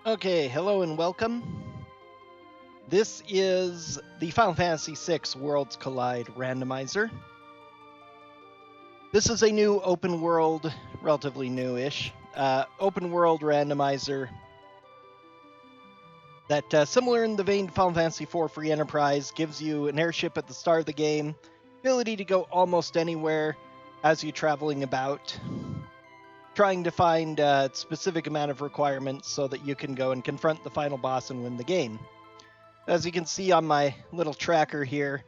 Okay, hello and welcome. This is the Final Fantasy VI Worlds Collide randomizer. This is a new open world, relatively new-ish, open world randomizer that, similar in the vein to Final Fantasy IV Free Enterprise, gives you an airship at the start of the game, ability to go almost anywhere as you're traveling about, trying to find a specific amount of requirements so that you can go and confront the final boss and win the game. As you can see on my little tracker here,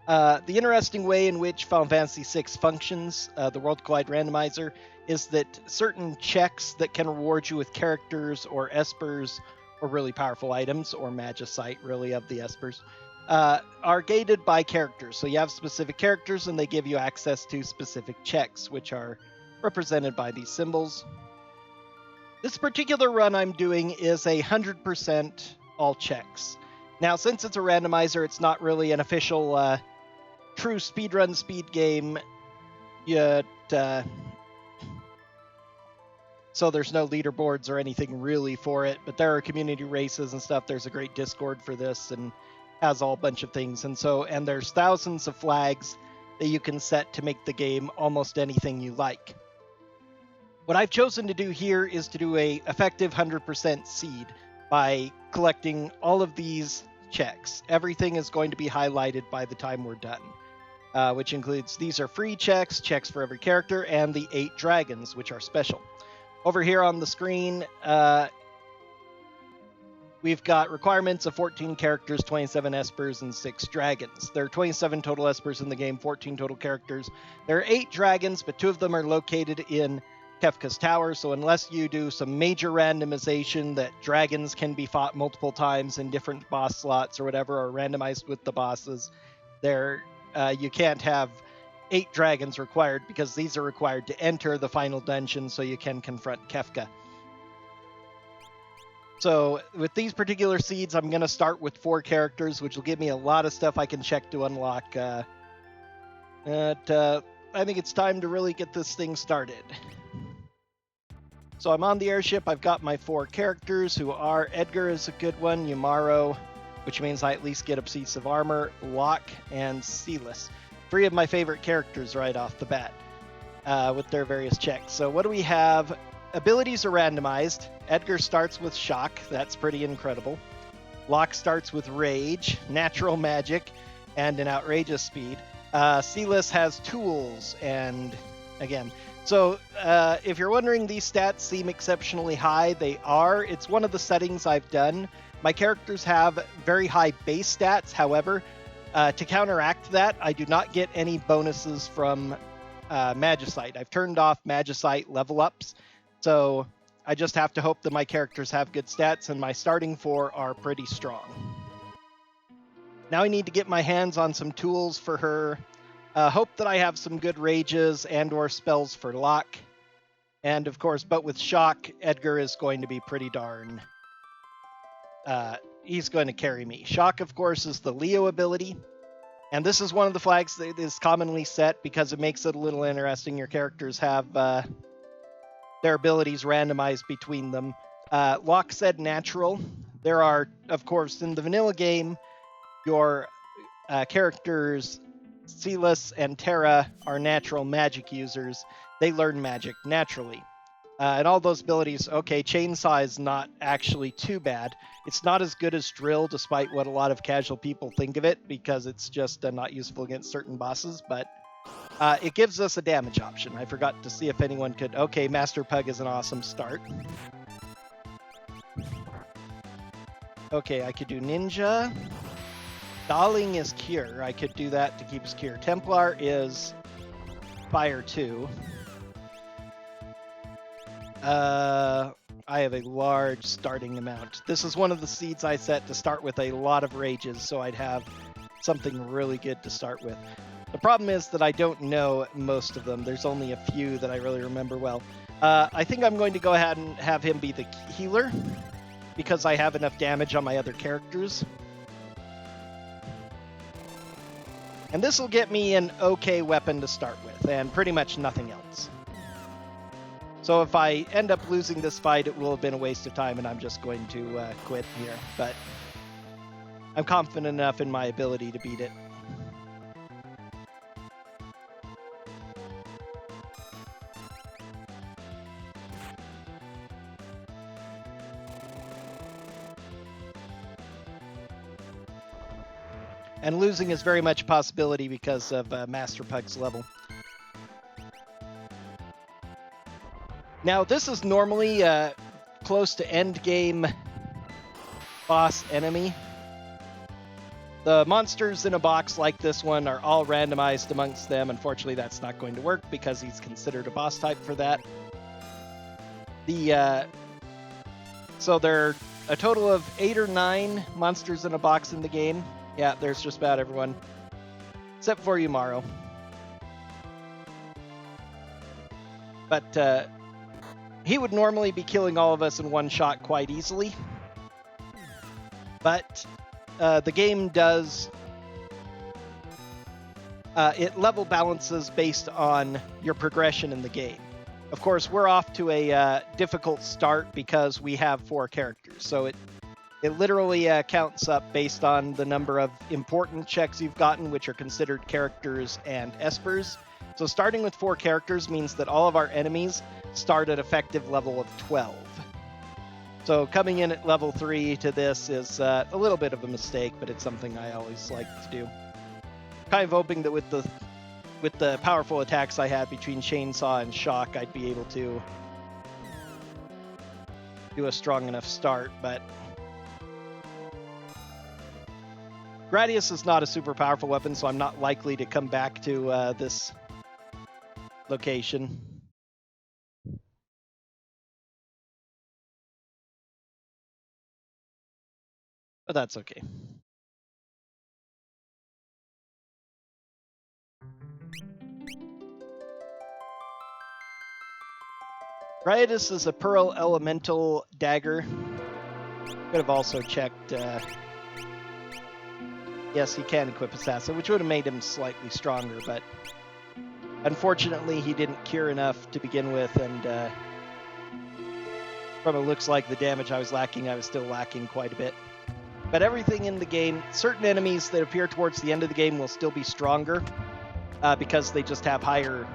the interesting way in which Final Fantasy VI functions, the World Collide Randomizer, is that certain checks that can reward you with characters or espers or really powerful items, or magicite really of the espers, are gated by characters. So you have specific characters and they give you access to specific checks, which are represented by these symbols. This particular run I'm doing is 100% all checks. Now, since it's a randomizer, it's not really an official true speedrun speed game yet, so there's no leaderboards or anything really for it, but there are community races and stuff. There's a great Discord for this and has all bunch of things. And there's thousands of flags that you can set to make the game almost anything you like. What I've chosen to do here is to do a effective 100% seed by collecting all of these checks. Everything is going to be highlighted by the time we're done, which includes these are free checks, checks for every character, and the 8 dragons, which are special. Over here on the screen, we've got requirements of 14 characters, 27 espers, and 6 dragons. There are 27 total espers in the game, 14 total characters. There are 8 dragons, but 2 of them are located in Kefka's Tower, so unless you do some major randomization that dragons can be fought multiple times in different boss slots or whatever, or randomized with the bosses, you can't have 8 dragons required, because these are required to enter the final dungeon so you can confront Kefka. So with these particular seeds, I'm going to start with 4 characters, which will give me a lot of stuff I can check to unlock. I think it's time to really get this thing started. So I'm on the airship. I've got my 4 characters, who are Edgar is a good one, Yumaro, which means I at least get a piece of armor, Locke, and Celis. 3 of my favorite characters right off the bat, with their various checks. So what do we have? Abilities are randomized. Edgar starts with Shock. That's pretty incredible. Locke starts with Rage, Natural Magic, and an outrageous speed. Celis has Tools, and again... So, if you're wondering, these stats seem exceptionally high. They are. It's one of the settings I've done. My characters have very high base stats. However, to counteract that, I do not get any bonuses from magicite. I've turned off magicite level ups, so I just have to hope that my characters have good stats, and my starting 4 are pretty strong. Now I need to get my hands on some tools for her. Hope that I have some good rages and or spells for Locke. And of course, but with Shock, Edgar is going to be pretty darn... he's going to carry me. Shock, of course, is the Leo ability. And this is one of the flags that is commonly set because it makes it a little interesting. Your characters have their abilities randomized between them. Locke said natural. There are, of course, in the vanilla game, your characters... Celis and Terra are natural magic users. They learn magic naturally. And all those abilities, okay, Chainsaw is not actually too bad. It's not as good as Drill, despite what a lot of casual people think of it, because it's just not useful against certain bosses, but it gives us a damage option. I forgot to see if anyone could... Okay, Master Pug is an awesome start. Okay, I could do Ninja... Darling is Cure. I could do that to keep us Cure. Templar is Fire 2. I have a large starting amount. This is one of the seeds I set to start with a lot of rages, so I'd have something really good to start with. The problem is that I don't know most of them. There's only a few that I really remember well. I think I'm going to go ahead and have him be the healer, because I have enough damage on my other characters. And this will get me an okay weapon to start with, and pretty much nothing else. So if I end up losing this fight, it will have been a waste of time, and I'm just going to quit here. But I'm confident enough in my ability to beat it. And losing is very much a possibility because of Master Pug's level. Now, this is normally close to end game boss enemy. The monsters in a box like this one are all randomized amongst them. Unfortunately, that's not going to work because he's considered a boss type for that. So there are a total of 8 or 9 monsters in a box in the game. Yeah, there's just about everyone. Except for Yumaro. But he would normally be killing all of us in one shot quite easily. But the game does... it level balances based on your progression in the game. Of course, we're off to a difficult start because we have 4 characters. So it literally counts up based on the number of important checks you've gotten, which are considered characters and espers. So starting with 4 characters means that all of our enemies start at effective level of 12. So coming in at level 3 to this is a little bit of a mistake, but it's something I always like to do. Kind of hoping that with the powerful attacks I had between Chainsaw and Shock, I'd be able to do a strong enough start, but Gradius is not a super powerful weapon, so I'm not likely to come back to this location. But that's okay. Gradius is a Pearl Elemental Dagger. Could have also checked... Yes, he can equip Assassin, which would have made him slightly stronger, but unfortunately he didn't cure enough to begin with, and from it looks like the damage I was still lacking quite a bit. But everything in the game, certain enemies that appear towards the end of the game will still be stronger because they just have higher,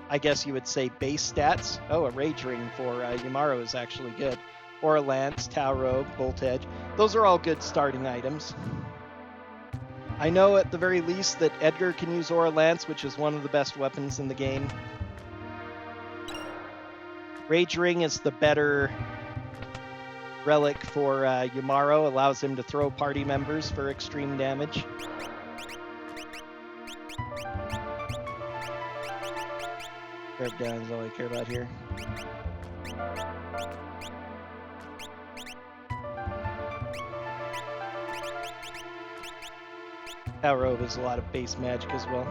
I guess you would say, base stats. Oh, a Rage Ring for Yumaro is actually good. Or a Lance, Tau Robe, Bolt Edge. Those are all good starting items. I know at the very least that Edgar can use Aura Lance, which is one of the best weapons in the game. Rage Ring is the better relic for Yumaro, allows him to throw party members for extreme damage. Grab down is all I care about here. Tau Robe is a lot of base magic as well.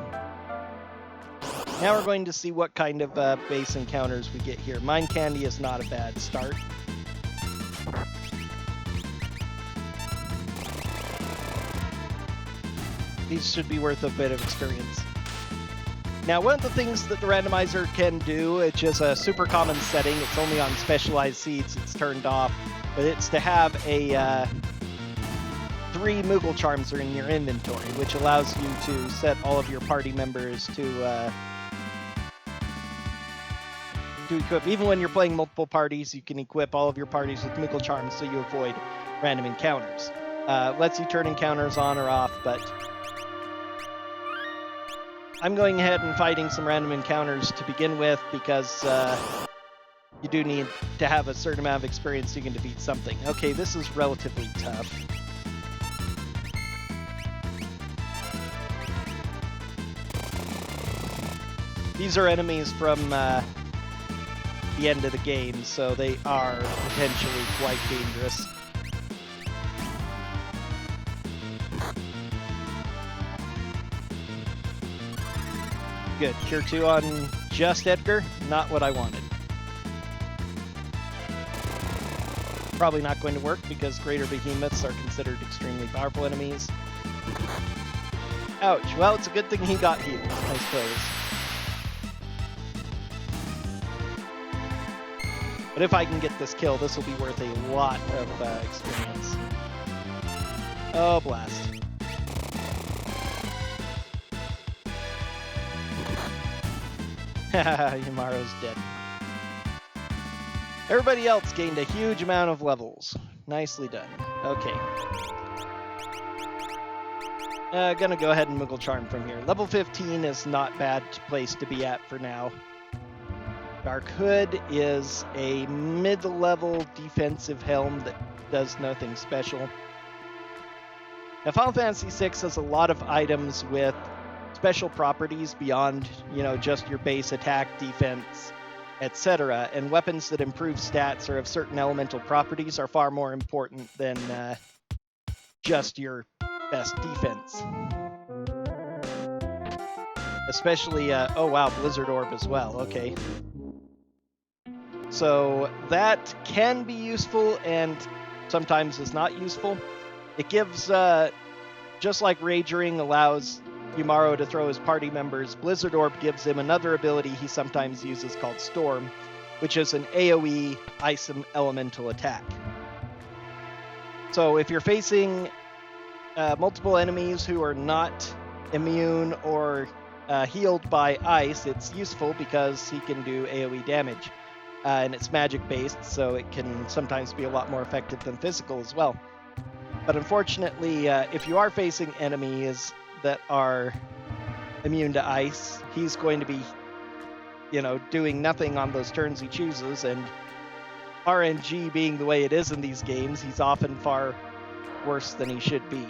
Now we're going to see what kind of base encounters we get here. Mind Candy is not a bad start. These should be worth a bit of experience. Now, one of the things that the randomizer can do, which is a super common setting, it's only on specialized seeds, it's turned off, but it's to have a 3 Moogle Charms are in your inventory, which allows you to set all of your party members to equip. Even when you're playing multiple parties, you can equip all of your parties with Moogle Charms so you avoid random encounters. Lets you turn encounters on or off, but I'm going ahead and fighting some random encounters to begin with because you do need to have a certain amount of experience so you can defeat something. Okay, this is relatively tough. These are enemies from the end of the game, so they are potentially quite dangerous. Good. Cure 2 on just Edgar. Not what I wanted. Probably not going to work because greater behemoths are considered extremely powerful enemies. Ouch. Well, it's a good thing he got healed, I suppose. But if I can get this kill, this will be worth a lot of experience. Oh, blast. Yumaro's dead. Everybody else gained a huge amount of levels. Nicely done. Okay. Gonna go ahead and Moogle Charm from here. Level 15 is not bad place to be at for now. Dark Hood is a mid-level defensive helm that does nothing special. Now, Final Fantasy VI has a lot of items with special properties beyond, just your base attack, defense, etc. And weapons that improve stats or have certain elemental properties are far more important than just your best defense. Especially, oh wow, Blizzard Orb as well, okay. So that can be useful and sometimes is not useful. It gives, just like Rage Ring allows Yumaro to throw his party members, Blizzard Orb gives him another ability he sometimes uses called Storm, which is an AoE ice elemental attack. So if you're facing multiple enemies who are not immune or healed by ice, it's useful because he can do AoE damage. And it's magic-based, so it can sometimes be a lot more effective than physical as well. But unfortunately, if you are facing enemies that are immune to ice, he's going to be, doing nothing on those turns he chooses, and RNG being the way it is in these games, he's often far worse than he should be.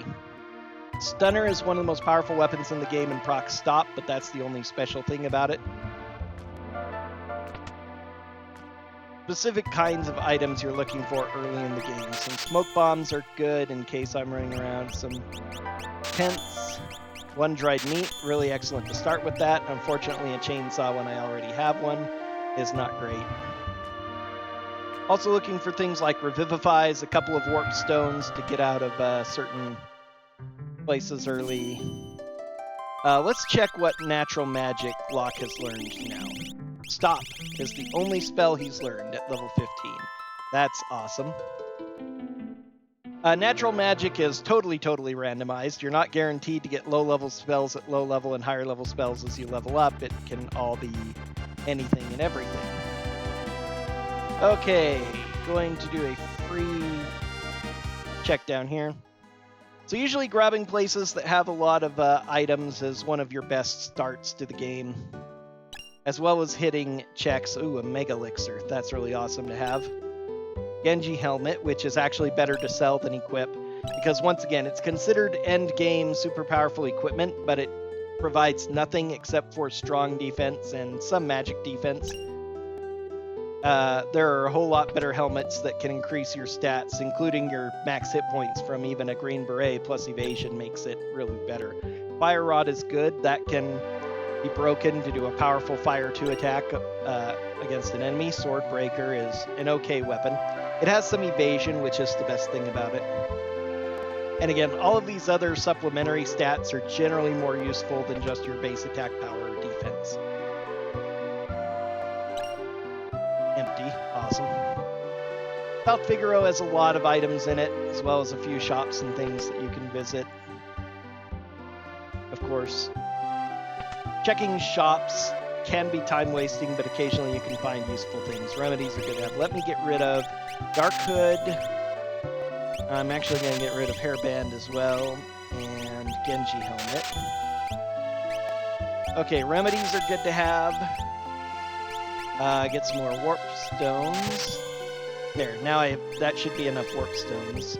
Stunner is one of the most powerful weapons in the game in proc stop, but that's the only special thing about it. Specific kinds of items you're looking for early in the game. Some smoke bombs are good in case I'm running around. Some tents. One dried meat, really excellent to start with that. Unfortunately, a chainsaw when I already have one is not great. Also looking for things like revivifies, a couple of warp stones to get out of certain places early. Let's check what natural magic Locke has learned now. Stop is the only spell he's learned at level 15. That's awesome. Natural magic is totally randomized. You're not guaranteed to get low-level spells at low level and higher-level spells as you level up. It can all be anything and everything. Okay, going to do a free check down here. So usually grabbing places that have a lot of items is one of your best starts to the game. As well as hitting checks. Ooh, a Mega Elixir. That's really awesome to have. Genji Helmet, which is actually better to sell than equip. Because once again, it's considered end-game super powerful equipment, but it provides nothing except for strong defense and some magic defense. There are a whole lot better helmets that can increase your stats, including your max hit points from even a Green Beret, plus evasion makes it really better. Fire Rod is good. That can be broken to do a powerful Fire 2 attack against an enemy. Swordbreaker is an okay weapon. It has some evasion, which is the best thing about it. And again, all of these other supplementary stats are generally more useful than just your base attack power or defense. Empty. Awesome. South Figaro has a lot of items in it, as well as a few shops and things that you can visit. Of course, checking shops can be time-wasting, but occasionally you can find useful things. Remedies are good to have. Let me get rid of Dark Hood. I'm actually going to get rid of Hairband as well, and Genji Helmet. Okay, remedies are good to have. Get some more warp stones. There, now that should be enough warp stones.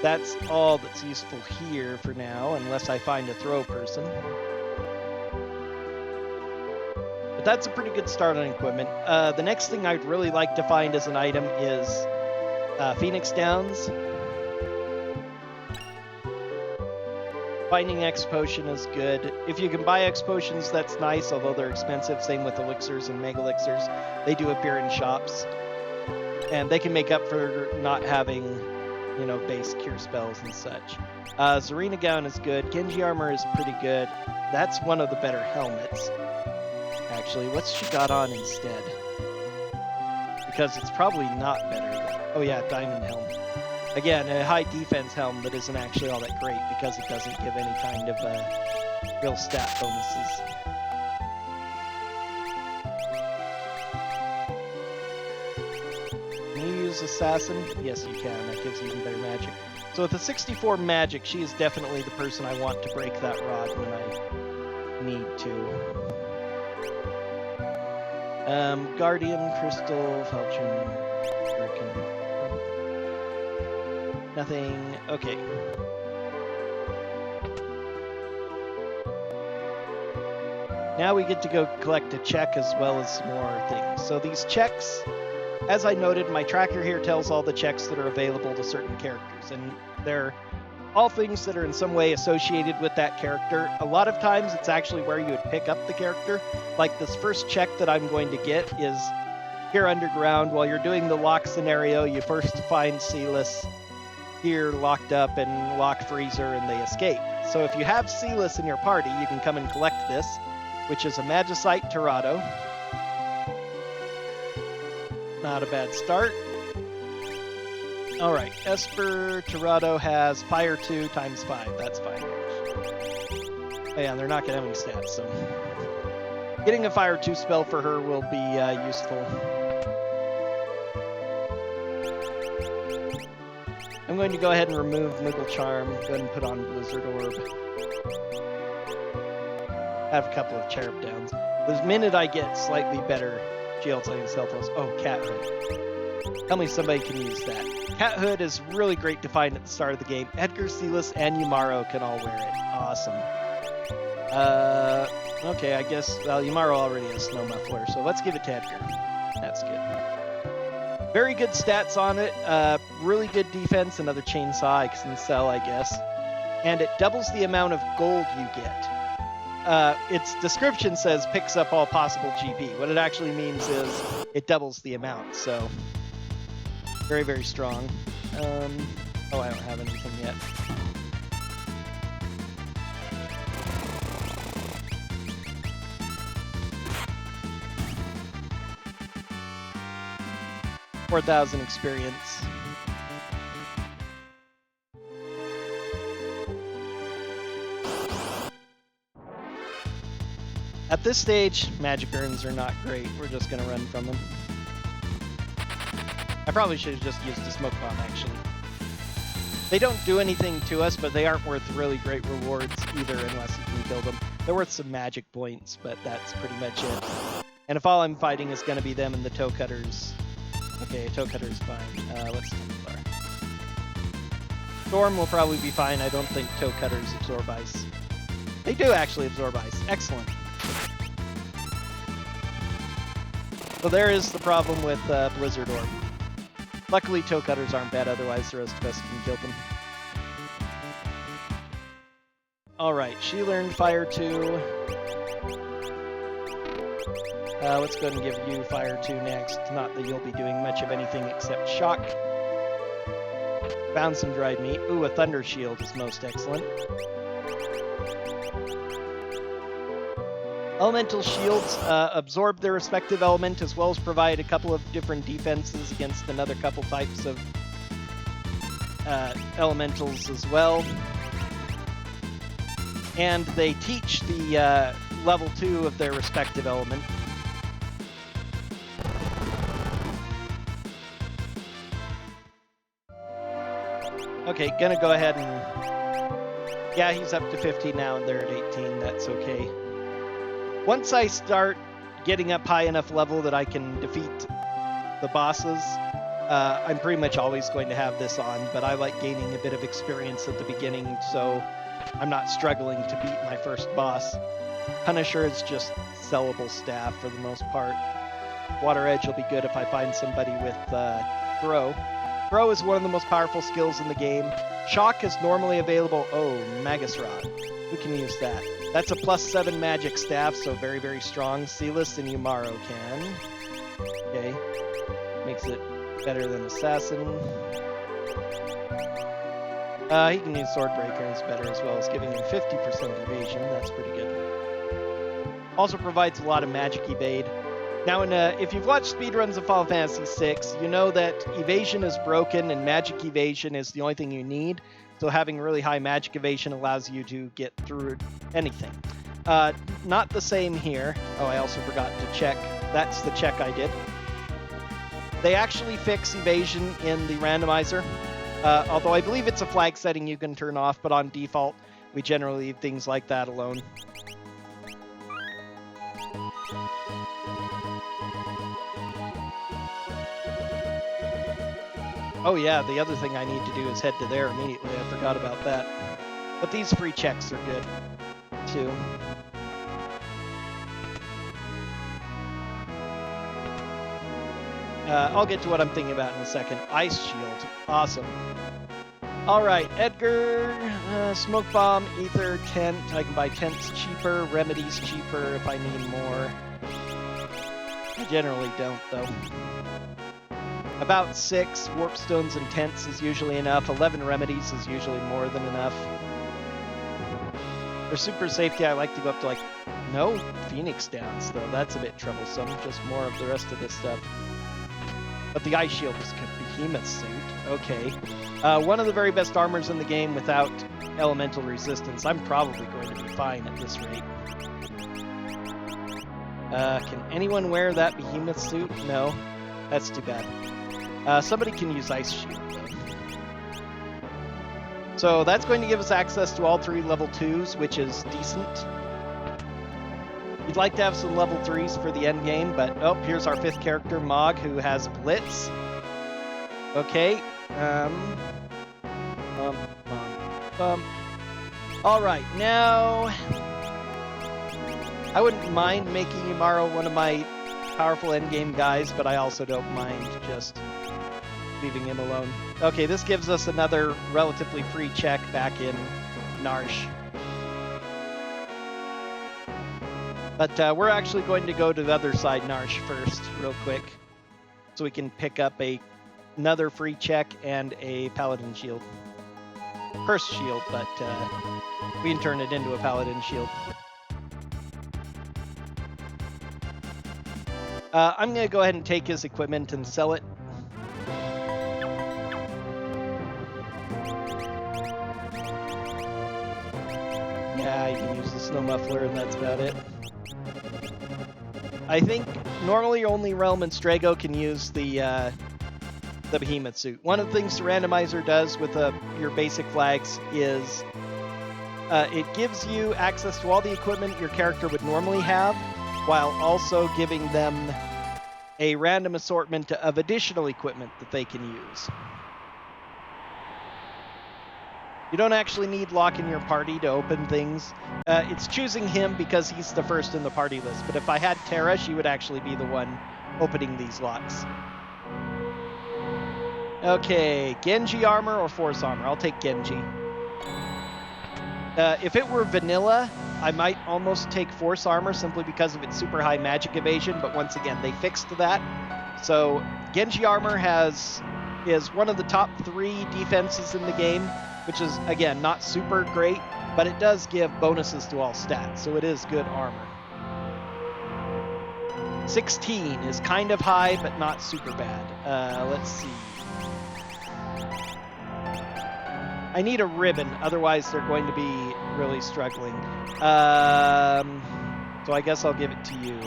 That's all that's useful here for now, unless I find a throw person. But that's a pretty good start on equipment. The next thing I'd really like to find as an item is Phoenix Downs. Finding X Potion is good. If you can buy X Potions, that's nice, although they're expensive. Same with Elixirs and Mega Elixirs. They do appear in shops. And they can make up for not having, base cure spells and such. Zarina Gown is good. Genji Armor is pretty good. That's one of the better helmets. Actually, what's she got on instead? because it's probably not better than... Oh yeah, Diamond Helm. Again, a high defense helm that isn't actually all that great because it doesn't give any kind of real stat bonuses. Can you use Assassin? Yes, you can. That gives you even better magic. So with the 64 magic, she is definitely the person I want to break that rod when I need to. Guardian, Crystal, Falchion, Hurricane. Nothing. Okay. Now we get to go collect a check as well as some more things. So these checks, as I noted, my tracker here tells all the checks that are available to certain characters, and they're all things that are in some way associated with that character. A lot of times it's actually where you would pick up the character. Like this first check that I'm going to get is here underground. While you're doing the lock scenario, you first find Sealess here locked up and lock Freezer, and they escape. So if you have Sealess in your party, you can come and collect this, which is a Magicite Tirado. Not a bad start. Alright, Esper Tirado has Fire 2 times 5. That's fine. Oh yeah, they're not going to have any stats, so... Getting a Fire 2 spell for her will be useful. I'm going to go ahead and remove Moogle Charm. Go ahead and put on Blizzard Orb. I have a couple of Cherub Downs. The minute I get slightly better shields, I can sell those. Oh, Cat Hood. Tell me somebody can use that. Cat Hood is really great to find at the start of the game. Edgar, Sealess, and Yumaro can all wear it. Awesome. Okay, I guess, well, Yumaro already has Snow Muffler, so let's give it to Edgar. That's good. Very good stats on it. Really good defense. Another chainsaw I can sell, I guess. And it doubles the amount of gold you get. Its description says picks up all possible GP. What it actually means is it doubles the amount, so... Very, very strong. Oh, I don't have anything yet. $4,000 experience. At this stage, magic urns are not great. We're just going to run from them. I probably should have just used a smoke bomb, actually. They don't do anything to us, but they aren't worth really great rewards either unless you can kill them. They're worth some magic points, but that's pretty much it. And if all I'm fighting is going to be them and the toe cutters... Okay, toe cutter's fine. Let's Templar. Storm will probably be fine. I don't think toe cutters absorb ice. They do actually absorb ice. Excellent. So there is the problem with Blizzard Orb. Luckily, toe cutters aren't bad, otherwise the rest of us can kill them. Alright, she learned Fire 2. Let's go ahead and give you Fire 2 next. Not that you'll be doing much of anything except Shock. Found some dried meat. Ooh, a Thunder Shield is most excellent. Elemental shields absorb their respective element, as well as provide a couple of different defenses against another couple types of elementals as well. And they teach the level 2 of their respective element. Okay, gonna go ahead and... Yeah, he's up to 15 now, and they're at 18. That's okay. Once I start getting up high enough level that I can defeat the bosses, I'm pretty much always going to have this on, but I like gaining a bit of experience at the beginning, so I'm not struggling to beat my first boss. Punisher is just sellable staff for the most part. Water Edge will be good if I find somebody with Throw. Throw is one of the most powerful skills in the game. Shock is normally available... Oh, Magus Rod. Who can use that? That's a +7 magic staff, so very, very strong. Sealess and Yumaro can. Okay. Makes it better than Assassin. He can use Swordbreaker, and it's better as well as giving him 50% evasion. That's pretty good. Also provides a lot of magic evade. Now, if you've watched speedruns of Final Fantasy VI, you know that evasion is broken and magic evasion is the only thing you need. So having really high magic evasion allows you to get through anything. Not the same here. Oh, I also forgot to check. That's the check I did. They actually fix evasion in the randomizer. Although I believe it's a flag setting you can turn off, but on default, we generally leave things like that alone. Oh yeah, the other thing I need to do is head to there immediately. I forgot about that. But these free checks are good, too. I'll get to what I'm thinking about in a second. Ice Shield. Awesome. Alright, Edgar, Smoke Bomb, Ether, Tent. I can buy Tents cheaper, Remedies cheaper if I need more. I generally don't, though. About 6 Warp Stones and Tents is usually enough. 11 Remedies is usually more than enough. For super safety, I like to go up to, like, no Phoenix Downs, though. That's a bit troublesome. Just more of the rest of this stuff. But the Ice Shield is a Behemoth suit. Okay. One of the very best armors in the game without elemental resistance. I'm probably going to be fine at this rate. Can anyone wear that Behemoth suit? No. That's too bad. Somebody can use Ice Shield, though. So that's going to give us access to all 3 level 2s, which is decent. You'd like to have some level 3s for the end game, but oh, here's our 5th character, Mog, who has Blitz. Okay. All right, now I wouldn't mind making Umaro one of my powerful endgame guys, but I also don't mind just leaving him alone. Okay, this gives us another relatively free check back in Narsh. But we're actually going to go to the other side Narsh first, real quick, so we can pick up another free check and a Paladin shield. Curse shield, but we can turn it into a Paladin shield. I'm going to go ahead and take his equipment and sell it. Yeah, you can use the snow muffler and that's about it. I think normally only Realm and Strago can use the Behemoth suit. One of the things the randomizer does with your basic flags is it gives you access to all the equipment your character would normally have, while also giving them a random assortment of additional equipment that they can use. You don't actually need Locke in your party to open things. It's choosing him because he's the first in the party list, but if I had Terra, she would actually be the one opening these locks. Okay, Genji armor or Force armor? I'll take Genji. If it were vanilla, I might almost take Force armor simply because of its super high magic evasion, but once again, they fixed that. So Genji armor is one of the top 3 defenses in the game, which is, again, not super great, but it does give bonuses to all stats, so it is good armor. 16 is kind of high, but not super bad. Let's see. I need a ribbon, otherwise they're going to be really struggling. So I guess I'll give it to you.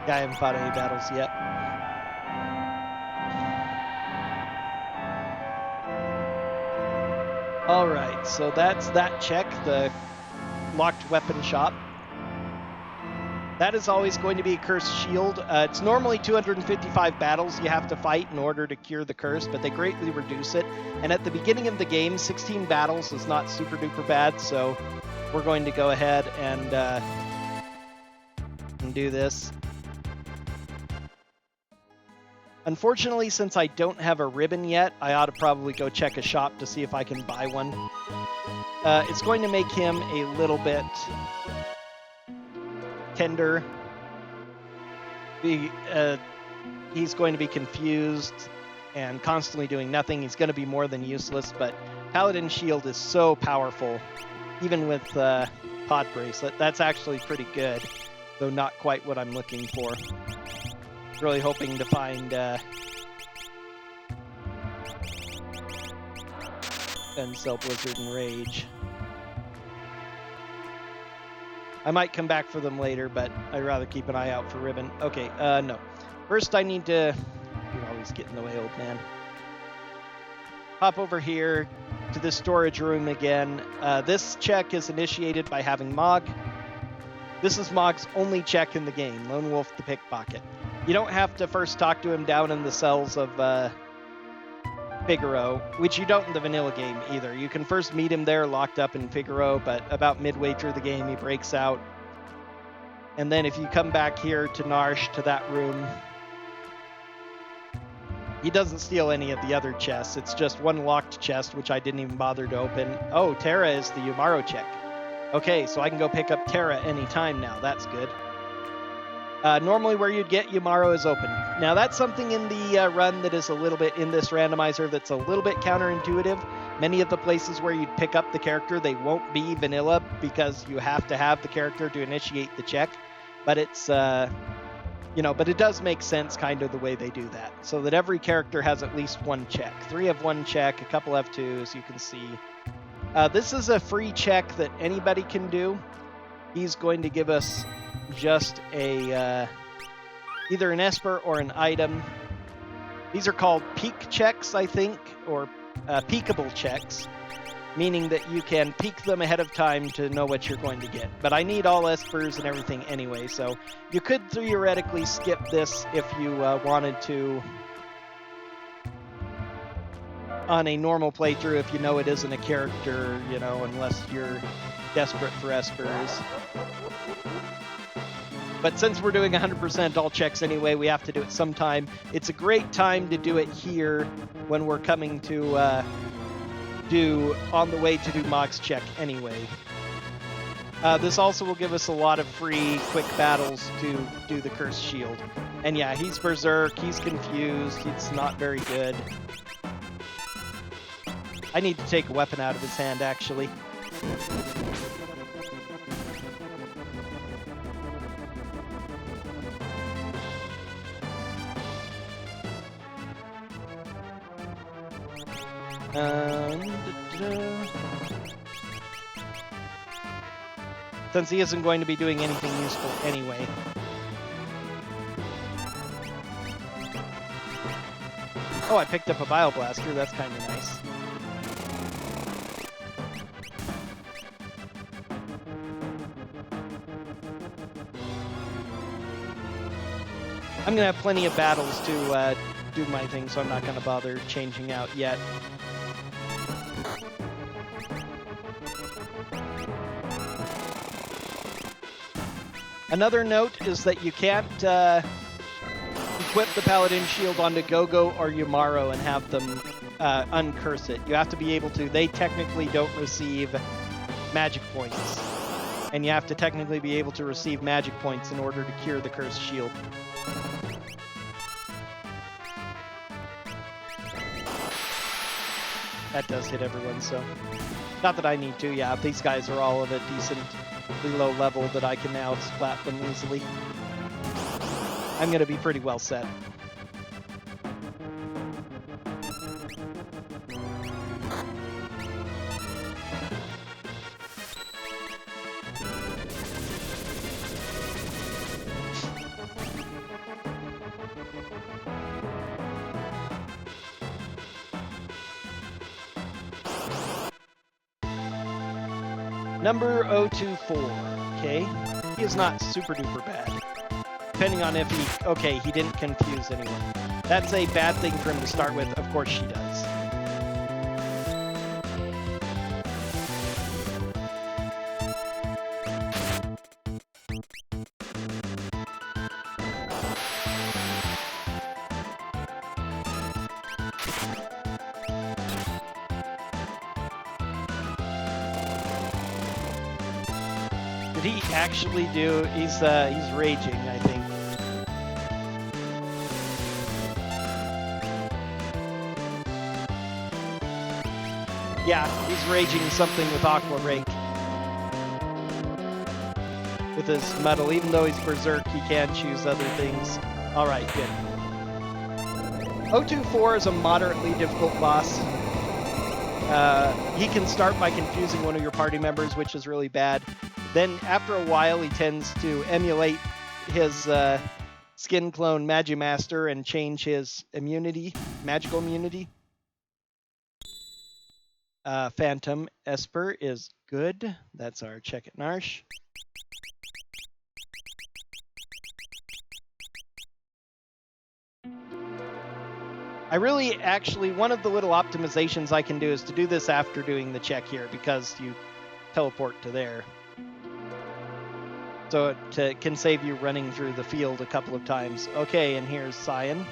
I haven't fought any battles yet. Alright, so that's that check, the locked weapon shop. That is always going to be a cursed shield. It's normally 255 battles you have to fight in order to cure the curse, but they greatly reduce it. And at the beginning of the game, 16 battles is not super duper bad, so we're going to go ahead and do this. Unfortunately, since I don't have a ribbon yet, I ought to probably go check a shop to see if I can buy one. It's going to make him a little bit tender. he's going to be confused and constantly doing nothing. He's going to be more than useless, but Paladin Shield is so powerful, even with Pod Bracelet. That's actually pretty good, though not quite what I'm looking for. Really hoping to find Cell, Blizzard, and Rage. I might come back for them later, but I'd rather keep an eye out for Ribbon. Okay, no. First I need to... You always get in the way, old man. Hop over here to the storage room again. This check is initiated by having Mog. This is Mog's only check in the game, Lone Wolf the Pickpocket. You don't have to first talk to him down in the cells of Figaro, which you don't in the vanilla game either. You can first meet him there locked up in Figaro, but about midway through the game he breaks out. And then if you come back here to Narsh, to that room, he doesn't steal any of the other chests. It's just one locked chest, which I didn't even bother to open. Oh, Terra is the Umaro check. Okay, so I can go pick up Terra anytime now. That's good. Normally where you'd get Umaro is open. Now that's something in the run that is a little bit in this randomizer that's a little bit counterintuitive. Many of the places where you'd pick up the character, they won't be vanilla because you have to have the character to initiate the check. But it's, but it does make sense kind of the way they do that. So that every character has at least one check. 3 have 1 check, a couple have 2, as you can see. This is a free check that anybody can do. He's going to give us just a either an Esper or an item. These are called peek checks, I think, or peekable checks, meaning that you can peek them ahead of time to know what you're going to get. But I need all Espers and everything anyway, so you could theoretically skip this if you wanted to on a normal playthrough if you know it isn't a character, unless you're desperate for Espers. But since we're doing 100% all checks anyway, we have to do it sometime. It's a great time to do it here when we're coming to on the way to do Mog's check anyway. This also will give us a lot of free quick battles to do the Cursed Shield. And yeah, he's Berserk, he's confused, he's not very good. I need to take a weapon out of his hand, actually. Since he isn't going to be doing anything useful anyway. Oh, I picked up a Bile Blaster. That's kind of nice. I'm going to have plenty of battles to do my thing, so I'm not going to bother changing out yet. Another note is that you can't equip the Paladin Shield onto Gogo or Umaro and have them uncurse it. You have to be able to. They technically don't receive magic points. And you have to technically be able to receive magic points in order to cure the Cursed Shield. That does hit everyone, so... Not that I need to, yeah. These guys are all of a decently low level that I can now splat them easily. I'm going to be pretty well set. Number 024, okay? He is not super duper bad. Depending on if he... Okay, he didn't confuse anyone. That's a bad thing for him to start with. Of course she does. Did he actually do... He's raging, I think. Yeah, he's raging something with Aqua Rake. With his metal, even though he's Berserk, he can choose other things. Alright, good. 024 is a moderately difficult boss. He can start by confusing one of your party members, which is really bad. Then, after a while, he tends to emulate his skin clone Magimaster and change his immunity, magical immunity. Phantom Esper is good. That's our check it Narsh. I really actually, one of the little optimizations I can do is to do this after doing the check here, because you teleport to there. So it can save you running through the field a couple of times. Okay, and here's Cyan.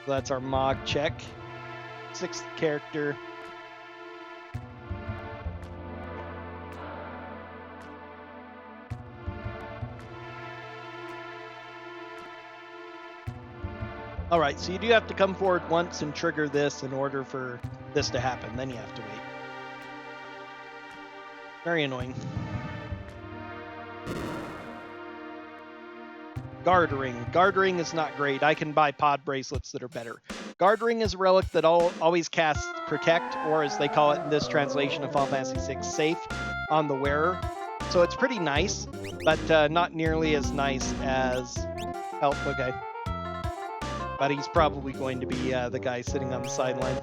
That's our Mog check. 6th character. Alright, so you do have to come forward once and trigger this in order for this to happen. Then you have to wait. Very annoying. Guard Ring. Guard Ring is not great. I can buy pod bracelets that are better. Guard Ring is a relic that always casts Protect, or as they call it in this translation of Final Fantasy VI, Safe, on the wearer. So it's pretty nice, but not nearly as nice as... Oh, okay. But he's probably going to be the guy sitting on the sideline.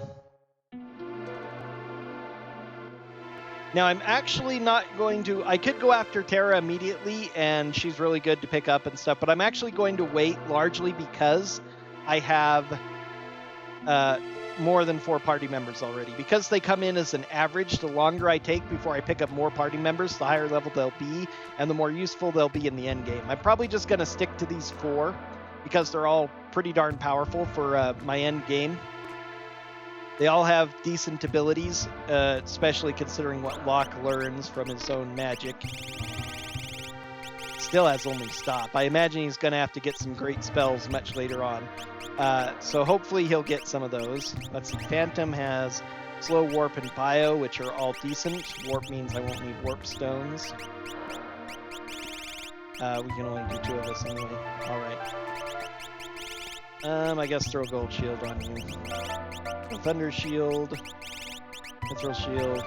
Now, I'm actually not going to... I could go after Terra immediately, and she's really good to pick up and stuff, but I'm actually going to wait largely because I have more than 4 party members already. Because they come in as an average, the longer I take before I pick up more party members, the higher level they'll be, and the more useful they'll be in the end game. I'm probably just going to stick to these 4, because they're all pretty darn powerful for my end game. They all have decent abilities, especially considering what Locke learns from his own magic. Still has only Stop. I imagine he's going to have to get some great spells much later on. So hopefully he'll get some of those. Let's see, Phantom has Slow Warp and Bio, which are all decent. Warp means I won't need Warp Stones. We can only do 2 of us anyway. Alright. I guess throw Gold Shield on you. Thunder Shield. Mithril Shield.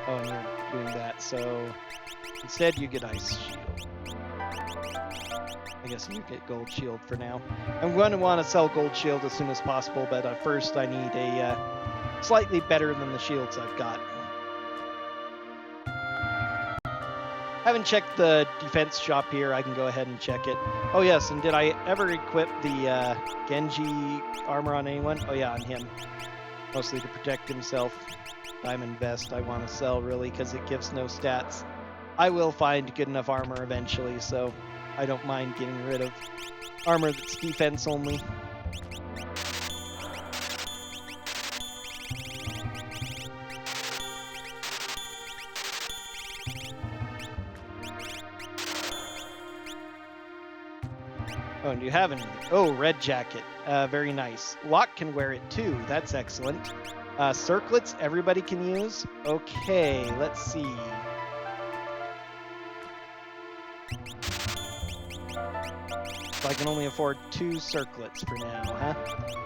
Oh, and you're doing that, so instead you get Ice Shield. I guess you get Gold Shield for now. I'm going to want to sell Gold Shield as soon as possible, but first I need a slightly better than the shields I've got. Haven't checked the defense shop here. I can go ahead and check it. Oh yes, and did I ever equip the Genji armor on anyone? Oh yeah, on him. Mostly to protect himself. Diamond Vest I want to sell really because it gives no stats. I will find good enough armor eventually, so I don't mind getting rid of armor that's defense only. Oh, and do you have anything? Oh, red jacket. Very nice. Locke can wear it too. That's excellent. Circlets, everybody can use. Okay, let's see. So I can only afford 2 circlets for now, huh?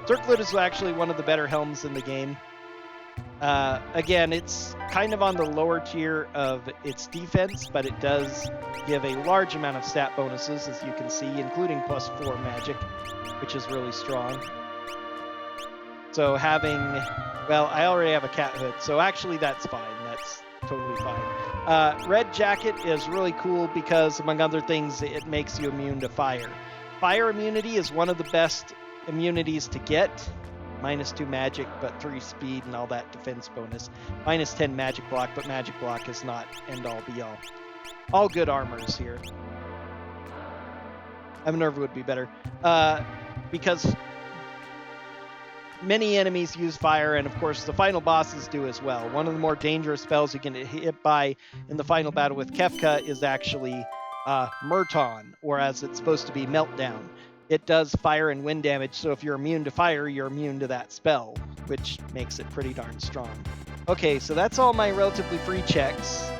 Circlet is actually one of the better helms in the game. Again, it's kind of on the lower tier of its defense, but it does give a large amount of stat bonuses, as you can see, including +4 magic, which is really strong. So having, well, I already have a cat hood, so actually that's fine. That's totally fine. Red jacket is really cool because, among other things, it makes you immune to fire. Fire immunity is one of the best immunities to get. -2 magic, but 3 speed and all that defense bonus. -10 magic block, but magic block is not end-all be-all. All good armors here. Minerva would be better. Because many enemies use fire, and of course the final bosses do as well. One of the more dangerous spells you can get hit by in the final battle with Kefka is actually Murton, or as it's supposed to be, Meltdown. It does fire and wind damage, so if you're immune to fire, you're immune to that spell. which makes it pretty darn strong. Okay, so that's all my relatively free checks.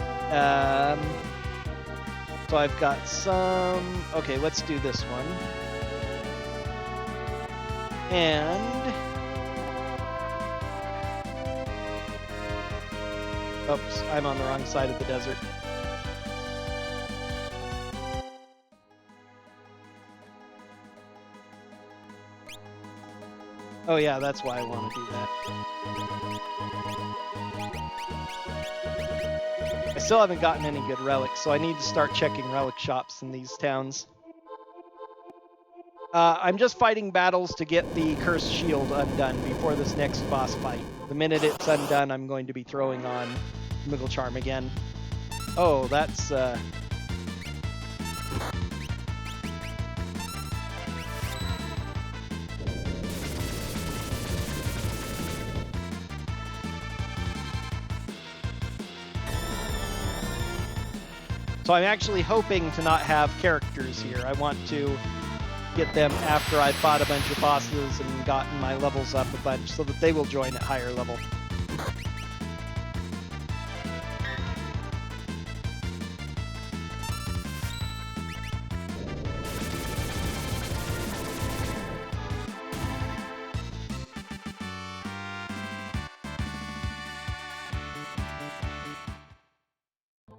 So I've got some... Okay, let's do this one. And... Oops, I'm on the wrong side of the desert. Oh yeah, that's why I want to do that. I still haven't gotten any good relics, so I need to start checking relic shops in these towns. I'm just fighting battles to get the cursed shield undone before this next boss fight. The minute it's undone, I'm going to be throwing on Moogle Charm again. Oh, that's... So I'm actually hoping to not have characters here. I want to get them after I've fought a bunch of bosses and gotten my levels up a bunch so that they will join at higher level.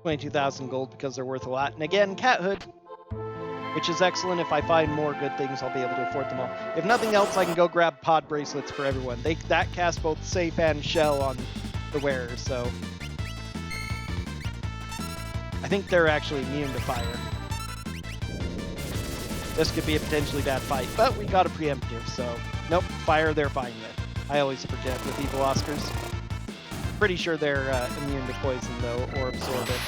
$22,000 gold because they're worth a lot. And again, cat hood, which is excellent. If I find more good things, I'll be able to afford them all. If nothing else, I can go grab pod bracelets for everyone. That casts both safe and shell on the wearer, so I think they're actually immune to fire. This could be a potentially bad fight, but we got a preemptive, so nope, fire they're fine with. I always protect with evil Oscars. Pretty sure they're immune to poison, though, or absorb it.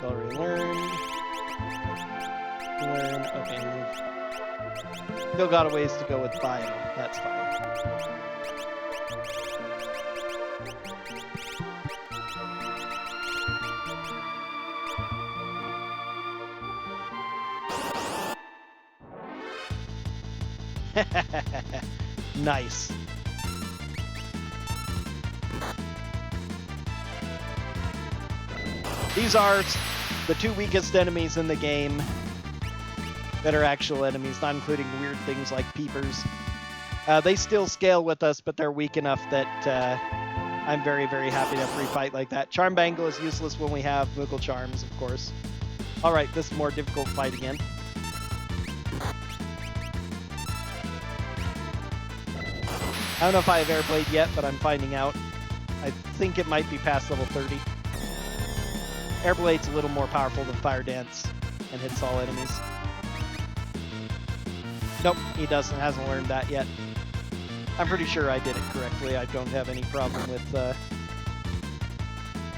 Already learned. Learn, okay. Still got a ways to go with bio. That's fine. Nice. These are the two weakest enemies in the game that are actual enemies, not including weird things like peepers. They still scale with us, but they're weak enough that I'm very, very happy to free fight like that. Charm Bangle is useless when we have Moogle Charms, of course. Alright, this is a more difficult fight again. I don't know if I have Airblade yet, but I'm finding out. I think it might be past level 30. Airblade's a little more powerful than Fire Dance and hits all enemies. Nope, he hasn't learned that yet. I'm pretty sure I did it correctly. I don't have any problem with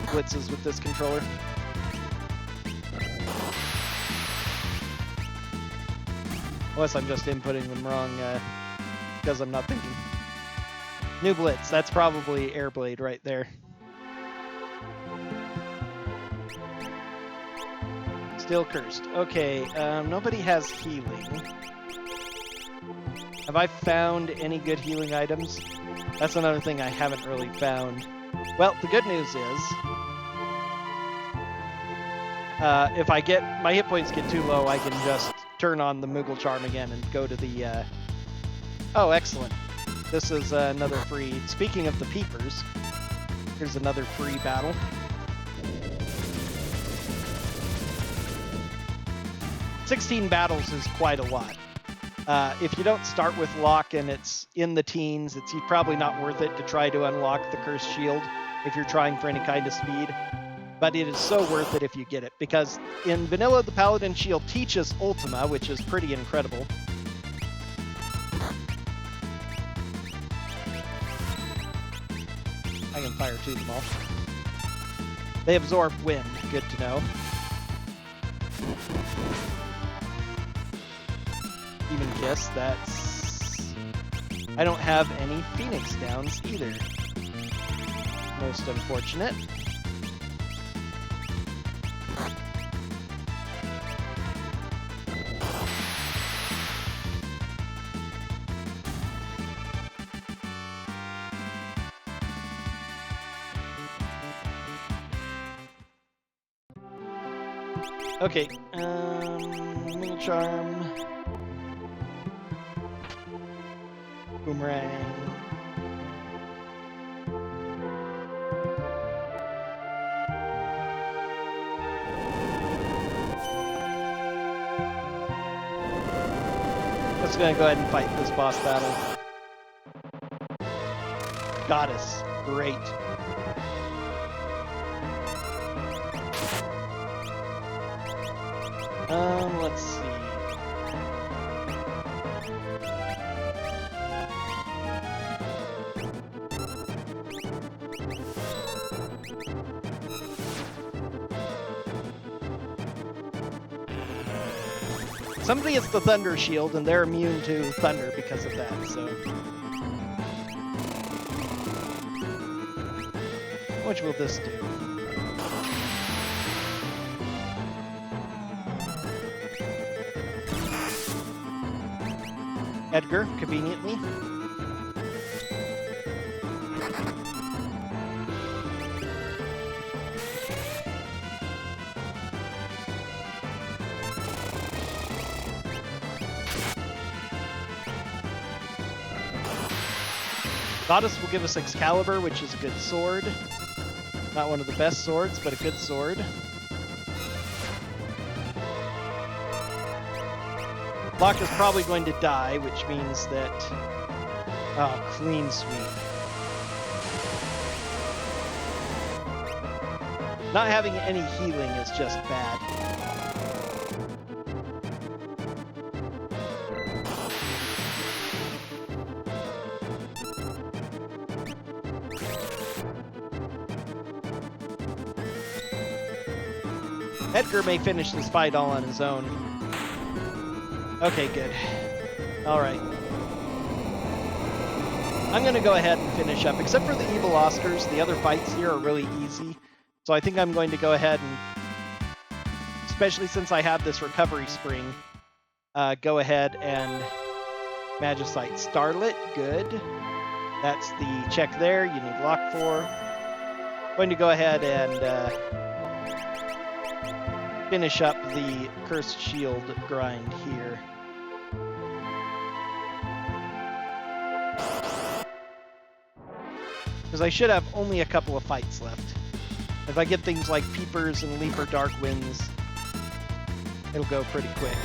blitzes with this controller. Unless I'm just inputting them wrong because I'm not thinking. New Blitz, that's probably Airblade right there. Still cursed. Okay, nobody has healing. Have I found any good healing items? That's another thing I haven't really found. Well, the good news is, if my hit points get too low, I can just turn on the Moogle Charm again and go to the, Oh, excellent. This is another free... Speaking of the peepers, here's another free battle. $16 battles is quite a lot. If you don't start with Lock and it's in the teens, it's probably not worth it to try to unlock the Cursed Shield if you're trying for any kind of speed. But it is so worth it if you get it, because in Vanilla, the Paladin Shield teaches Ultima, which is pretty incredible. I can fire two of them all. They absorb wind, good to know. even guess that's... I don't have any Phoenix downs either. Most unfortunate. Okay, Mini Charm, Boomerang. Just gonna go ahead and fight this boss battle. Goddess, great. Let's see. Somebody has the Thunder Shield, and they're immune to Thunder because of that, so... How much will this do? Edgar, conveniently. Goddess will give us Excalibur, which is a good sword. Not one of the best swords, but a good sword. Locke is probably going to die, which means that... Oh, clean sweep. Not having any healing is just bad. Edgar may finish this fight all on his own. Okay, good. Alright. I'm going to go ahead and finish up. Except for the evil Oscars, the other fights here are really easy. So I think I'm going to go ahead and, especially since I have this recovery spring, go ahead and Magicite Starlit. Good. That's the check there. You need Lock for. Going to go ahead and finish up the Cursed Shield grind here. Because I should have only a couple of fights left. If I get things like Peepers and Leaper Dark Winds, it'll go pretty quick.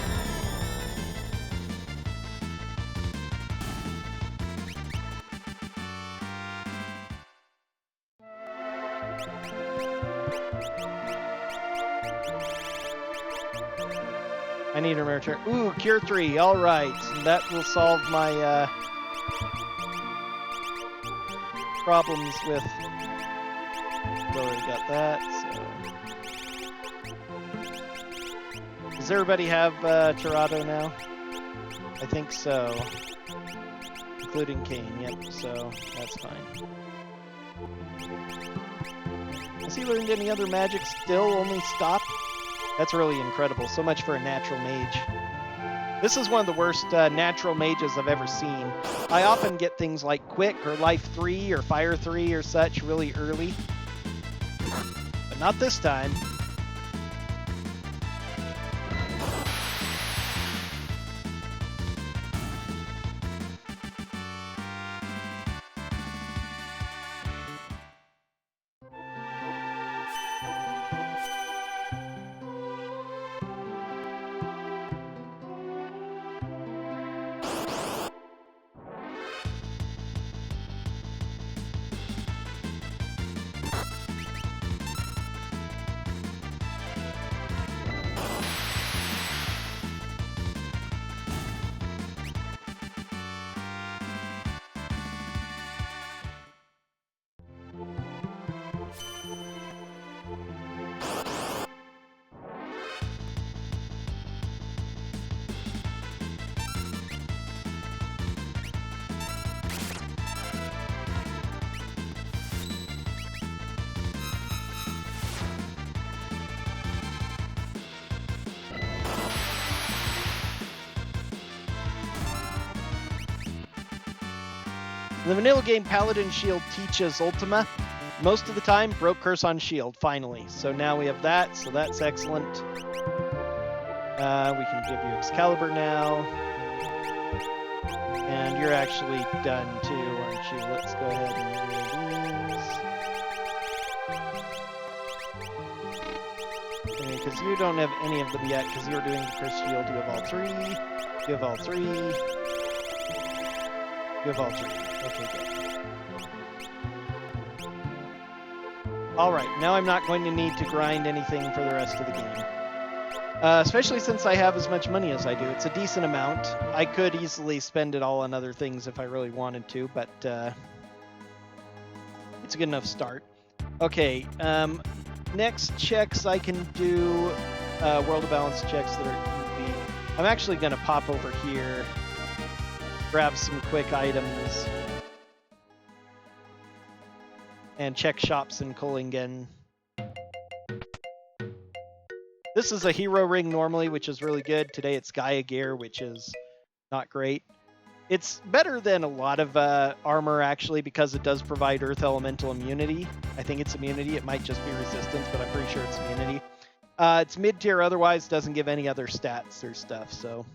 I need a rare turn. Ooh, Cure 3, alright. That will solve my problems with... Already got that, so... Does everybody have Tirado now? I think so. Including Kane, yep, so that's fine. Has he learned any other magic still? Only Stop? That's really incredible. So much for a natural mage. This is one of the worst natural mages I've ever seen. I often get things like Quick or Life 3 or Fire 3 or such really early. But not this time. In the vanilla game, Paladin Shield teaches Ultima. Most of the time, broke Curse on Shield, finally. So now we have that, so that's excellent. We can give you Excalibur now. And you're actually done too, aren't you? Let's go ahead and do these. Because you don't have any of them yet, because you're doing the Curse Shield. You have all three. You have all three. You have all three. Okay, good. Alright, now I'm not going to need to grind anything for the rest of the game. Especially since I have as much money as I do. It's a decent amount. I could easily spend it all on other things if I really wanted to, but it's a good enough start. Okay, next checks I can do World of Balance checks that are easy. I'm actually going to pop over here, grab some quick items, and check shops in Kullingen. This is a hero ring normally, which is really good. Today it's Gaia gear, which is not great. It's better than a lot of armor, actually, because it does provide Earth Elemental immunity. I think it's immunity. It might just be resistance, but I'm pretty sure it's immunity. It's mid-tier otherwise, doesn't give any other stats or stuff, so...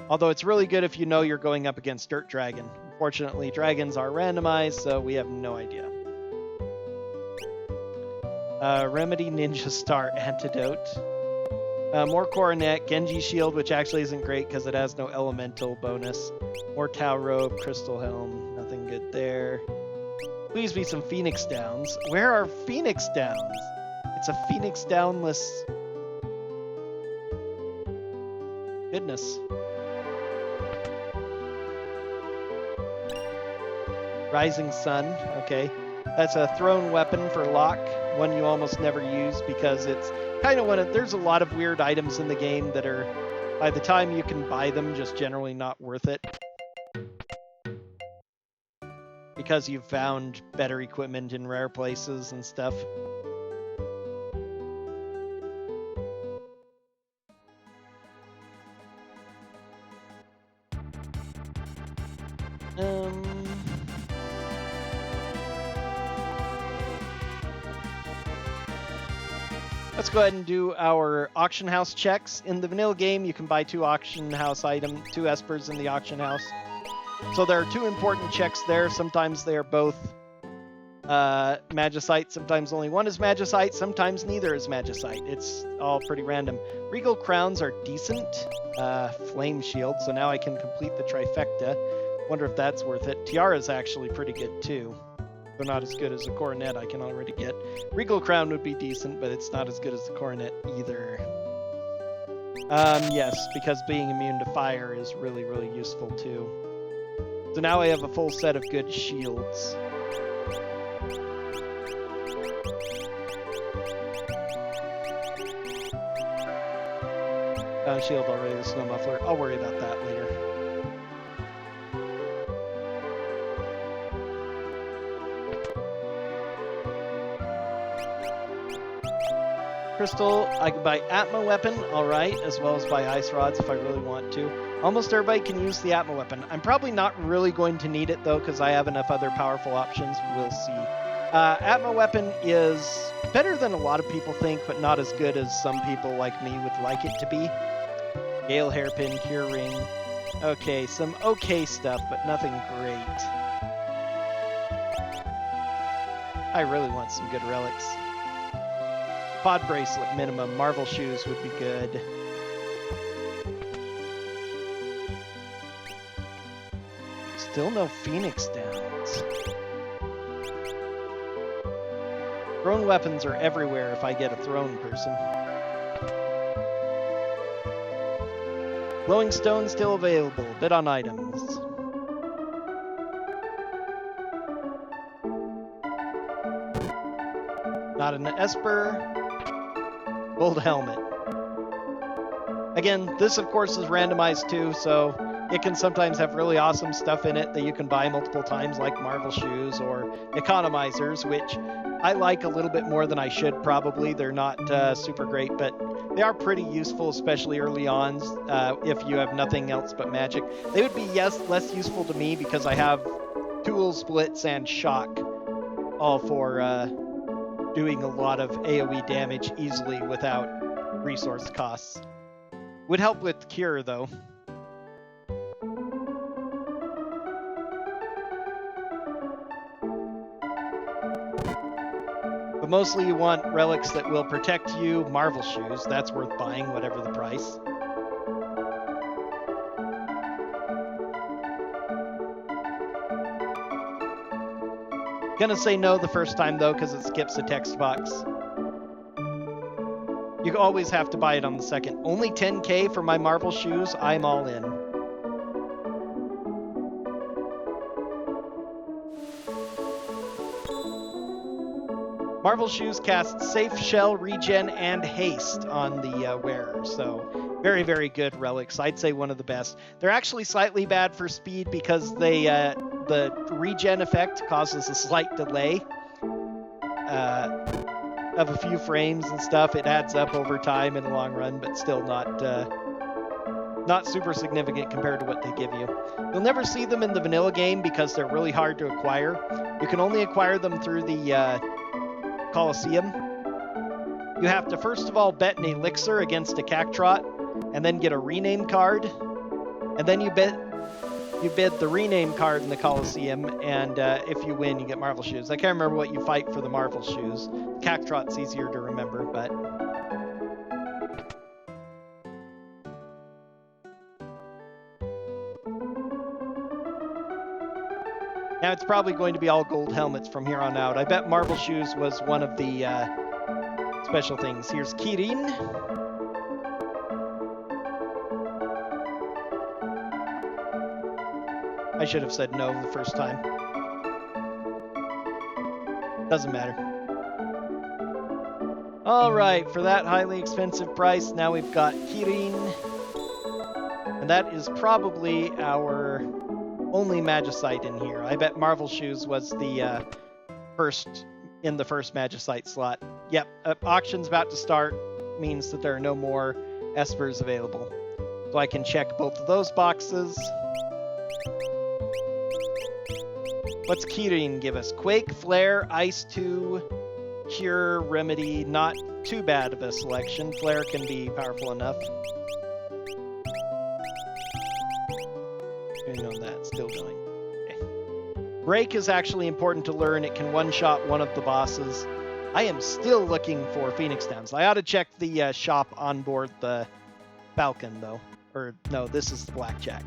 Although it's really good if you know you're going up against Dirt Dragon. Unfortunately, dragons are randomized, so we have no idea. Remedy Ninja Star Antidote. More Coronet, Genji Shield, which actually isn't great because it has no elemental bonus. More Tau Robe, Crystal Helm, nothing good there. Please be some Phoenix Downs. Where are Phoenix Downs? It's a Phoenix Downless. Goodness. Rising Sun, okay. That's a thrown weapon for Locke, one you almost never use because it's kind of one of... There's a lot of weird items in the game that are, by the time you can buy them, just generally not worth it. Because you've found better equipment in rare places and stuff. Let's go ahead and do our auction house checks. In the vanilla game, you can buy two auction house items, two Espers in the auction house. So there are two important checks there. Sometimes they are both Magicite, sometimes only one is Magicite, sometimes neither is Magicite. It's all pretty random. Regal Crowns are decent. Flame Shield, so now I can complete the trifecta. Wonder if that's worth it. Tiara's actually pretty good too. Though not as good as a Coronet I can already get. Regal Crown would be decent, but it's not as good as the Coronet either. Yes, because being immune to fire is really, really useful too. So now I have a full set of good shields. Shield already, the Snow Muffler. I'll worry about that later. Crystal, I can buy Atma Weapon, alright, as well as buy Ice Rods if I really want to. Almost everybody can use the Atma Weapon. I'm probably not really going to need it, though, because I have enough other powerful options. We'll see. Atma Weapon is better than a lot of people think, but not as good as some people like me would like it to be. Gale Hairpin, Cure Ring. Okay, some okay stuff, but nothing great. I really want some good relics. Pod Bracelet minimum. Marvel Shoes would be good. Still no Phoenix Downs. Thrown weapons are everywhere if I get a thrown person. Glowing Stone still available. Bid on items. Not an Esper. Gold Helmet. Again, this of course is randomized too, so it can sometimes have really awesome stuff in it that you can buy multiple times, like Marvel Shoes or Economizers, which I like a little bit more than I should probably. They're not super great, but they are pretty useful, especially early on if you have nothing else but magic. They would be, yes, less useful to me because I have tools, blitz, and shock, all for doing a lot of AoE damage easily without resource costs. Would help with cure, though. But mostly you want relics that will protect you. Marvel shoes, that's worth buying, whatever the price. Gonna say no the first time, though, because it skips a text box. You always have to buy it on the second. Only 10k for my Marvel shoes, I'm all in. Marvel shoes cast Safe, Shell, Regen, and Haste on the wearer, so very, very good relics. I'd say one of the best. They're actually slightly bad for speed because they the regen effect causes a slight delay of a few frames and stuff. It adds up over time in the long run, but still not super significant compared to what they give you. You'll never see them in the vanilla game because they're really hard to acquire. You can only acquire them through the Coliseum. You have to first of all bet an elixir against a Cactrot, and then get a rename card, and then you bid the rename card in the Coliseum, and if you win, you get Marvel shoes. I can't remember what you fight for the Marvel shoes. Cactrot's easier to remember, but now it's probably going to be all gold helmets from here on out. I bet Marvel shoes was one of the special things. Here's Kirin. I should have said no the first time. Doesn't matter. All right, for that highly expensive price, now we've got Kirin. And that is probably our only Magicite in here. I bet Marvel Shoes was the first Magicite slot. Yep, auction's about to start. Means that there are no more Espers available. So I can check both of those boxes. What's Kirin give us? Quake, Flare, Ice 2, Cure, Remedy. Not too bad of a selection. Flare can be powerful enough. Doing on that, still going. Okay. Break is actually important to learn. It can one-shot one of the bosses. I am still looking for Phoenix Downs. I ought to check the shop on board the Falcon, though. Or, no, this is the Blackjack.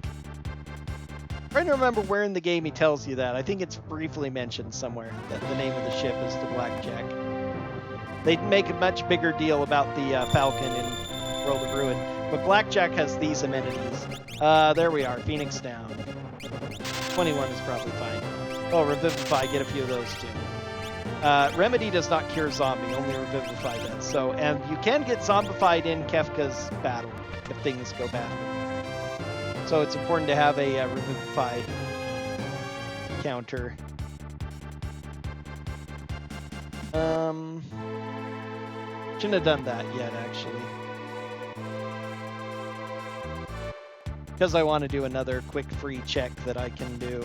Trying to remember where in the game he tells you that. I think it's briefly mentioned somewhere that the name of the ship is the Blackjack. They'd make a much bigger deal about the Falcon in World of Ruin, but Blackjack has these amenities. There we are, Phoenix Down. 21 is probably fine. Oh, Revivify, get a few of those too. Remedy does not cure zombie, only Revivify does. So, and you can get zombified in Kefka's battle if things go badly. So it's important to have a Revivify counter. Shouldn't have done that yet, actually. Because I want to do another quick free check that I can do.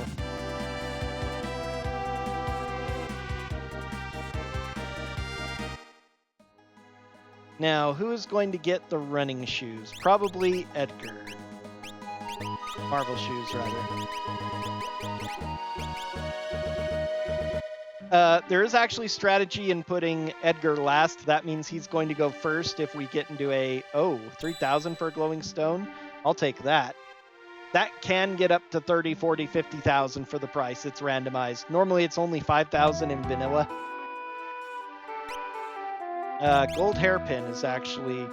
Now, who is going to get the running shoes? Probably Edgar. Marvel shoes, rather. There is actually strategy in putting Edgar last. That means he's going to go first if we get into a... Oh, 3,000 for a glowing stone? I'll take that. That can get up to 30, 40, 50,000 for the price. It's randomized. Normally it's only 5,000 in vanilla. Gold hairpin is actually...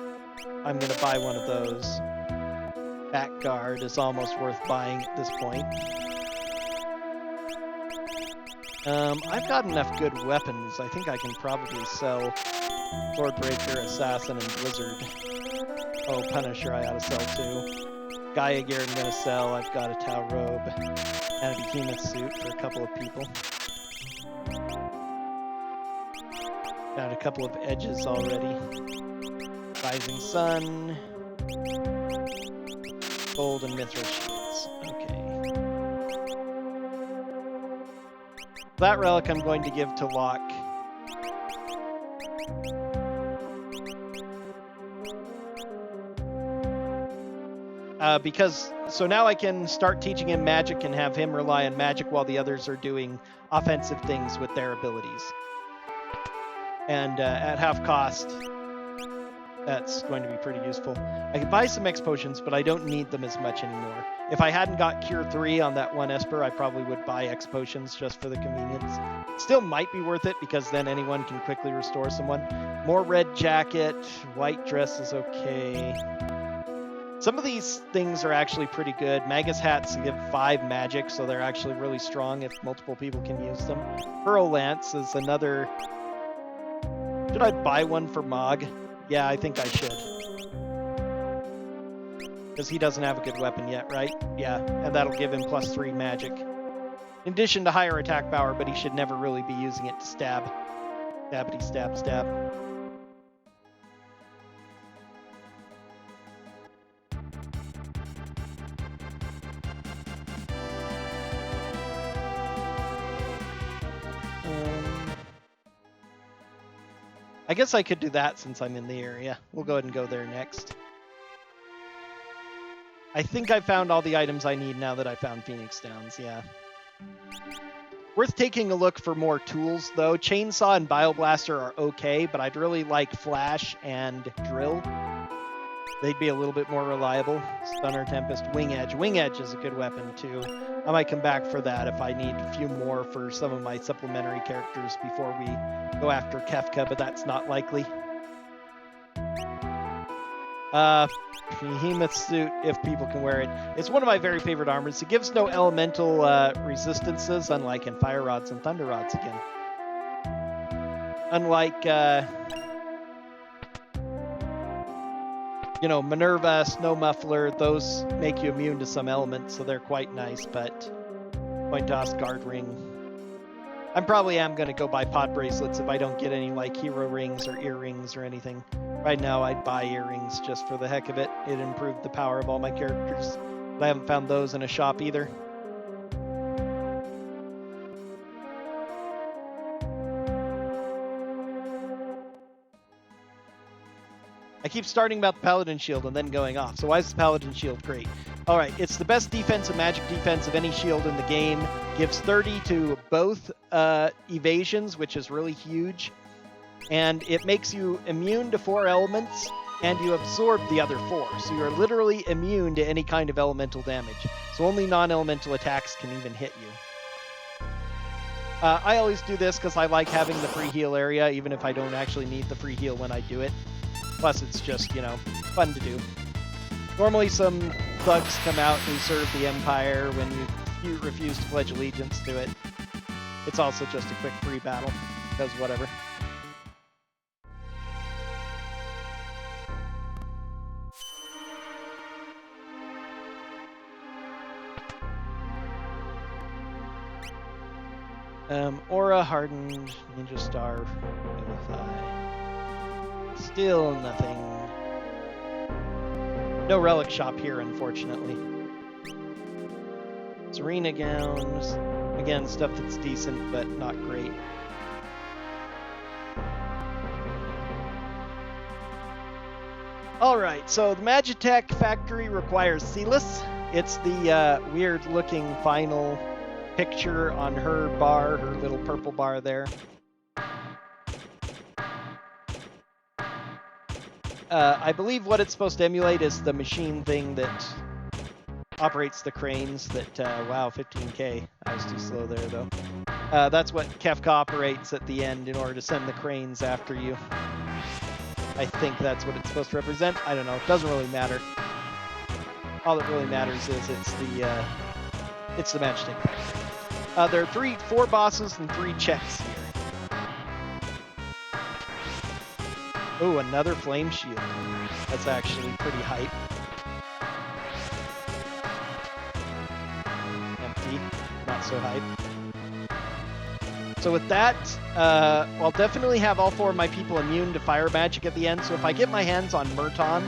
I'm going to buy one of those. Back guard is almost worth buying at this point. I've got enough good weapons. I think I can probably sell Swordbreaker, Assassin, and Blizzard. Oh, Punisher I ought to sell too. Gaia Gear I'm going to sell. I've got a Tau Robe and a Behemoth suit for a couple of people. Got a couple of edges already. Rising Sun. Gold and Mithril shields. Okay. That relic I'm going to give to Locke. Because so now I can start teaching him magic and have him rely on magic while the others are doing offensive things with their abilities. And at half cost, that's going to be pretty useful. I could buy some X potions, but I don't need them as much anymore. If I hadn't got Cure 3 on that one Esper, I probably would buy X potions just for the convenience. Still might be worth it because then anyone can quickly restore someone. More red jacket, white dress is okay. Some of these things are actually pretty good. Magus hats give 5 magic, so they're actually really strong if multiple people can use them. Pearl Lance is another... Should I buy one for Mog? Yeah, I think I should. Because he doesn't have a good weapon yet, right? Yeah, and that'll give him +3 magic. In addition to higher attack power, but he should never really be using it to stab. Stabbity stab stab. I guess I could do that since I'm in the area. We'll go ahead and go there next. I think I found all the items I need now that I found Phoenix Downs, yeah. Worth taking a look for more tools, though. Chainsaw and Bioblaster are okay, but I'd really like Flash and Drill. They'd be a little bit more reliable. Stunner, Tempest, Wing Edge. Wing Edge is a good weapon, too. I might come back for that if I need a few more for some of my supplementary characters before we go after Kefka, but that's not likely. Behemoth suit, if people can wear it. It's one of my very favorite armors. It gives no elemental resistances, unlike in Fire Rods and Thunder Rods again. Unlike, you know, Minerva, Snow Muffler, those make you immune to some elements, so they're quite nice, but Point Toss, Guard Ring. I probably am going to go buy pot bracelets if I don't get any, like, hero rings or earrings or anything. Right now, I'd buy earrings just for the heck of it. It improved the power of all my characters. But I haven't found those in a shop either. I keep starting about the Paladin Shield and then going off. So why is the Paladin Shield great? Alright, it's the best defensive magic defense of any shield in the game. Gives 30 to both evasions, which is really huge. And it makes you immune to 4 elements, and you absorb the other 4. So you're literally immune to any kind of elemental damage. So only non-elemental attacks can even hit you. I always do this because I like having the free heal area, even if I don't actually need the free heal when I do it. Plus, it's just, you know, fun to do. Normally, some thugs come out who serve the Empire when you refuse to pledge allegiance to it. It's also just a quick free battle, because whatever. Aura, Hardened, Ninja Star, Vivify. Still nothing. No relic shop here, unfortunately. Serena gowns. Again, stuff that's decent, but not great. Alright, so the Magitech factory requires Celis. It's the weird-looking final picture on her bar, her little purple bar there. I believe what it's supposed to emulate is the machine thing that operates the cranes that, wow, 15k. I was too slow there, though. That's what Kefka operates at the end in order to send the cranes after you. I think that's what it's supposed to represent. I don't know. It doesn't really matter. All that really matters is it's the Magitech factory. There are 4 bosses and 3 checks here. Oh, another flame shield. That's actually pretty hype. Empty. Not so hype. So with that, I'll definitely have all 4 of my people immune to fire magic at the end. So if I get my hands on Murton,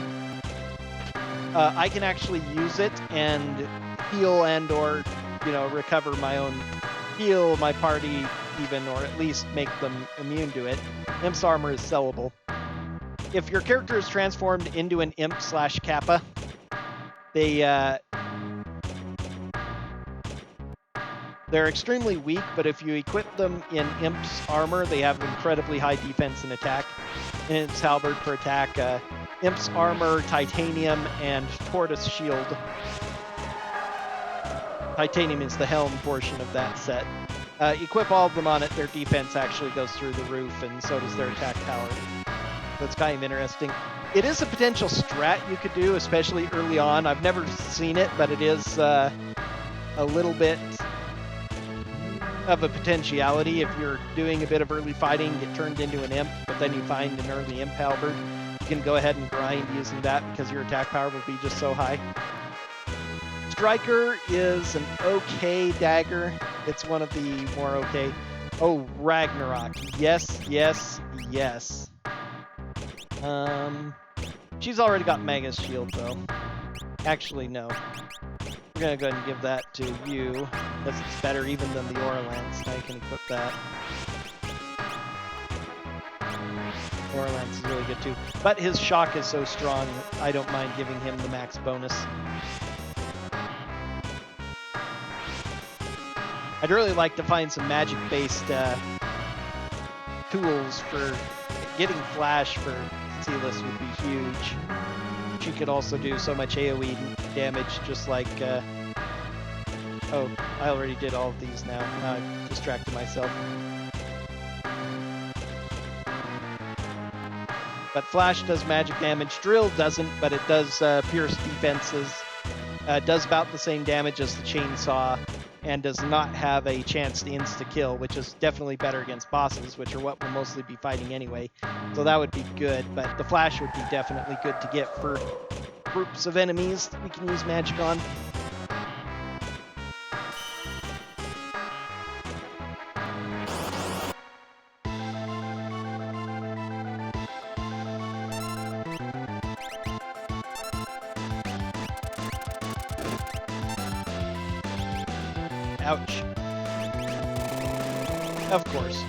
I can actually use it and heal and or, you know, recover my own heal my party even, or at least make them immune to it. Imp's armor is sellable. If your character is transformed into an imp/kappa, they're extremely weak, but if you equip them in Imp's armor, they have incredibly high defense and attack. And Imp's halberd for attack, Imp's armor, titanium, and tortoise shield. Titanium is the helm portion of that set. Equip all of them on it, their defense actually goes through the roof, and so does their attack power. That's kind of interesting. It is a potential strat you could do, especially early on. I've never seen it, but it is a little bit of a potentiality. If you're doing a bit of early fighting, get turned into an imp, but then you find an early imp halberd, you can go ahead and grind using that because your attack power will be just so high. Striker is an okay dagger. It's one of the more okay. Oh, Ragnarok. Yes, yes, yes. She's already got Mega's shield, though. Actually, no. We're going to go ahead and give that to you, because it's better even than the Aura Lance. Now you can equip that. Aura Lance is really good, too. But his shock is so strong, I don't mind giving him the max bonus. I'd really like to find some magic-based tools for getting Flash for Silas would be huge. She could also do so much AoE damage, just like... Oh, I already did all of these now. Now I've distracted myself. But Flash does magic damage. Drill doesn't, but it does pierce defenses. Does about the same damage as the chainsaw, and does not have a chance to insta-kill, which is definitely better against bosses, which are what we'll mostly be fighting anyway. So that would be good, but the Flash would be definitely good to get for groups of enemies that we can use magic on. Ouch. Of course.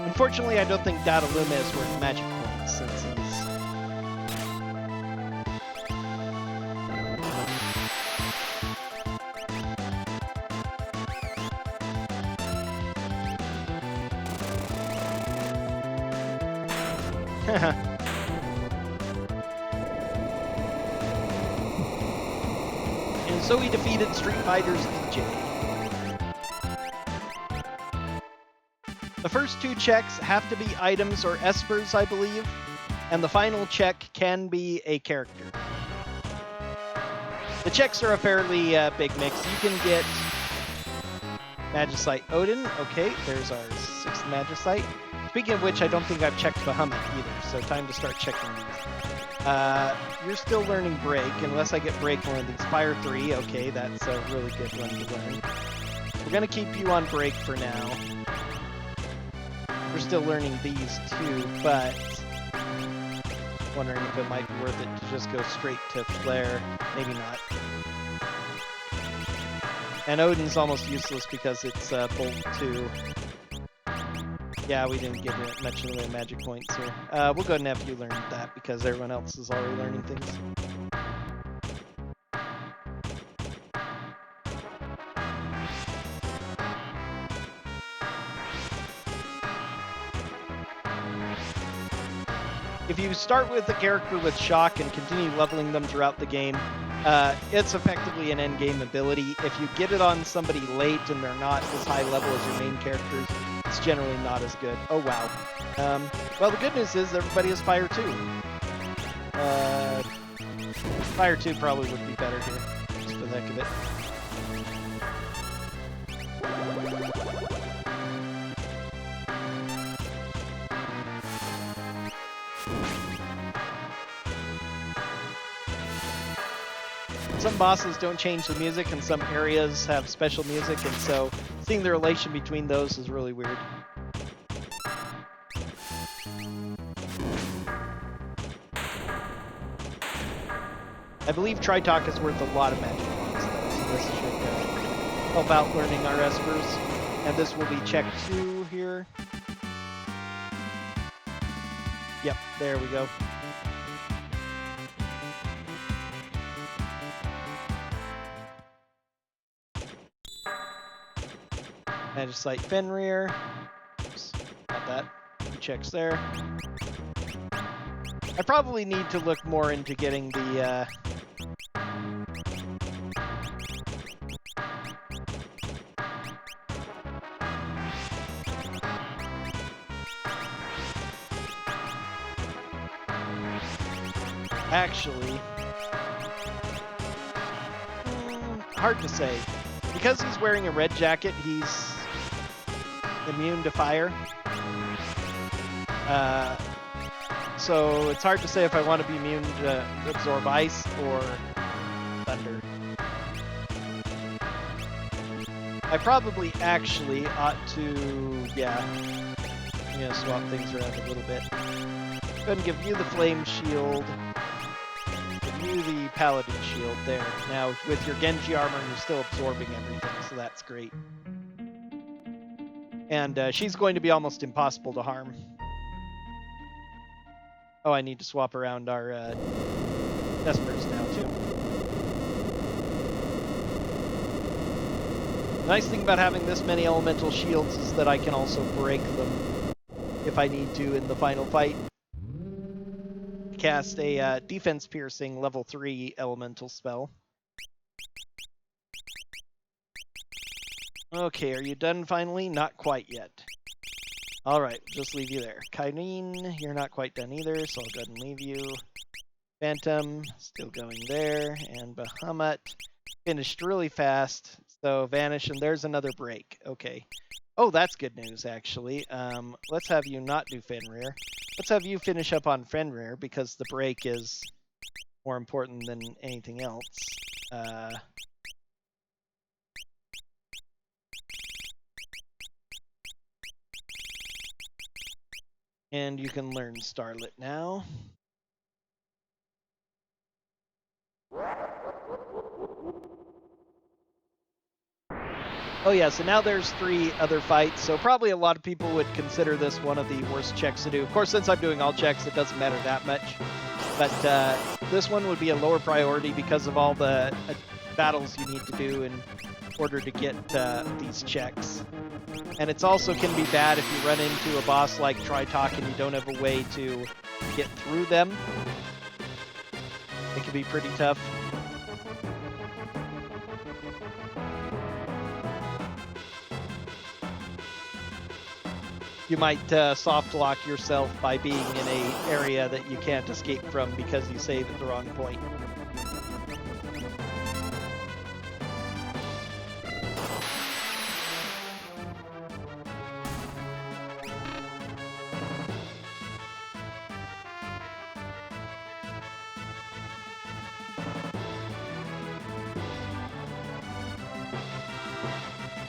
Unfortunately, I don't think Dataluma is worth magic points since he's... And so he defeated Street Fighter's DJ. The first two checks have to be items or espers, I believe, and the final check can be a character. The checks are a fairly big mix. You can get Magicite Odin. Okay, there's our 6th Magicite. Speaking of which, I don't think I've checked Bahamut either, so time to start checking these. You're still learning Break, unless I get Break one of these. Fire 3, okay, that's a really good one to learn. We're going to keep you on Break for now. We're still learning these too, but wondering if it might be worth it to just go straight to Flare. Maybe not. And Odin's almost useless because it's Bolt 2. Yeah, we didn't get much in the way of magic points here. We'll go ahead and have you learn that because everyone else is already learning things. If you start with the character with Shock and continue leveling them throughout the game, it's effectively an endgame ability. If you get it on somebody late and they're not as high level as your main characters, it's generally not as good. Oh, wow. Well, the good news is everybody has Fire 2. Fire 2 probably would be better here, just for the heck of it. Some bosses don't change the music, and some areas have special music, and so seeing the relation between those is really weird. I believe Tritalk is worth a lot of magic points, though, so this should help out learning our Espers. And this will be check 2 here. Yep, there we go. Magicite Fenrir. Oops, not that. 2 checks there. I probably need to look more into getting the actually, hard to say. Because he's wearing a red jacket, he's immune to fire. So it's hard to say if I want to be immune to absorb ice or thunder. I probably actually ought to, yeah, I'm going to swap things around a little bit. Go ahead and give you the flame shield. Give you the paladin shield there. Now, with your Genji armor, you're still absorbing everything, so that's great. And she's going to be almost impossible to harm. Oh, I need to swap around our Espers now, too. The nice thing about having this many elemental shields is that I can also break them if I need to in the final fight. Cast a defense piercing level 3 elemental spell. Okay, are you done finally? Not quite yet. Alright, just leave you there. Kyrene, you're not quite done either, so I'll go ahead and leave you. Phantom, still going there. And Bahamut, finished really fast. So vanish, and there's another break. Okay. Oh, that's good news, actually. Let's have you not do Fenrir. Let's have you finish up on Fenrir, because the break is more important than anything else. And you can learn Starlit now. Oh yeah, so now there's 3 other fights, so probably a lot of people would consider this one of the worst checks to do. Of course, since I'm doing all checks, it doesn't matter that much. But this one would be a lower priority because of all the battles you need to do in order to get these checks. And it's also can be bad if you run into a boss like Tritalk and you don't have a way to get through them. It can be pretty tough. You might soft lock yourself by being in an area that you can't escape from because you saved at the wrong point.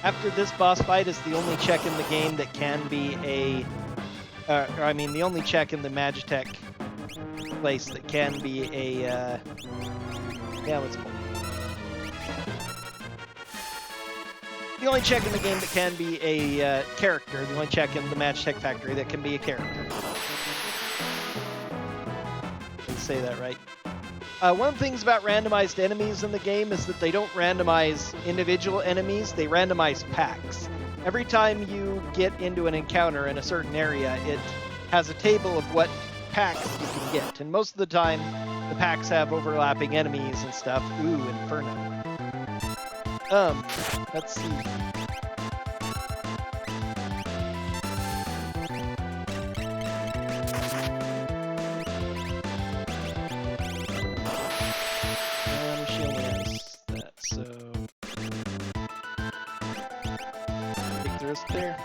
After this boss fight is the only check in the game that can be a... the only check in the Magitech place that can be a... yeah, let's go. The only check in the game that can be a character. The only check in the Magitech factory that can be a character. Let's say that right. One of the things about randomized enemies in the game is that they don't randomize individual enemies, they randomize packs. Every time you get into an encounter in a certain area, it has a table of what packs you can get. And most of the time, the packs have overlapping enemies and stuff. Ooh, Inferno. Let's see. So risk there.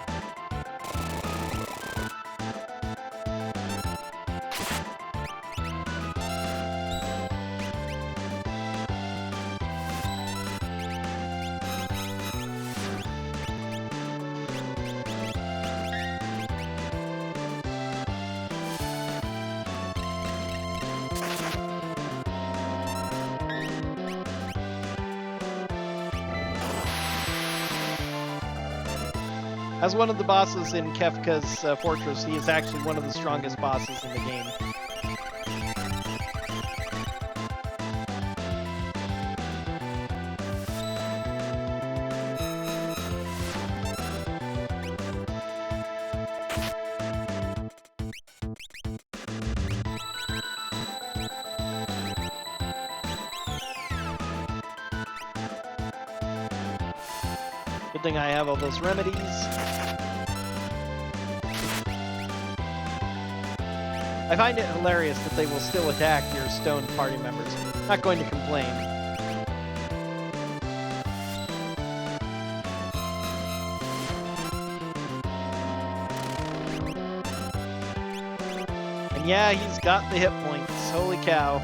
As one of the bosses in Kefka's fortress, he is actually one of the strongest bosses in the game. Good thing I have all those remedies. I find it hilarious that they will still attack your stoned party members. Not going to complain. And yeah, he's got the hit points. Holy cow.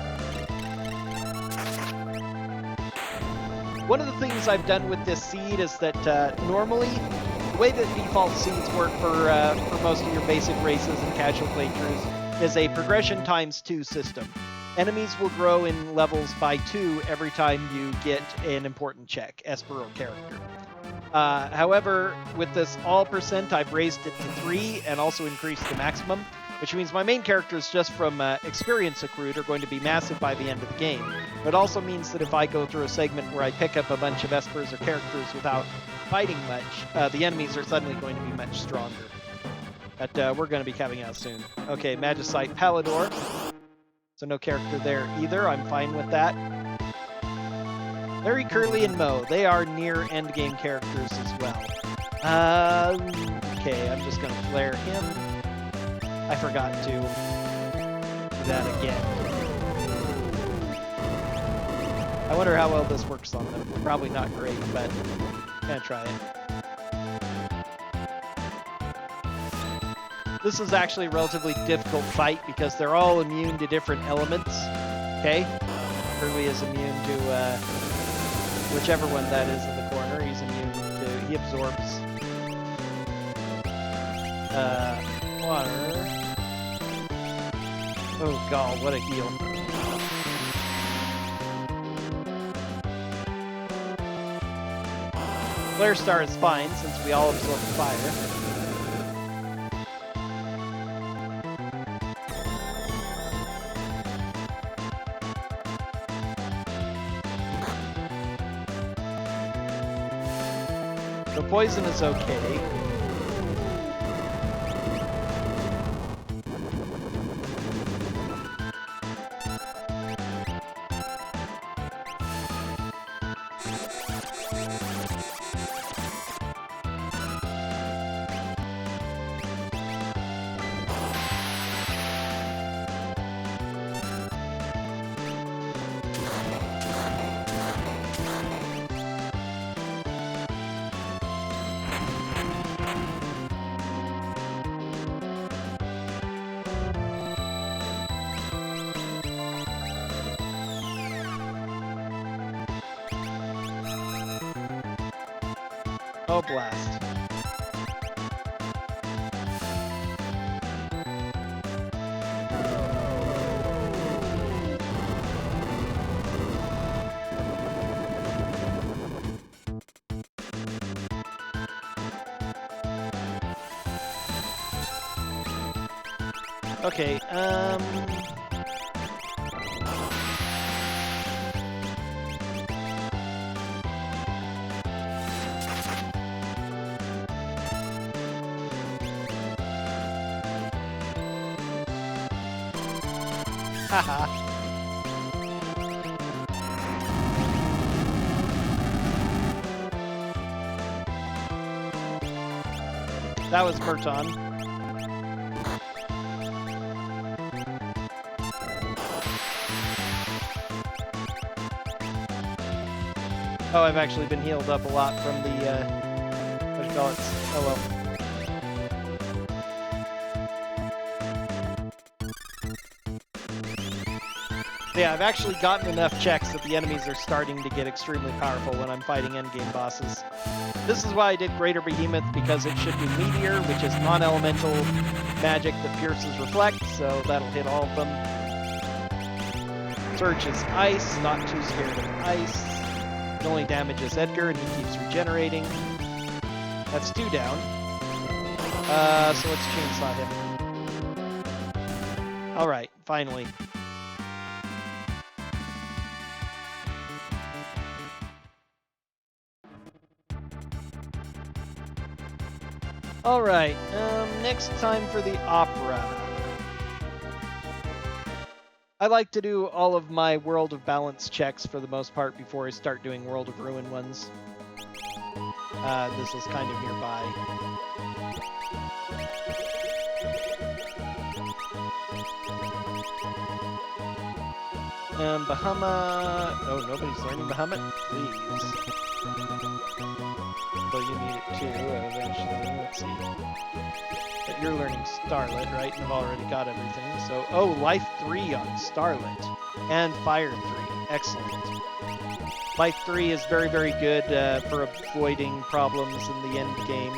One of the things I've done with this seed is that normally, the way that default seeds work for most of your basic races and casual playthroughs is a progression times 2 system. Enemies will grow in levels by 2 every time you get an important check, Esper or character. However, with this all percent, I've raised it to 3 and also increased the maximum, which means my main characters just from experience accrued are going to be massive by the end of the game. It also means that if I go through a segment where I pick up a bunch of Espers or characters without fighting much, the enemies are suddenly going to be much stronger. But we're going to be coming out soon. Okay, Magicite Pallador. So no character there either. I'm fine with that. Larry, Curly, and Mo. They are near endgame characters as well. Okay, I'm just going to flare him. I forgot to do that again. I wonder how well this works on them. Probably not great, but I'm going to try it. This is actually a relatively difficult fight because they're all immune to different elements. Okay? Curly is immune to whichever one that is in the corner. He's immune to... He absorbs water. Oh god, what a heal. Flare Star is fine since we all absorb fire. The poison is okay. Oh, blast. Okay, haha. That was Burton. Oh, I've actually been healed up a lot from the Well, it's... oh well. Yeah, I've actually gotten enough checks that the enemies are starting to get extremely powerful when I'm fighting endgame bosses. This is why I did Greater Behemoth, because it should be Meteor, which is non-elemental magic that pierces reflect, so that'll hit all of them. Surge is ice, not too scared of ice. It only damages Edgar and he keeps regenerating. That's 2 down. So let's chainsaw him. Alright, finally. Alright, next time for the opera. I like to do all of my World of Balance checks for the most part before I start doing World of Ruin ones. This is kind of nearby. Bahamut... oh, nobody's learning Bahamut? Please. Though you need it too, eventually. Let's see. But you're learning Starlet, right? You've already got everything. So, oh, Life 3 on Starlet. And Fire 3. Excellent. Life 3 is very, very good for avoiding problems in the end game.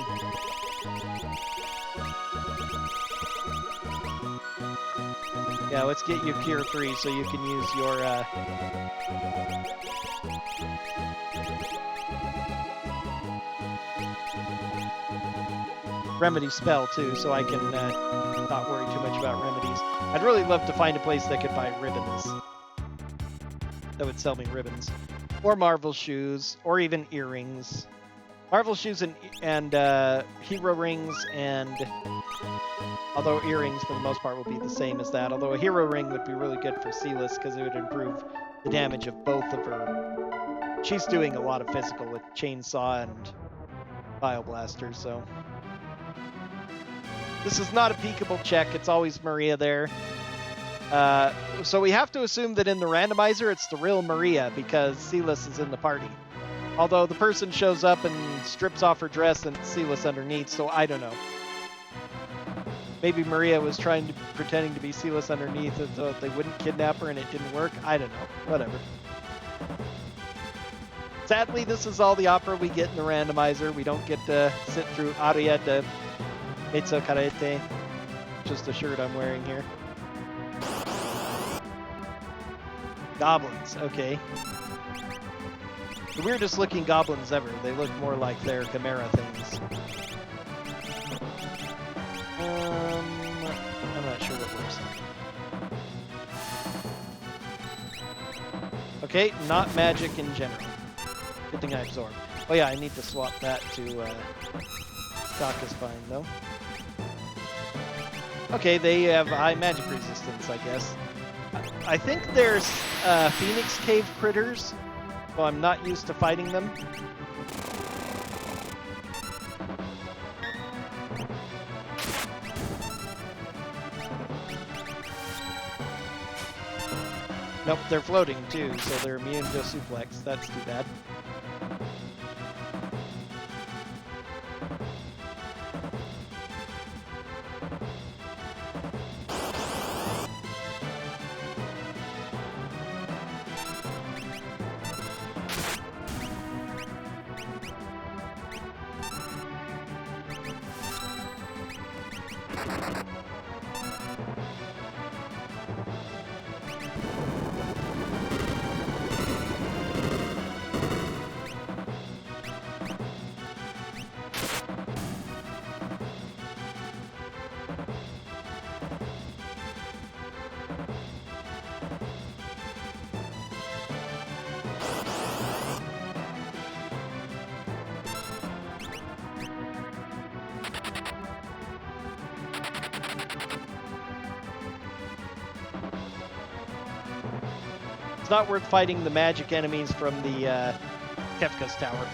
Yeah, let's get you Cure 3 so you can use your... remedy spell too, so I can not worry too much about remedies. I'd really love to find a place that could buy ribbons. That would sell me ribbons. Or Marvel shoes, or even earrings. Marvel shoes and hero rings, and although earrings for the most part will be the same as that, although a hero ring would be really good for Silas because it would improve the damage of both of her. She's doing a lot of physical with chainsaw and bioblaster, so... this is not a peekable check, it's always Maria there. So we have to assume that in the randomizer it's the real Maria because Silas is in the party. Although the person shows up and strips off her dress and it's Silas underneath, so I don't know. Maybe Maria was pretending to be Silas underneath so they wouldn't kidnap her and it didn't work. I don't know. Whatever. Sadly, this is all the opera we get in the randomizer. We don't get to sit through Aria de Mezzo Carete, just the shirt I'm wearing here. Goblins, okay. The weirdest looking goblins ever. They look more like their Chimera things. I'm not sure what works. Okay, not magic in general. Good thing I absorbed. Oh yeah, I need to swap that to Doc is fine though. Okay, they have high magic resistance, I guess. I think there's Phoenix Cave critters, so I'm not used to fighting them. Nope, they're floating too, so they're immune to suplex. That's too bad. It's not worth fighting the magic enemies from the Kefka's tower.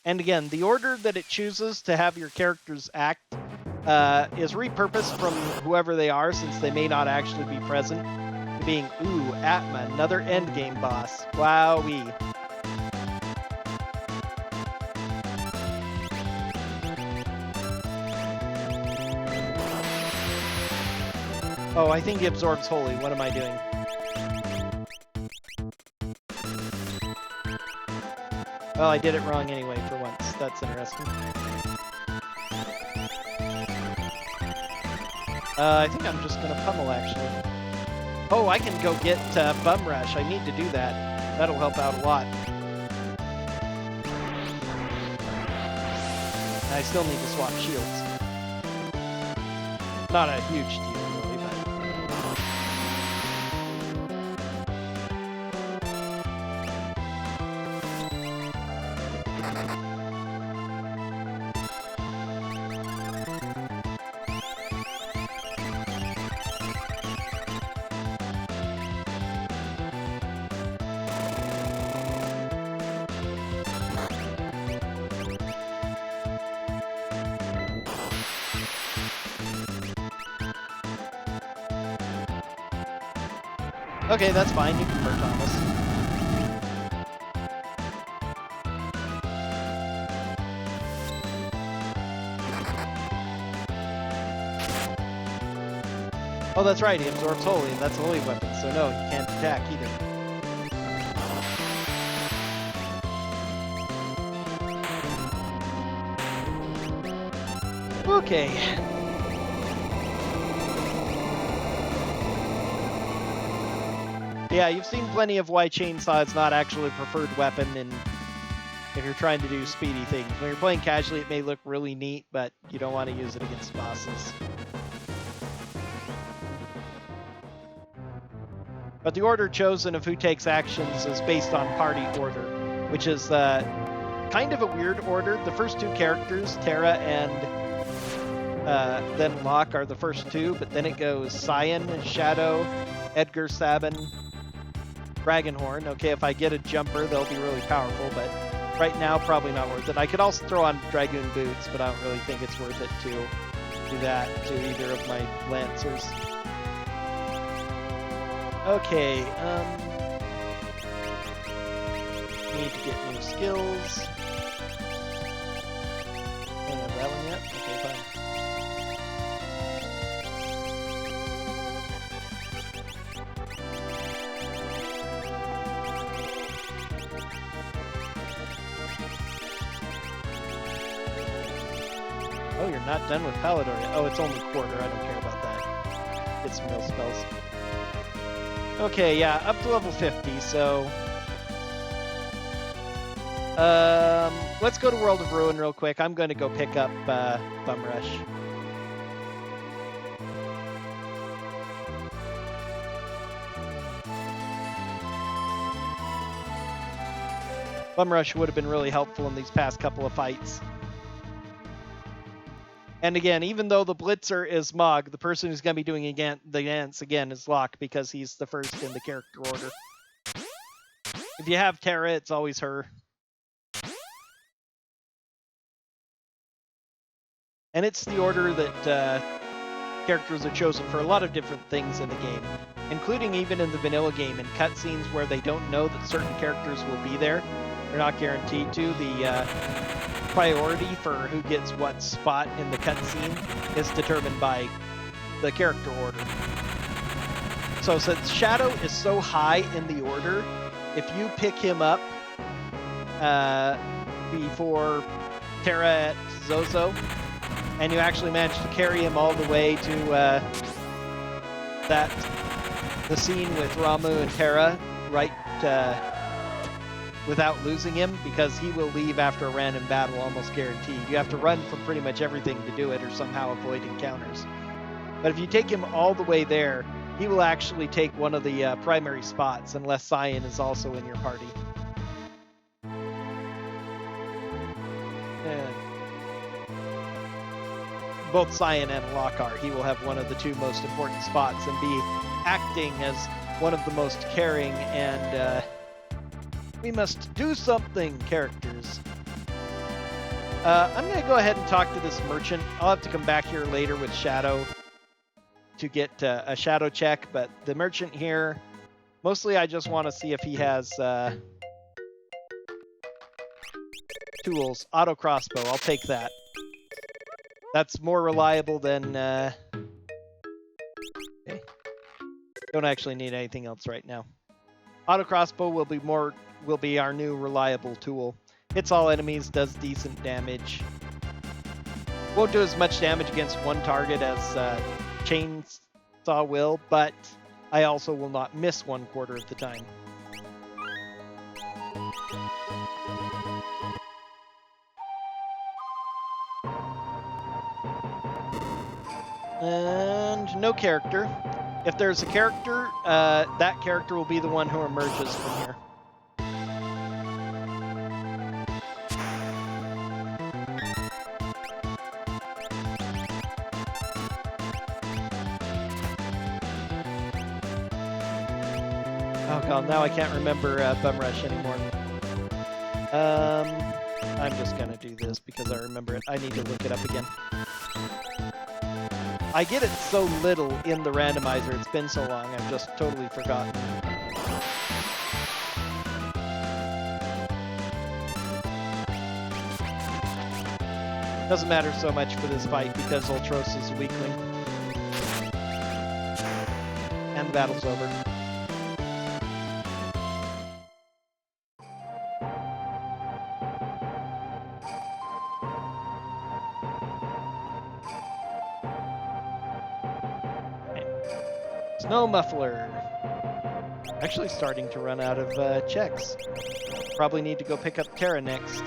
And again, the order that it chooses to have your characters act is repurposed from whoever they are, since they may not actually be present, to being, ooh, Atma, another endgame boss. Wowee. Oh, I think he absorbs holy. What am I doing? Well, I did it wrong anyway for once. That's interesting. I think I'm just gonna pummel, actually. Oh, I can go get Bum Rush. I need to do that. That'll help out a lot. I still need to swap shields. Not a huge deal, really, but... Okay, that's fine. You can hurt Thomas. Oh, that's right. He absorbs holy, and that's a holy weapon, so no, he can't attack either. Okay. Yeah, you've seen plenty of why Chainsaw is not actually a preferred weapon, and if you're trying to do speedy things. When you're playing casually, it may look really neat, but you don't want to use it against bosses. But the order chosen of who takes actions is based on party order, which is kind of a weird order. The first two characters, Terra and then Locke, are the first two, but then it goes Cyan, Shadow, Edgar, Sabin, Dragonhorn. Okay, if I get a jumper, they'll be really powerful, but right now, probably not worth it. I could also throw on Dragoon Boots, but I don't really think it's worth it to do that to either of my Lancers. Okay, need to get new skills. Don't have that one yet? Okay, fine. Oh, you're not done with Palador yet. Oh, it's only quarter. I don't care about that. Get some real spells. Okay, yeah, up to level 50, so... let's go to World of Ruin real quick. I'm going to go pick up Bum Rush. Bum Rush would have been really helpful in these past couple of fights. And again, even though the Blitzer is Mog, the person who's going to be doing the dance again is Locke, because he's the first in the character order. If you have Terra, it's always her. And it's the order that characters are chosen for a lot of different things in the game, including even in the vanilla game in cutscenes where they don't know that certain characters will be there. They're not guaranteed to. The priority for who gets what spot in the cutscene is determined by the character order. So since Shadow is so high in the order, if you pick him up before Terra at Zozo, and you actually manage to carry him all the way to the scene with Ramu and Terra, right, without losing him, because he will leave after a random battle, almost guaranteed. You have to run from pretty much everything to do it, or somehow avoid encounters. But if you take him all the way there, he will actually take one of the primary spots, unless Cyan is also in your party. Both Cyan and Locke are. He will have one of the two most important spots and be acting as one of the most caring and we must do something characters. I'm going to go ahead and talk to this merchant. I'll have to come back here later with Shadow to get a Shadow check, but the merchant here, mostly I just want to see if he has tools. Auto crossbow, I'll take that. That's more reliable than... Okay. Don't actually need anything else right now. Auto crossbow will be our new reliable tool. Hits all enemies, does decent damage. Won't do as much damage against one target as chainsaw will, but I also will not miss 1/4 of the time. And no character. If there's a character, that character will be the one who emerges from here. Oh god, now I can't remember Bum Rush anymore. I'm just gonna do this because I remember it. I need to look it up again. I get it so little in the randomizer, it's been so long, I've just totally forgotten. Doesn't matter so much for this fight because Ultros is a weakling. And the battle's over. Snow Muffler. Actually starting to run out of checks. Probably need to go pick up Terra next.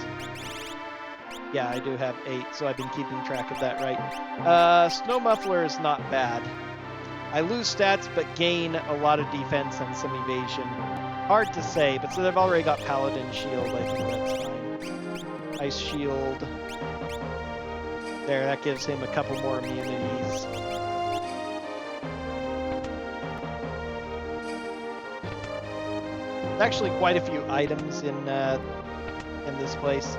Yeah, I do have 8, so I've been keeping track of that right. Snow Muffler is not bad. I lose stats, but gain a lot of defense and some evasion. Hard to say, but since I've already got Paladin Shield, I think that's fine. Ice Shield. There, that gives him a couple more immunities. There's actually quite a few items in this place.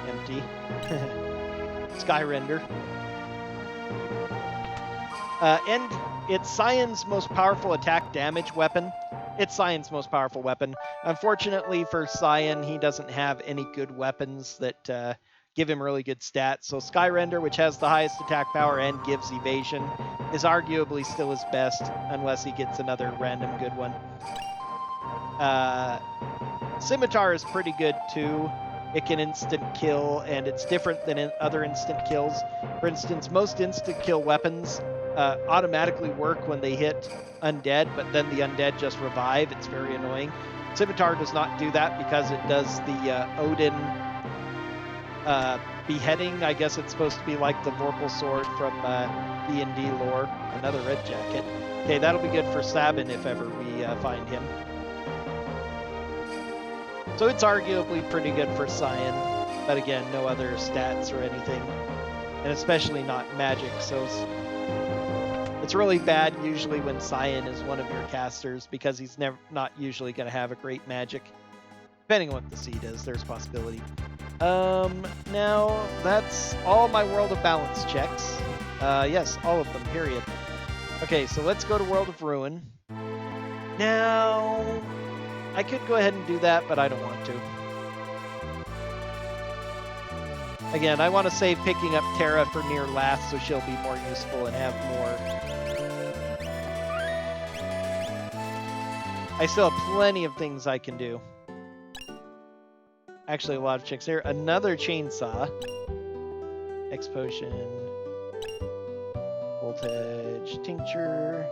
Empty. Sky Render. And it's Cyan's most powerful attack damage weapon. It's Cyan's most powerful weapon. Unfortunately for Cyan, he doesn't have any good weapons that give him really good stats. So Sky Render, which has the highest attack power and gives evasion, is arguably still his best, unless he gets another random good one. Scimitar is pretty good too. It can instant kill, and it's different than in other instant kills. For instance, most instant kill weapons automatically work when they hit undead, but then the undead just revive. It's very annoying. Scimitar does not do that because it does the Odin beheading. I guess it's supposed to be like the Vorpal sword from D&D lore. Another red jacket. Okay, that'll be good for Sabin if ever we find him. So it's arguably pretty good for Cyan, but again, no other stats or anything, and especially not magic, so it's really bad usually when Cyan is one of your casters, because he's not usually going to have a great magic. Depending on what the seed is, there's a possibility. Now, that's all my World of Balance checks. Yes, all of them, period. Okay, so let's go to World of Ruin. Now, I could go ahead and do that, but I don't want to. Again, I want to save picking up Terra for near last, so she'll be more useful and have more. I still have plenty of things I can do. Actually, a lot of checks here. Another chainsaw. X potion. Voltage. Tincture.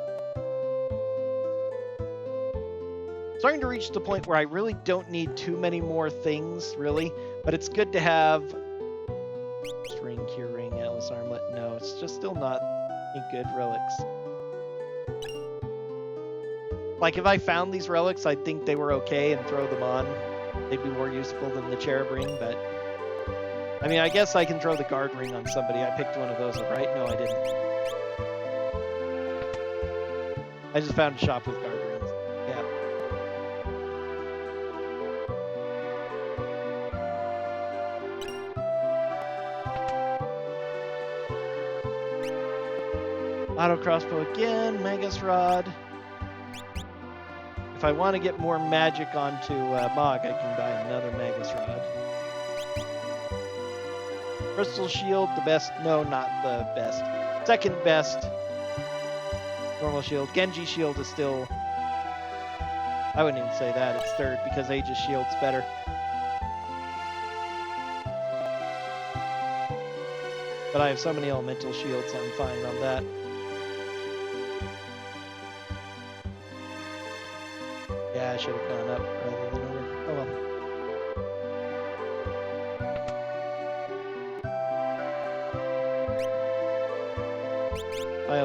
Starting to reach the point where I really don't need too many more things, really. But it's good to have... String, Cure Ring, Atlas Armlet. No, it's just still not any good relics. Like, if I found these relics, I'd think they were okay and throw them on. They'd be more useful than the Cherub Ring, but... I mean, I guess I can throw the Guard Ring on somebody. I picked one of those up, right? No, I didn't. I just found a shop with Guard Rings. Yeah. Auto crossbow again, Magus Rod. If I want to get more magic onto Mog, I can buy another Magus Rod. Crystal Shield, the best. No, not the best. Second best. Normal Shield. Genji Shield is still... I wouldn't even say that. It's third because Aegis Shield's better. But I have so many elemental shields, I'm fine on that. Yeah, I should have gone up rather than over. Oh well.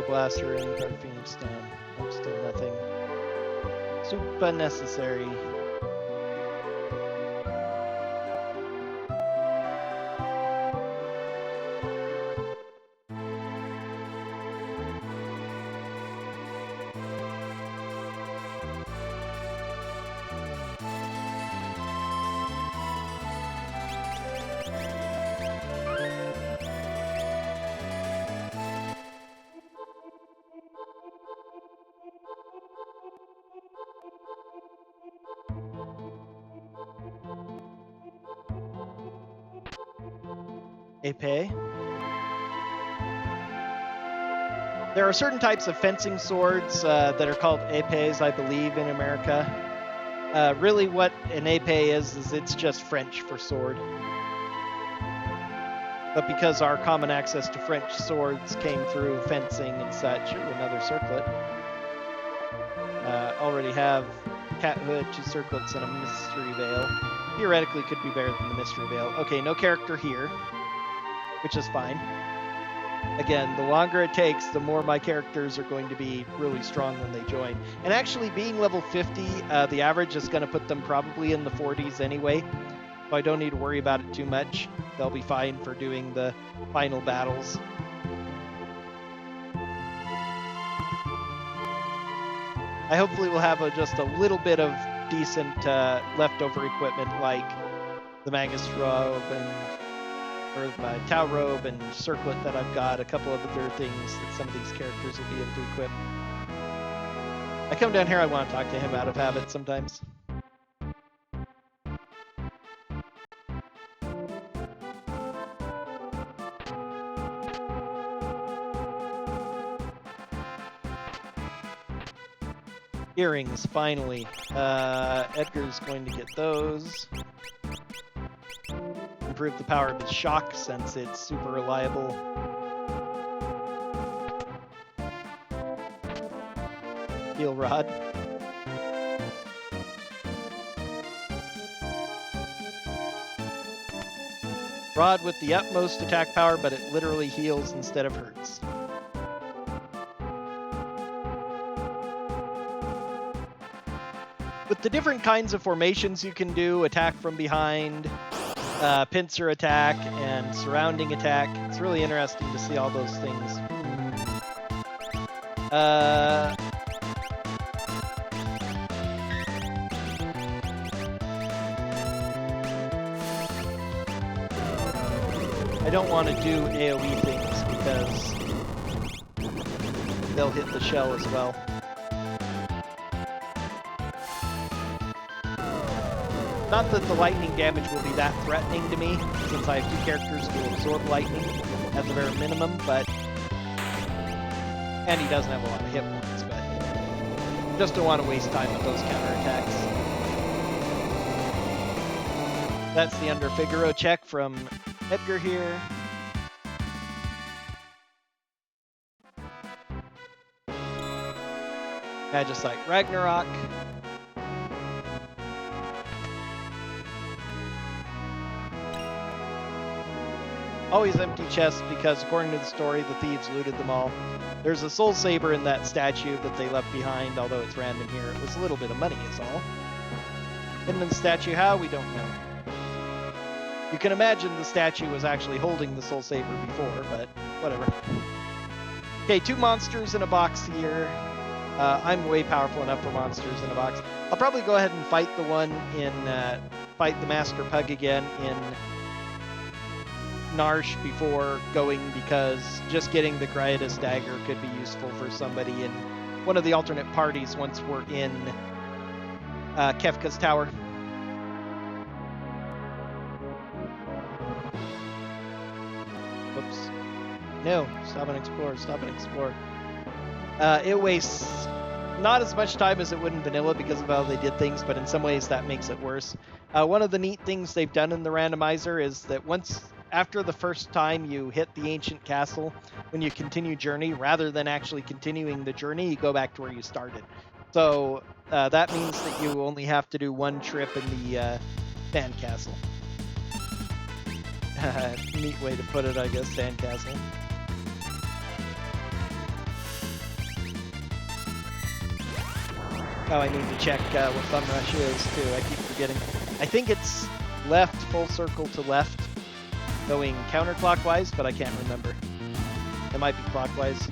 Bioblaster and Guard Phoenix down. Nope, still nothing. Super necessary. Epee. There are certain types of fencing swords that are called epées, I believe, in America. Really what an épée is it's just French for sword. But because our common access to French swords came through fencing and such, another circlet. Already have Cat Hood, 2 circlets, and a Mystery Veil. Theoretically could be better than the Mystery Veil. Okay, no character here, which is fine. Again, the longer it takes, the more my characters are going to be really strong when they join. And actually, being level 50, the average is going to put them probably in the 40s anyway. So I don't need to worry about it too much. They'll be fine for doing the final battles. I hopefully will have just a little bit of decent leftover equipment like the Magus Robe or my Tau Robe and Circlet that I've got, a couple of other things that some of these characters will be able to equip. I come down here, I want to talk to him out of habit sometimes. Earrings, finally. Edgar's going to get those. Improve the power of his shock since it's super reliable. Heal Rod. Rod with the utmost attack power, but it literally heals instead of hurts. With the different kinds of formations you can do, attack from behind, pincer attack, and surrounding attack, it's really interesting to see all those things. I don't want to do AoE things because they'll hit the shell as well. Not that the lightning damage will be that threatening to me, since I have 2 characters to absorb lightning at the very minimum, but... And he doesn't have a lot of hit points, but... Just don't want to waste time with those counterattacks. That's the Under Figaro check from Edgar here. Just like Ragnarok. Always empty chests because, according to the story, the thieves looted them all. There's a soul saber in that statue that they left behind, although it's random here. It was a little bit of money is all. Hidden in the statue, how? We don't know. You can imagine the statue was actually holding the soul saber before, but whatever. Okay, 2 monsters in a box here. I'm way powerful enough for monsters in a box. I'll probably go ahead and fight the one in, fight the Master Pug again in Narsh before going because just getting the Graiatus dagger could be useful for somebody in one of the alternate parties once we're in Kefka's tower. Whoops. No, stop and explore, stop and explore. It wastes not as much time as it would in vanilla because of how they did things, but in some ways that makes it worse. One of the neat things they've done in the randomizer is that after the first time you hit the ancient castle, when you continue journey, rather than actually continuing the journey, you go back to where you started. So that means that you only have to do one trip in the sand castle. Neat way to put it, I guess, sand castle. Oh, I need to check what Thumb Rush is, too. I keep forgetting. I think it's left, full circle to left, going counterclockwise, but I can't remember. It might be clockwise.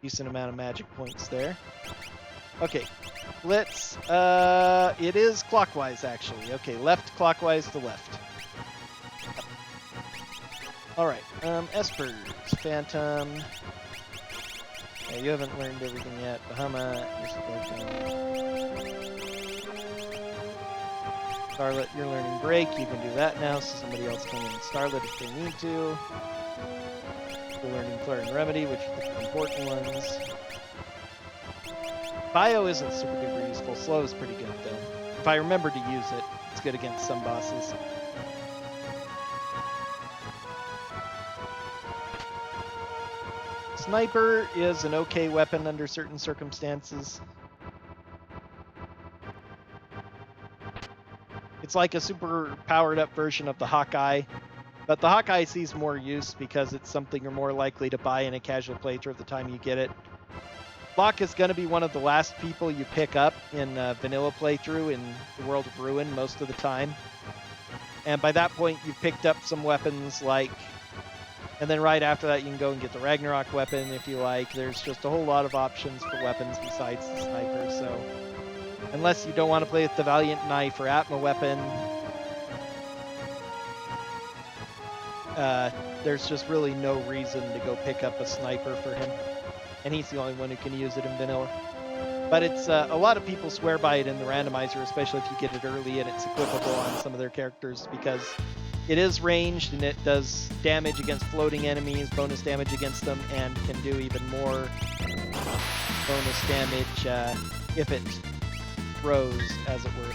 Decent amount of magic points there. Okay, let's... it is clockwise, actually. Okay, left, clockwise to left. Alright, Espers, Phantom. Yeah, you haven't learned everything yet. Bahamut, Starlet, you're learning Break. You can do that now, so somebody else can learn Starlet if they need to. We're learning Flare and Remedy, which are the important ones. Bio isn't super duper useful. Slow is pretty good, though. If I remember to use it, it's good against some bosses. Sniper is an okay weapon under certain circumstances. It's like a super powered up version of the Hawkeye, but the Hawkeye sees more use because it's something you're more likely to buy in a casual playthrough at the time you get it. Locke is going to be one of the last people you pick up in vanilla playthrough in the World of Ruin most of the time. And by that point, you've picked up some weapons like... And then right after that, you can go and get the Ragnarok weapon if you like. There's just a whole lot of options for weapons besides the sniper, so... Unless you don't want to play with the Valiant Knife or Atma weapon, there's just really no reason to go pick up a sniper for him. And he's the only one who can use it in vanilla. But it's a lot of people swear by it in the randomizer, especially if you get it early and it's equipable on some of their characters, because it is ranged and it does damage against floating enemies, bonus damage against them, and can do even more bonus damage if it throws, as it were.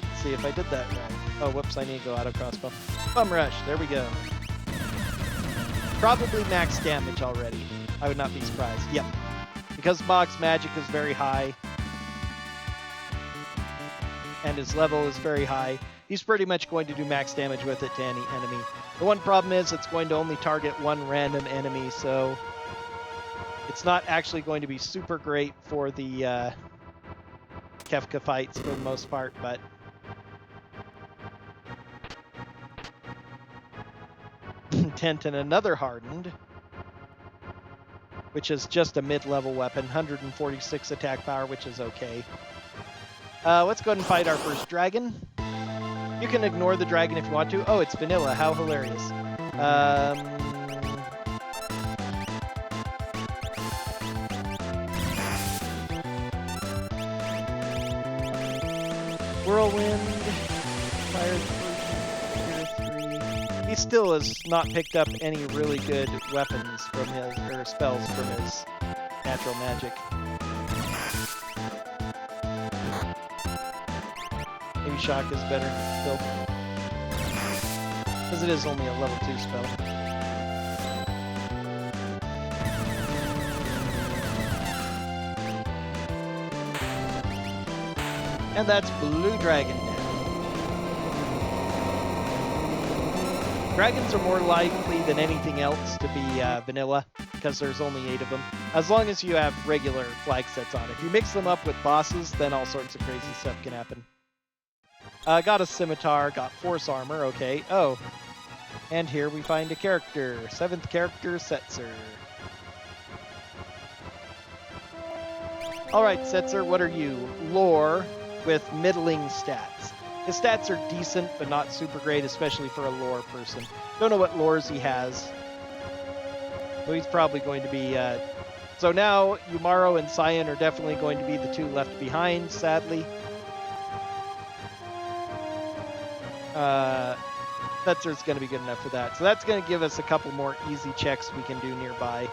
Let's see if I did that right. Oh, whoops, I need to go auto crossbow. Bum Rush, there we go. Probably max damage already. I would not be surprised. Yep. Because Bog's magic is very high, and his level is very high, he's pretty much going to do max damage with it to any enemy. The one problem is it's going to only target one random enemy, so it's not actually going to be super great for the Kefka fights for the most part, but... Tentin, another hardened, which is just a mid-level weapon, 146 attack power, which is okay. Let's go ahead and fight our first dragon. You can ignore the dragon if you want to. Oh, it's vanilla. How hilarious. Whirlwind. Fire 3. He still has not picked up any really good weapons from his, or spells from his natural magic. Maybe Shock is better still. Because it is only a level 2 spell. And that's Blue Dragon now. Dragons are more likely than anything else to be vanilla, because there's only 8 of them. As long as you have regular flag sets on. If you mix them up with bosses, then all sorts of crazy stuff can happen. Got a scimitar, got force armor, okay. Oh, and here we find a character. 7th character, Setzer. All right, Setzer, what are you? Lore with middling stats. His stats are decent, but not super great, especially for a lore person. Don't know what lores he has. So he's probably going to be... So now Umaro and Cyan are definitely going to be the two left behind, sadly. Setzer's going to be good enough for that. So that's going to give us a couple more easy checks we can do nearby.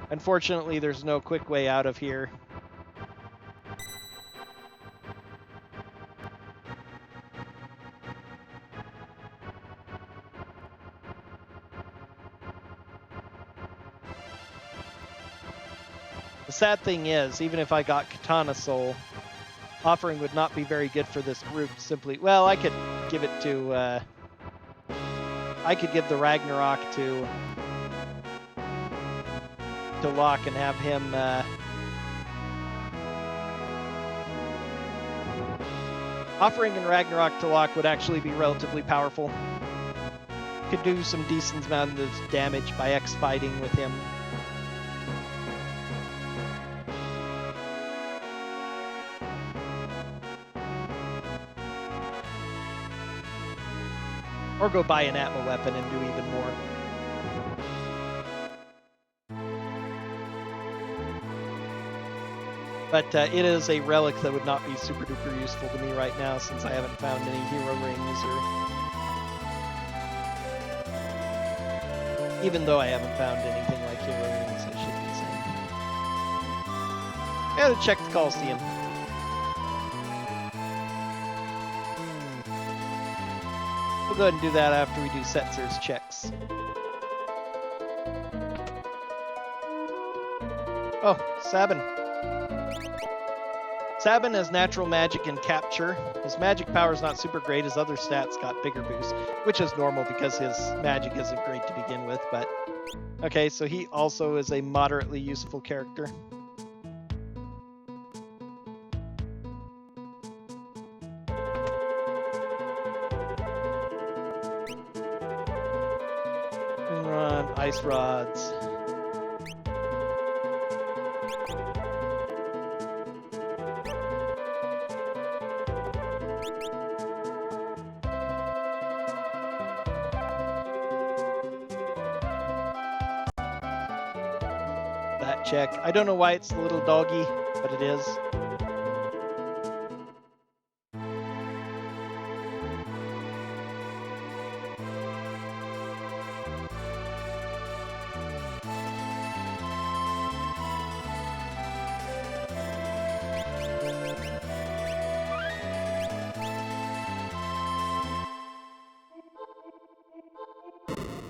Unfortunately, there's no quick way out of here. The sad thing is, even if I got Katana Soul, offering would not be very good for this group simply... Well, I could give it to... I could give the Ragnarok to Locke and have him... Offering in Ragnarok to Locke would actually be relatively powerful. Could do some decent amount of damage by X-fighting with him. Or go buy an Atma weapon and do even more. But it is a relic that would not be super duper useful to me right now since I haven't found any hero rings or... Even though I haven't found anything like hero rings, I should be saying. Gotta check the Coliseum. We'll go ahead and do that after we do Setzer's checks. Oh, Sabin. Sabin has natural magic and capture. His magic power is not super great. His other stats got bigger boosts, which is normal because his magic isn't great to begin with, but... Okay, so he also is a moderately useful character. Run, ice rods. That check. I don't know why it's the little doggy, but it is.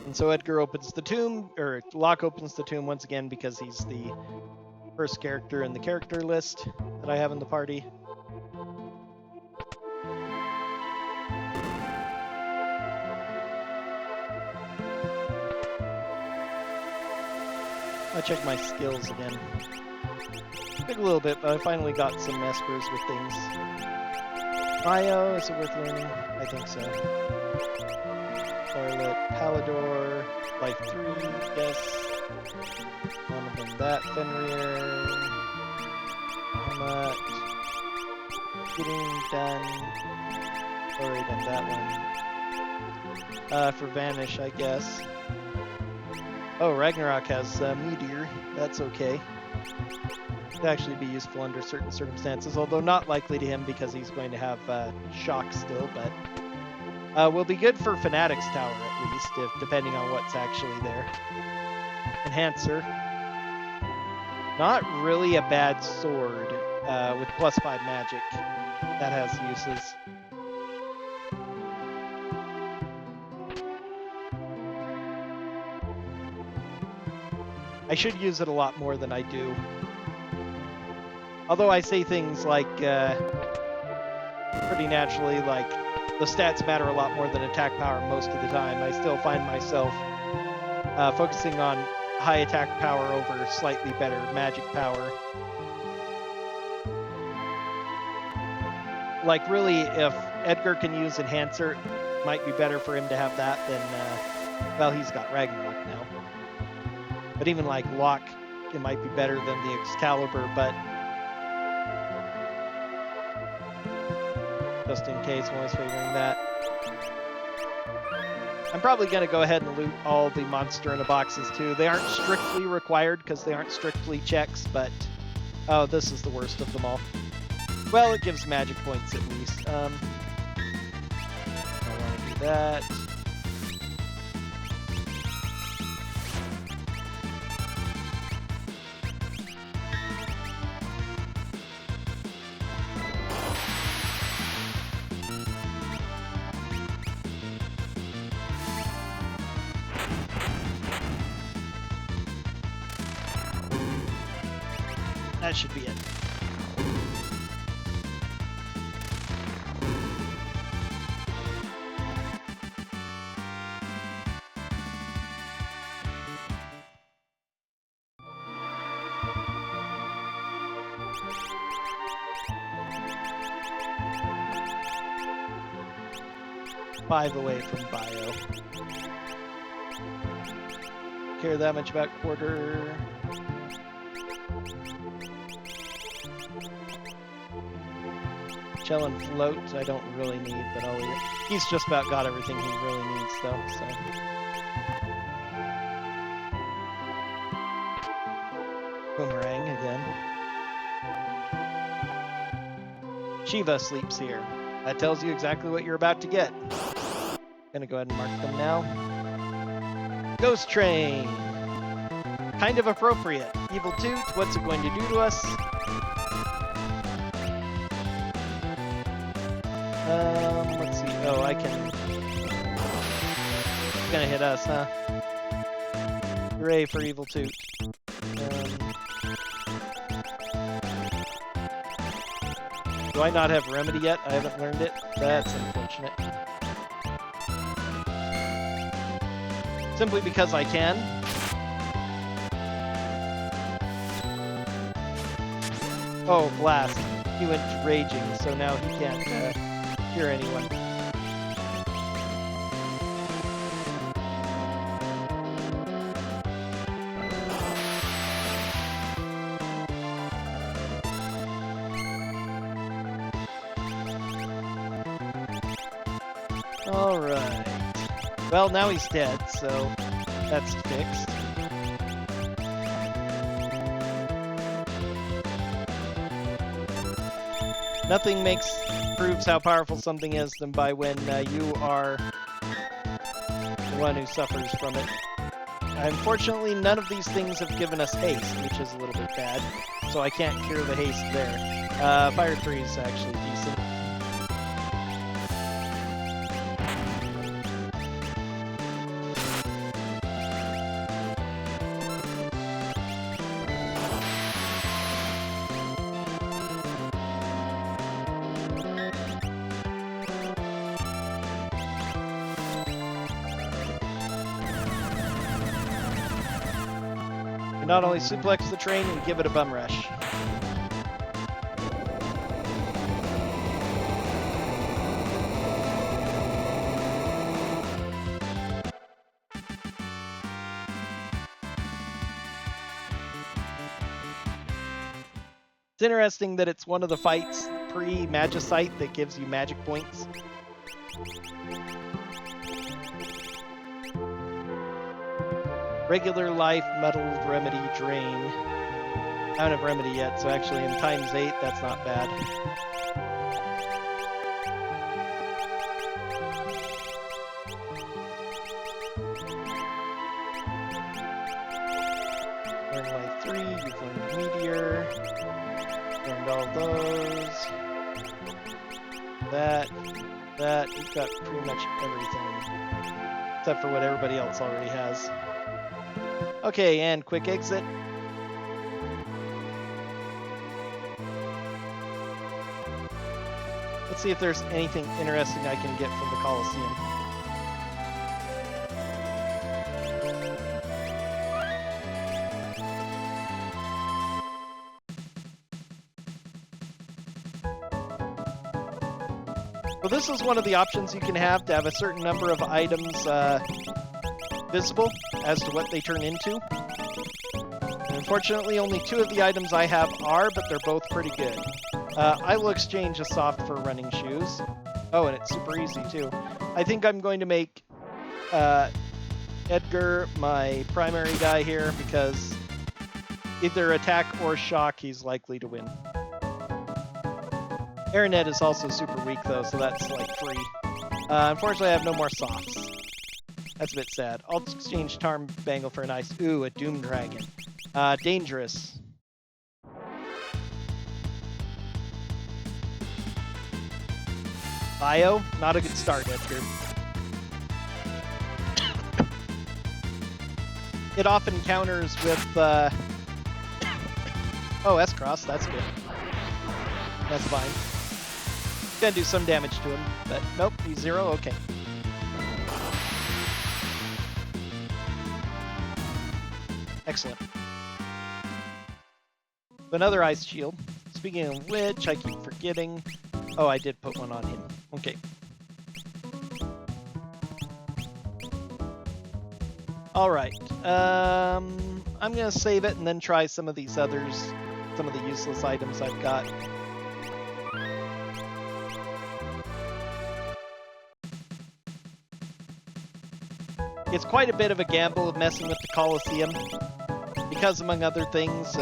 And so Edgar opens the tomb, or Locke opens the tomb once again because he's the first character in the character list that I have in the party. I'll check my skills again. Took a little bit, but I finally got some Espers with things. Io, is it worth learning? I think so. Scarlet, Palador, Life 3, yes. One of them, that, Fenrir, Helmut, getting done. Already done that one. For Vanish, I guess. Oh, Ragnarok has Meteor. That's okay. Could actually be useful under certain circumstances, although not likely to him because he's going to have Shock still, but will be good for Fanatic's Tower at least, depending on what's actually there. Enhancer. Not really a bad sword with +5 magic. That has uses. I should use it a lot more than I do. Although I say things like, pretty naturally, like, the stats matter a lot more than attack power most of the time, I still find myself focusing on high attack power over slightly better magic power. Like, really, if Edgar can use Enhancer, it might be better for him to have that than, well, he's got Ragnarok now. But even like Locke, it might be better than the Excalibur, but just in case one is favoring that. I'm probably going to go ahead and loot all the monster in the boxes too. They aren't strictly required because they aren't strictly checks, but oh, this is the worst of them all. Well, it gives magic points at least. I want to do that. That should be it. Five away from bio. Care that much about quarter. Shell and float, I don't really need, but I'll leave it. He's just about got everything he really needs, though, so. Boomerang again. Shiva sleeps here. That tells you exactly what you're about to get. Gonna go ahead and mark them now. Ghost Train. Kind of appropriate. Evil Toot, what's it going to do to us? Let's see. Oh, I can. It's gonna hit us, huh? Hooray for Evil Toot. Do I not have Remedy yet? I haven't learned it. That's unfortunate. Simply because I can. Oh, Blast. He went raging, so now he can't cure anyone. Alright. Well, now he's dead, so that's fixed. Nothing proves how powerful something is than by when you are the one who suffers from it. Unfortunately, none of these things have given us haste, which is a little bit bad, so I can't cure the haste there. Fire 3 is actually decent. Not only suplex the train, we give it a bum rush. It's interesting that it's one of the fights pre-Magicite that gives you magic points. Regular life, metal, remedy, drain. I don't have remedy yet, so actually in times 8, that's not bad. Learn life 3, you've learned meteor. Learned all those. That, you've got pretty much everything. Except for what everybody else already has. Okay, and quick exit. Let's see if there's anything interesting I can get from the Coliseum. So this is one of the options you can have to have a certain number of items visible as to what they turn into. Unfortunately, only 2 of the items I have are, but they're both pretty good. I will exchange a soft for running shoes. Oh, and it's super easy, too. I think I'm going to make Edgar my primary guy here, because either attack or shock, he's likely to win. Airnet is also super weak, though, so that's, like, free. Unfortunately, I have no more softs. That's a bit sad. I'll exchange Tarm Bangle for a nice... Ooh, a Doom Dragon. Dangerous. Bio? Not a good start, Edgar. It often counters with... Oh, S-Cross. That's good. That's fine. Gonna do some damage to him, but nope, he's 0. Okay. Excellent. Another ice shield. Speaking of which, I keep forgetting. Oh, I did put one on him. Okay. All right. I'm gonna save it and then try some of these others, some of the useless items I've got. It's quite a bit of a gamble of messing with the Colosseum, because among other things,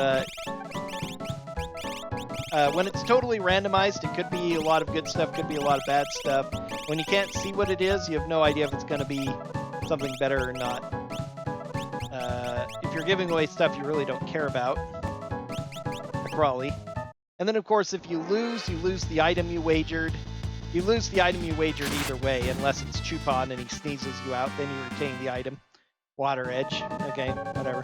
when it's totally randomized, it could be a lot of good stuff, could be a lot of bad stuff. When you can't see what it is, you have no idea if it's going to be something better or not. If you're giving away stuff you really don't care about, like Raleigh. And then, of course, if you lose the item you wagered. You lose the item you wagered either way, unless it's Chupon and he sneezes you out, then you retain the item. Water Edge. Okay, whatever.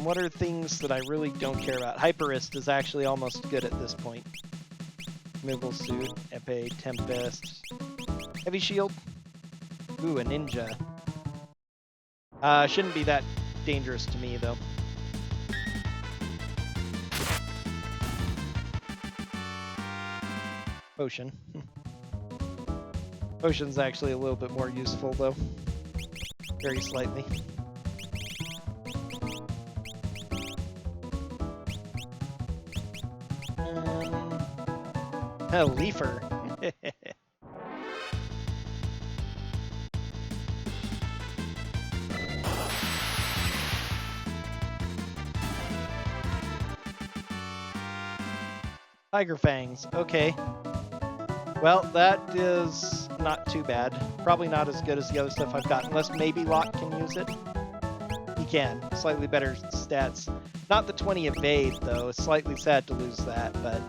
What are things that I really don't care about? Hyperist is actually almost good at this point. Mibble Suit, Epee, Tempest. Heavy Shield. Ooh, a Ninja. Shouldn't be that dangerous to me, though. Potion. Potion's actually a little bit more useful, though. Very slightly. Oh, Leafer. Tiger Fangs. Okay. Well, that is not too bad. Probably not as good as the other stuff I've got, unless maybe Locke can use it. He can. Slightly better stats. Not the 20 evade, though. It's slightly sad to lose that, but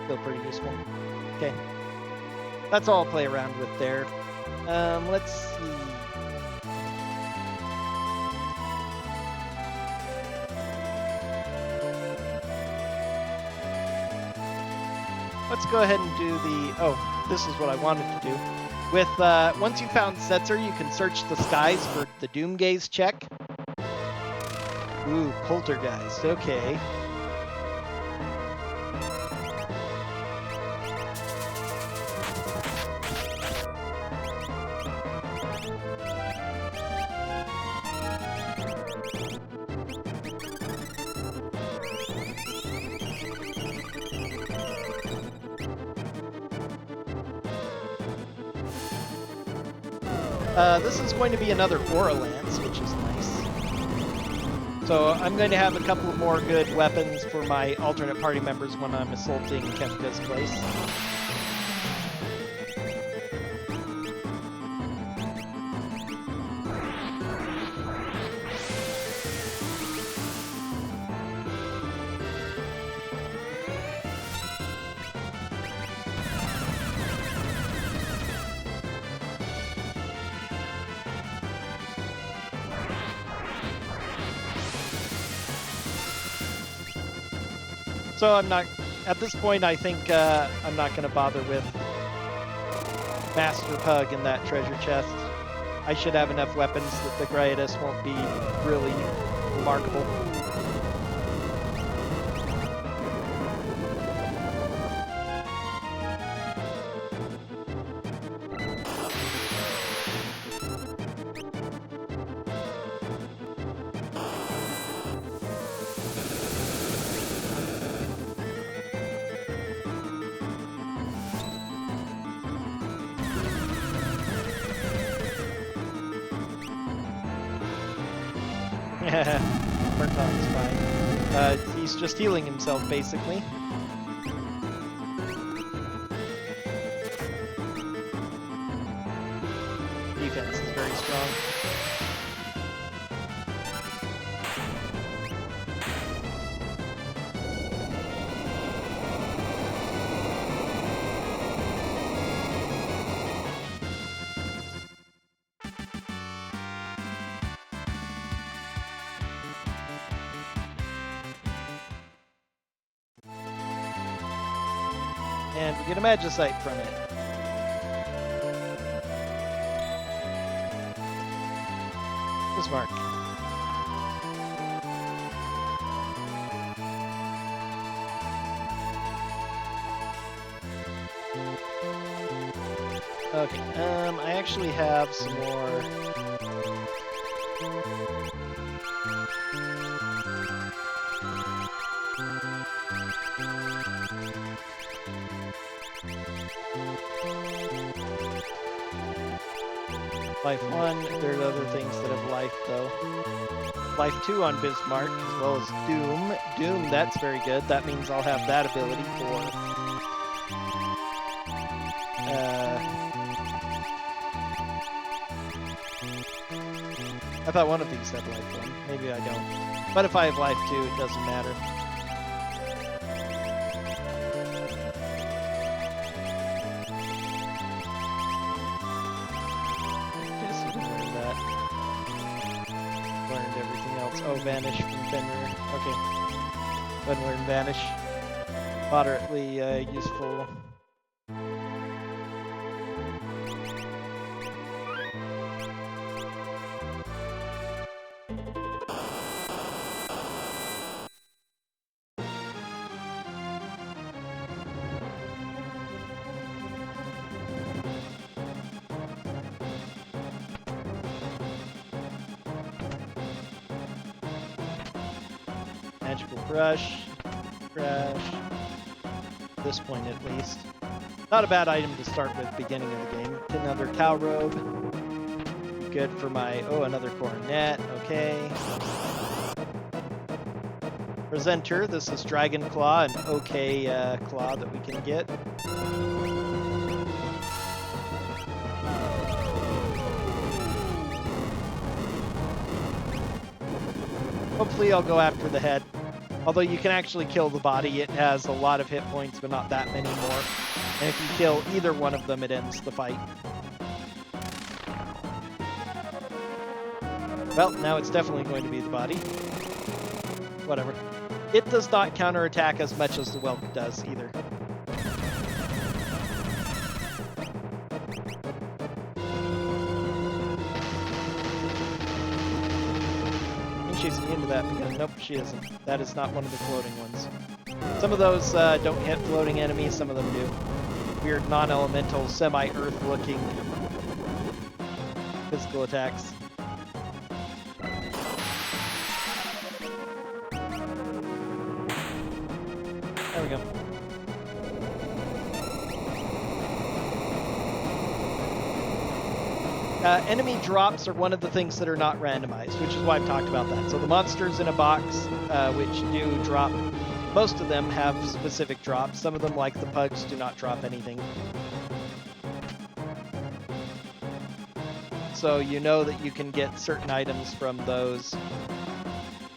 still pretty useful. Okay. That's all I'll play around with there. Let's see. Let's go ahead and do the... Oh, this is what I wanted to do. With, once you found Setzer, you can search the skies for the Doom Gaze check. Ooh, Poltergeist. Okay. This is going to be another Aura Lance, which is nice. So I'm going to have a couple of more good weapons for my alternate party members when I'm assaulting Kefka's place. So I'm not, at this point, I think I'm not going to bother with Master Pug in that treasure chest. I should have enough weapons that the Graius won't be really remarkable. Barton's fine. He's just healing himself, basically. Defense is very strong. And we get a Magicite from it. Bismarck. Okay, I actually have some more. Life 1, there's other things that have life though. Life 2 on Bismarck, as well as Doom. Doom, that's very good. That means I'll have that ability for... I thought one of these had life 1. Maybe I don't. But if I have life 2, it doesn't matter. Oh, Vanish from Fenrir. Okay. Go ahead and learn Vanish. Moderately useful. Magical Brush, Crash, at this point at least. Not a bad item to start with beginning of the game. Another Cow Robe. Good for my, oh, another Coronet, okay. Presenter, this is Dragon Claw, an okay claw that we can get. Hopefully I'll go after the head. Although you can actually kill the body, it has a lot of hit points, but not that many more. And if you kill either one of them, it ends the fight. Well, now it's definitely going to be the body. Whatever. It does not counterattack as much as the Whelp does, either. She's immune to that because nope, she isn't. That is not one of the floating ones. Some of those don't hit floating enemies, some of them do. Weird non-elemental, semi-earth looking physical attacks. There we go. Enemy drops are one of the things that are not randomized, which is why I've talked about that. So the monsters in a box, which do drop, most of them have specific drops. Some of them, like the pugs, do not drop anything. So you know that you can get certain items from those,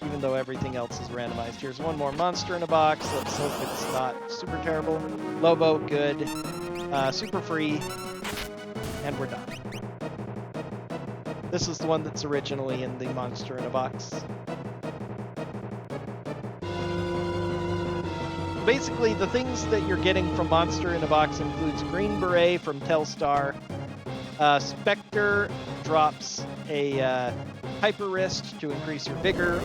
even though everything else is randomized. Here's one more monster in a box. Let's hope it's not super terrible. Lobo, good. Super free. And we're done. This is the one that's originally in the monster in a box. Basically, the things that you're getting from monster in a box includes Green Beret from Telstar. Spectre drops a Hyper Wrist to increase your vigor.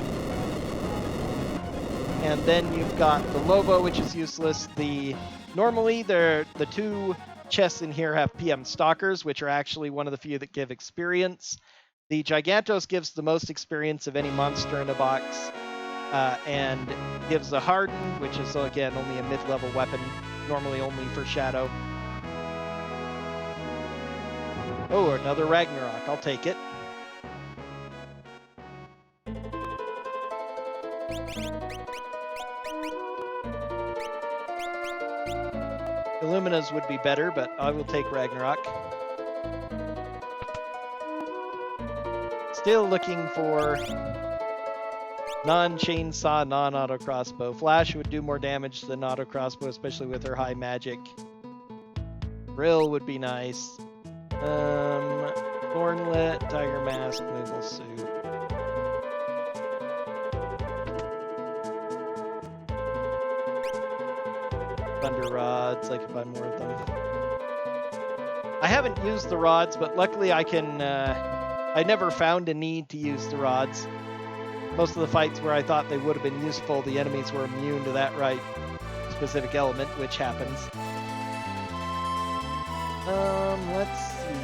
And then you've got the Lobo, which is useless. Normally, the two chests in here have PM Stalkers, which are actually one of the few that give experience. The Gigantos gives the most experience of any monster in a box, and gives a Harden, which is, again, only a mid-level weapon, normally only for Shadow. Oh, another Ragnarok. I'll take it. Illumina's would be better, but I will take Ragnarok. Still looking for non-chainsaw, non-auto crossbow. Flash would do more damage than auto crossbow, especially with her high magic. Brill would be nice. Thornlet, Tiger Mask, Moogle Suit. Thunder Rods, I can buy more of them. I haven't used the rods, but luckily I can, I never found a need to use the rods. Most of the fights where I thought they would have been useful, the enemies were immune to that specific element, which happens. Let's see.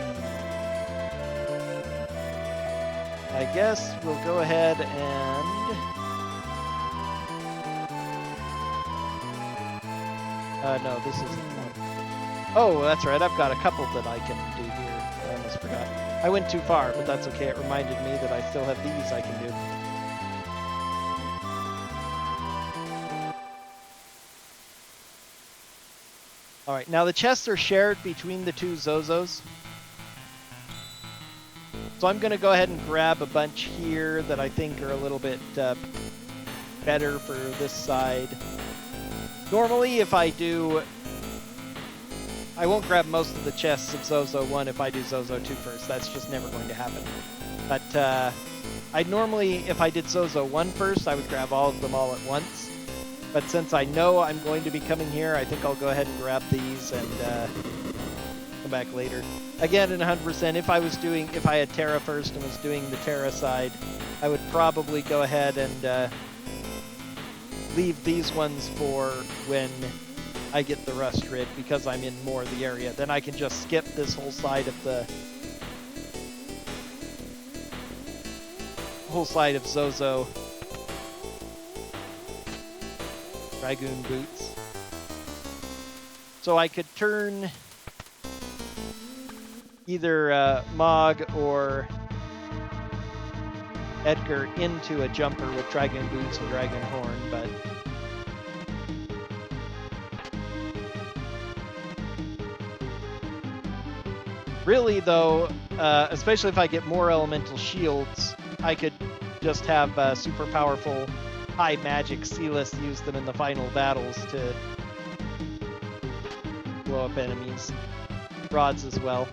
I guess we'll go ahead and... no, this isn't one. Oh, that's right. I've got a couple that I can do here. I almost forgot. I went too far, but that's okay. It reminded me that I still have these I can do. All right, now the chests are shared between the two Zozos. So I'm going to go ahead and grab a bunch here that I think are a little bit better for this side. Normally, if I do... I won't grab most of the chests of Zozo 1 if I do Zozo 2 first. That's just never going to happen. But I'd normally, if I did Zozo 1 first, I would grab all of them all at once. But since I know I'm going to be coming here, I think I'll go ahead and grab these and come back later. Again, in 100%, if I had Terra first and was doing the Terra side, I would probably go ahead and leave these ones for when I get the Rust Rid, because I'm in more of the area. Then I can just skip this whole side of Zozo. Dragoon Boots. So I could turn either Mog or Edgar into a jumper with Dragoon Boots and Dragon Horn, but really though, especially if I get more elemental shields, I could just have super powerful high magic Sealess use them in the final battles to blow up enemies. Rods as well.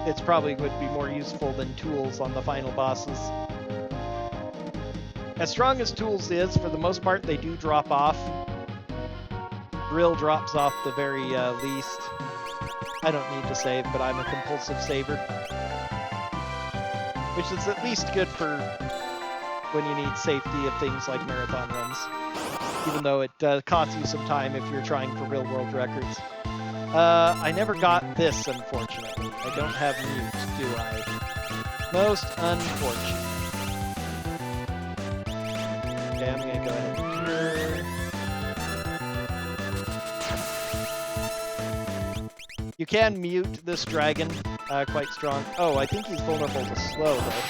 It's probably would be more useful than tools on the final bosses. As strong as tools is, for the most part, they do drop off. Drill drops off the very least. I don't need to save, but I'm a compulsive saver. Which is at least good for when you need safety of things like marathon runs. Even though it costs you some time if you're trying for real-world records. I never got this, unfortunately. I don't have mute, do I? Most unfortunate. Okay, I'm gonna go ahead and cure. You can mute this dragon quite strong. Oh, I think he's vulnerable to slow, though.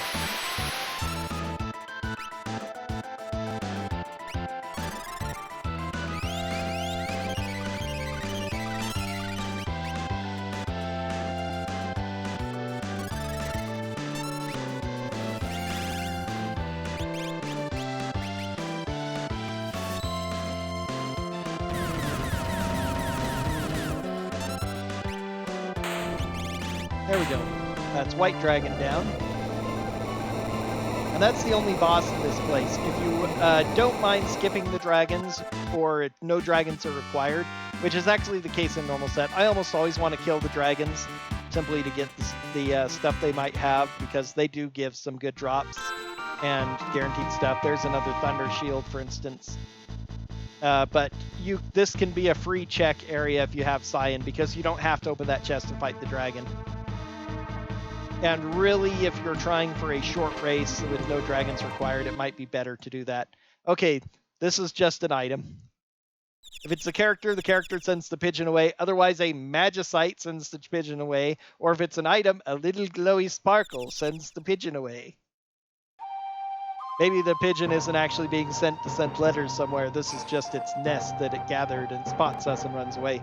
There we go. That's White Dragon down. And that's the only boss in this place. If you don't mind skipping the dragons, or no dragons are required, which is actually the case in normal set, I almost always want to kill the dragons simply to get the stuff they might have, because they do give some good drops and guaranteed stuff. There's another Thunder Shield, for instance. But this can be a free check area if you have Cyan, because you don't have to open that chest to fight the dragon. And really, if you're trying for a short race with no dragons required, it might be better to do that. Okay, this is just an item. If it's the character sends the pigeon away. Otherwise, a Magicite sends the pigeon away. Or if it's an item, a little glowy sparkle sends the pigeon away. Maybe the pigeon isn't actually being sent to send letters somewhere. This is just its nest that it gathered and spots us and runs away.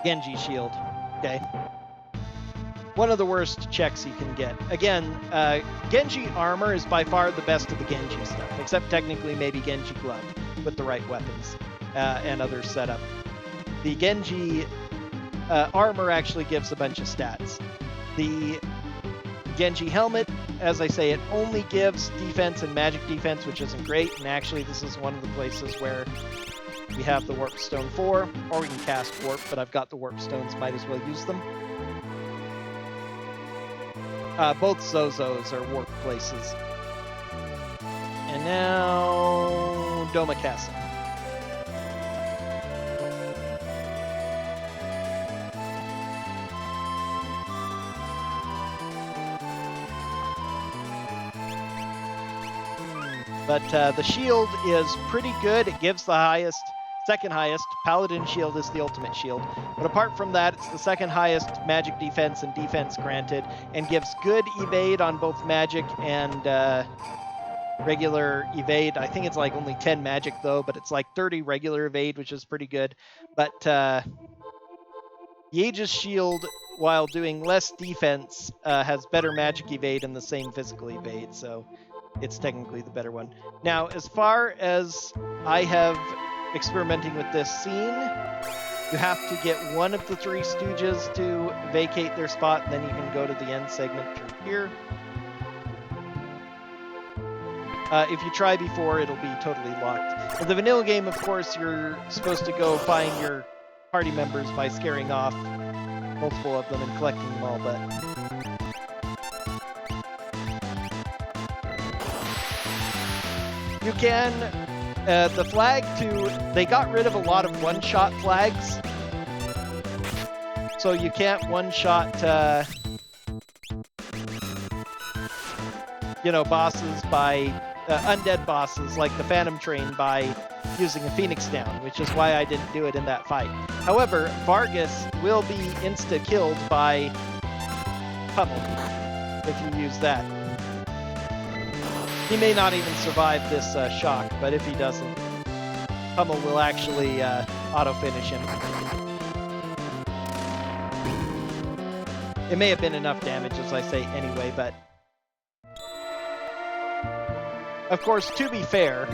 Genji shield. Okay. One of the worst checks you can get. Again, Genji armor is by far the best of the Genji stuff, except technically maybe Genji glove with the right weapons and other setup. The Genji armor actually gives a bunch of stats. The Genji helmet, as I say, it only gives defense and magic defense, which isn't great. And actually, this is one of the places where we have the Warp Stone for, or we can cast Warp, but I've got the Warp Stones, might as well use them. Both Zozos are Warp places. And now, Doma Castle. But the shield is pretty good. It gives the highest, second highest. Paladin shield is the ultimate shield. But apart from that, it's the second highest magic defense and defense granted, and gives good evade on both magic and regular evade. I think it's like only 10 magic though, but it's like 30 regular evade, which is pretty good. But the Aegis shield, while doing less defense, has better magic evade and the same physical evade, so it's technically the better one. Now, as far as I have experimenting with this scene, you have to get one of the three Stooges to vacate their spot, and then you can go to the end segment through here. If you try before, it'll be totally locked. In the vanilla game, of course, you're supposed to go find your party members by scaring off multiple of them and collecting them all, but you can, the flag they got rid of a lot of one-shot flags. So you can't one-shot, bosses by, undead bosses like the Phantom Train by using a Phoenix Down, which is why I didn't do it in that fight. However, Vargas will be insta-killed by Pummel if you use that. He may not even survive this shock, but if he doesn't, Pummel will actually auto-finish him. It may have been enough damage, as I say, anyway, but of course, to be fair,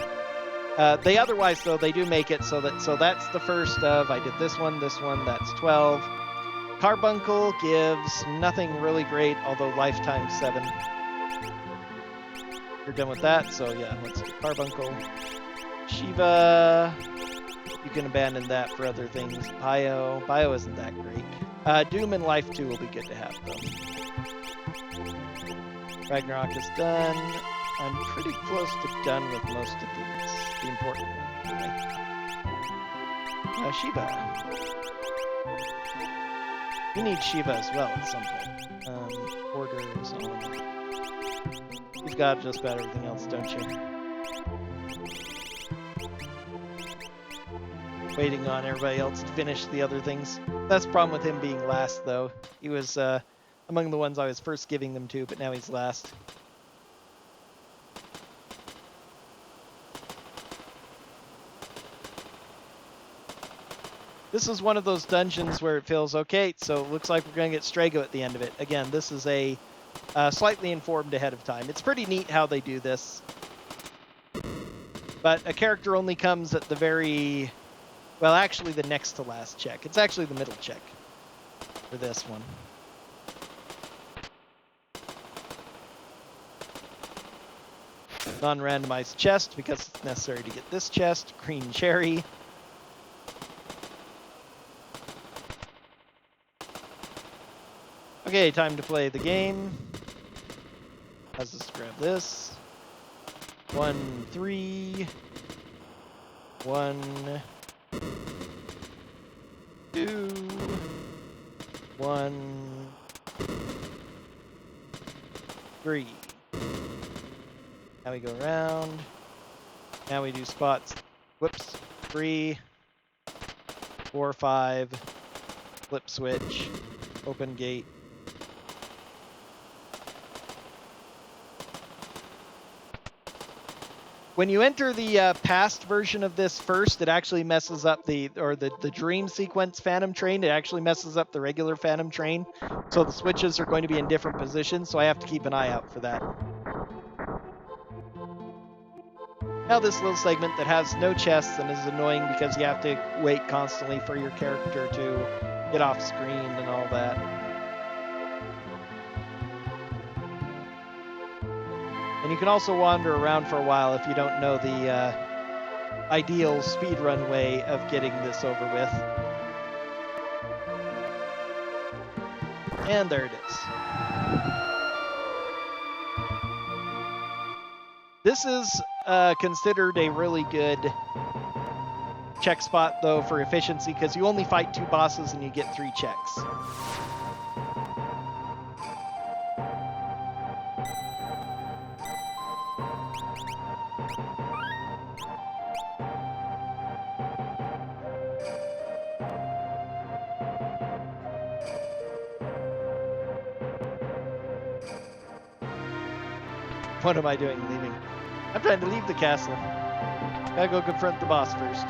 they otherwise, though, they do make it so that's the first of, I did this one, that's 12. Carbuncle gives nothing really great, although lifetime 7. You're done with that, so yeah, let's do Carbuncle. Shiva, you can abandon that for other things. Bio isn't that great. Doom and Life 2 will be good to have, though. Ragnarok is done. I'm pretty close to done with most of these, the important ones. Anyway. Shiva. We need Shiva as well at some point. Orders on. You've got just about everything else, don't you? Waiting on everybody else to finish the other things. That's the problem with him being last, though. He was among the ones I was first giving them to, but now he's last. This is one of those dungeons where it feels, okay, so it looks like we're going to get Strago at the end of it. Again, this is a slightly informed ahead of time. It's pretty neat how they do this. But a character only comes at the very, well, actually the next to last check. It's actually the middle check for this one. Non-randomized chest because it's necessary to get this chest. Green cherry. Okay, time to play the game. Let's just grab this. 1, 3. 1, 2. 1, 3. Now we go around. Now we do spots. Whoops. 3. 4, 5, flip switch, open gate. When you enter the past version of this first, it actually messes up the dream sequence Phantom Train. It actually messes up the regular Phantom Train. So the switches are going to be in different positions, so I have to keep an eye out for that. Now this little segment that has no chests and is annoying because you have to wait constantly for your character to get off screen and all that. And you can also wander around for a while if you don't know the ideal speedrun way of getting this over with. And there it is. This is considered a really good check spot, though, for efficiency, because you only fight 2 bosses and you get 3 checks. What am I doing leaving? I'm trying to leave the castle. Gotta go confront the boss first.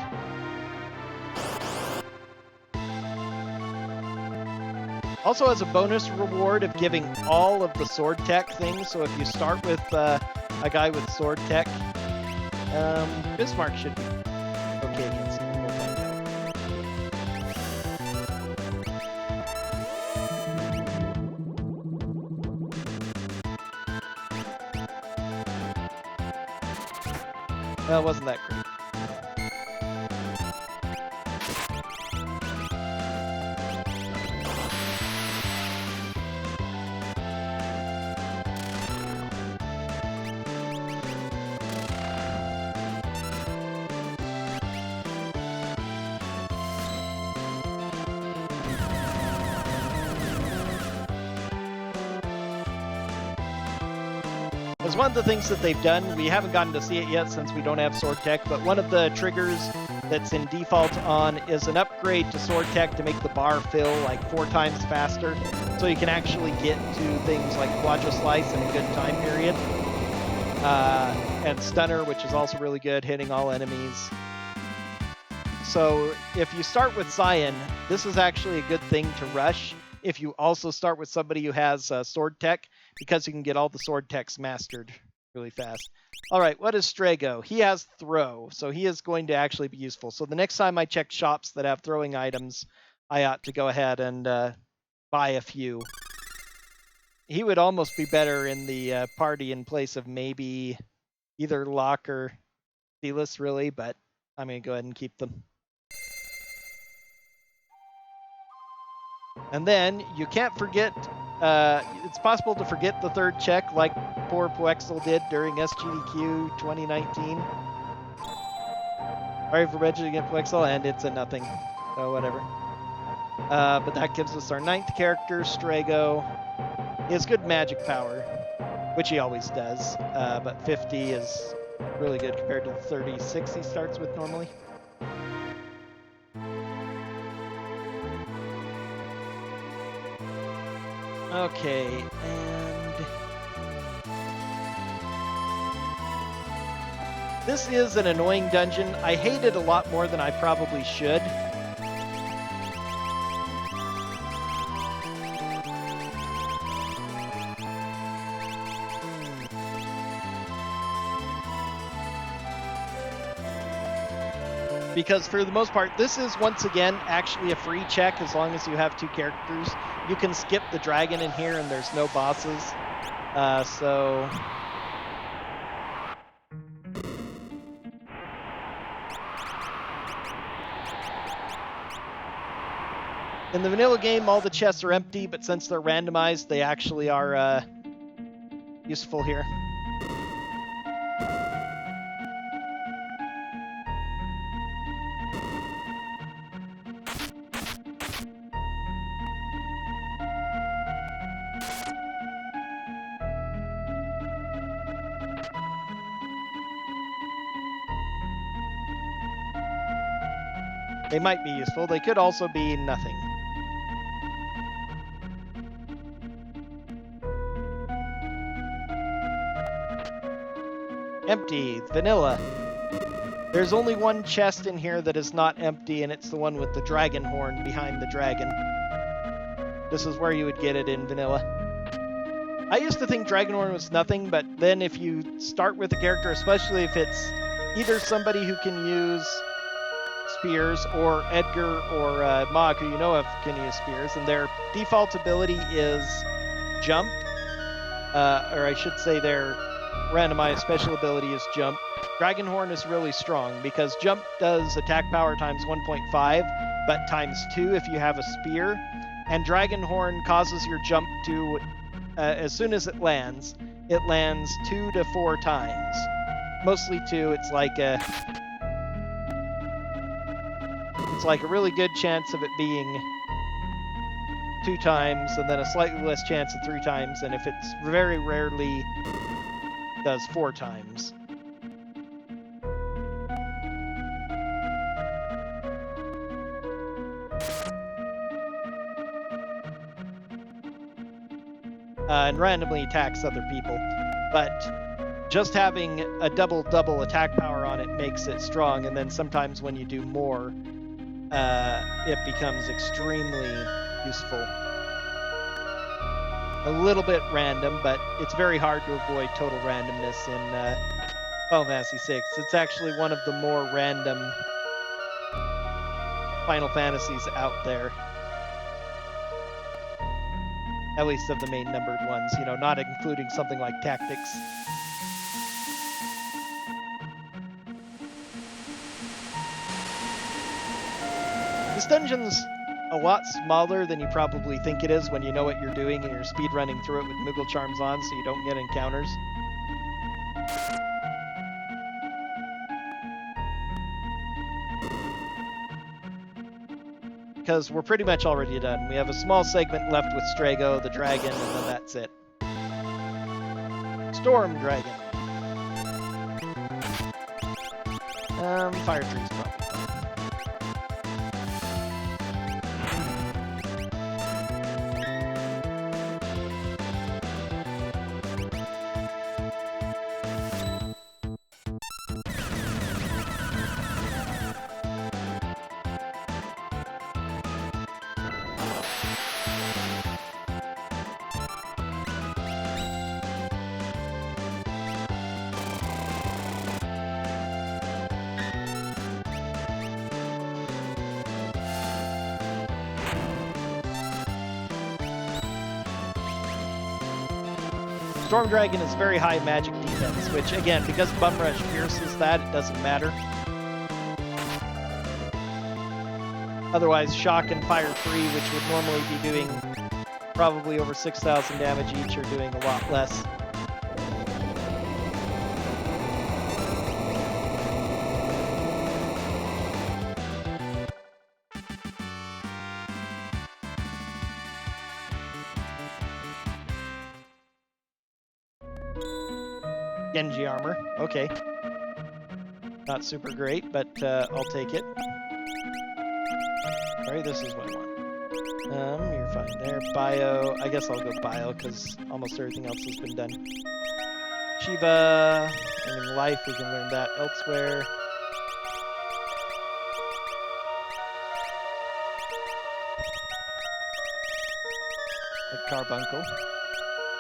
Also has a bonus reward of giving all of the sword tech things, so if you start with a guy with sword tech, Bismarck should be okay against him. We'll find out. Well, it wasn't that great. As one of the things that they've done, we haven't gotten to see it yet since we don't have sword tech, but one of the triggers that's in default on is an upgrade to sword tech to make the bar fill like 4 times faster, so you can actually get to things like Quadra Slice in a good time period. And Stunner, which is also really good, hitting all enemies. So if you start with Cyan, this is actually a good thing to rush if you also start with somebody who has sword tech, because you can get all the sword techs mastered really fast. All right, what is Strago? He has throw, so he is going to actually be useful. So the next time I check shops that have throwing items, I ought to go ahead and buy a few. He would almost be better in the party in place of maybe either Locke or Steelus, really, but I'm going to go ahead and keep them. And then you can't forget, it's possible to forget the third check like poor Poexel did during SGDQ 2019. Sorry for mentioning it, Poexel, and it's a nothing, so whatever. But that gives us our 9th character, Strago. He has good magic power, which he always does, but 50 is really good compared to the 36 he starts with normally. Okay, and this is an annoying dungeon. I hate it a lot more than I probably should. Because for the most part, this is once again actually a free check as long as you have 2 characters. You can skip the dragon in here and there's no bosses. So in the vanilla game, all the chests are empty, but since they're randomized, they actually are useful here. They might be useful. They could also be nothing. Empty. Vanilla. There's only one chest in here that is not empty, and it's the one with the dragon horn behind the dragon. This is where you would get it in vanilla. I used to think dragon horn was nothing, but then if you start with a character, especially if it's either somebody who can use spears, or Edgar or Mog, who you know of can use spears, and their default ability is jump, or I should say their randomized special ability is jump. Dragonhorn is really strong because jump does attack power times 1.5, but times 2 if you have a spear, and Dragonhorn causes your jump to, as soon as it lands 2 to 4 times. Mostly 2. It's like a really good chance of it being 2 times, and then a slightly less chance of 3 times, and if it's very rarely does 4 times. And randomly attacks other people, but just having a double attack power on it makes it strong, and then sometimes when you do more, it becomes extremely useful. A little bit random, but it's very hard to avoid total randomness in Final Fantasy VI. It's actually one of the more random Final Fantasies out there. At least of the main numbered ones, you know, not including something like Tactics. This dungeon's a lot smaller than you probably think it is when you know what you're doing and you're speedrunning through it with Moogle Charms on so you don't get encounters. Because we're pretty much already done. We have a small segment left with Strago, the dragon, and then that's it. Storm Dragon. Fire Tree's probably. Storm Dragon is very high magic defense, which again, because Bum Rush pierces that, it doesn't matter. Otherwise, Shock and Fire 3, which would normally be doing probably over 6,000 damage each, are doing a lot less. Genji armor. Okay. Not super great, but I'll take it. Sorry, this is what I want. You're fine there. Bio. I guess I'll go bio, because almost everything else has been done. Shiva. Earning life, we can learn that elsewhere. Like Carbuncle.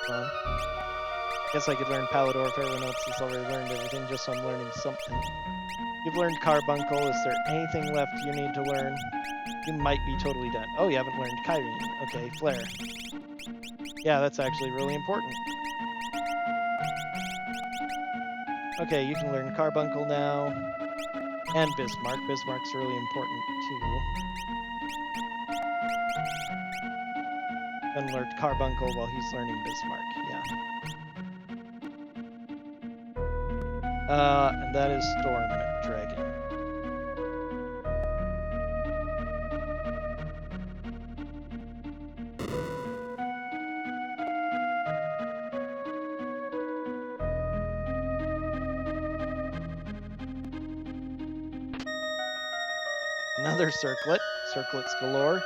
I guess I could learn Palador if everyone else has already learned everything, just so I'm learning something. You've learned Carbuncle. Is there anything left you need to learn? You might be totally done. Oh, you haven't learned Kyrene. Okay, Flare. Yeah, that's actually really important. Okay, you can learn Carbuncle now. And Bismarck. Bismarck's really important, too. Ben learned Carbuncle while he's learning Bismarck, yeah. And that is Storm Dragon. Another circlet. Circlets galore.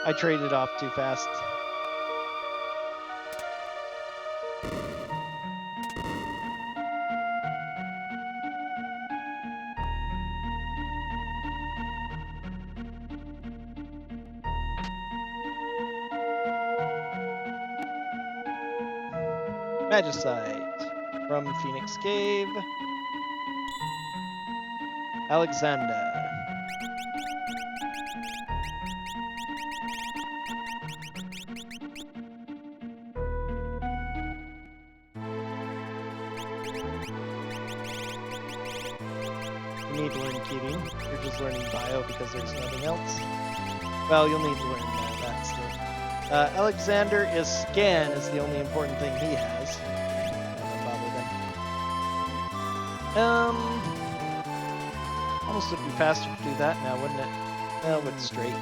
I traded off too fast. Magicite from Phoenix Cave. Alexander. You need to learn Keating. You're just learning Bio because there's nothing else. Well, you'll need to learn that still. Alexander is Scan is the only important thing he has. Don't bother them. Almost would be faster to do that now, wouldn't it? Well, with straight.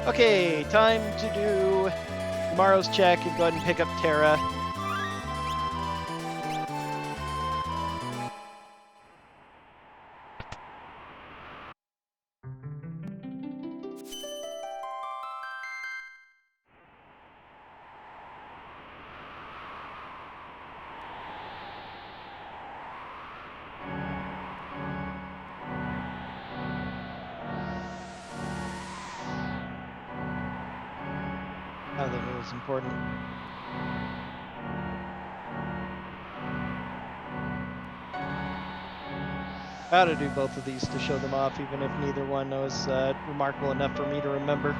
Okay, time to do tomorrow's check and go ahead and pick up Terra. I think it was important. I ought to do both of these to show them off, even if neither one was remarkable enough for me to remember.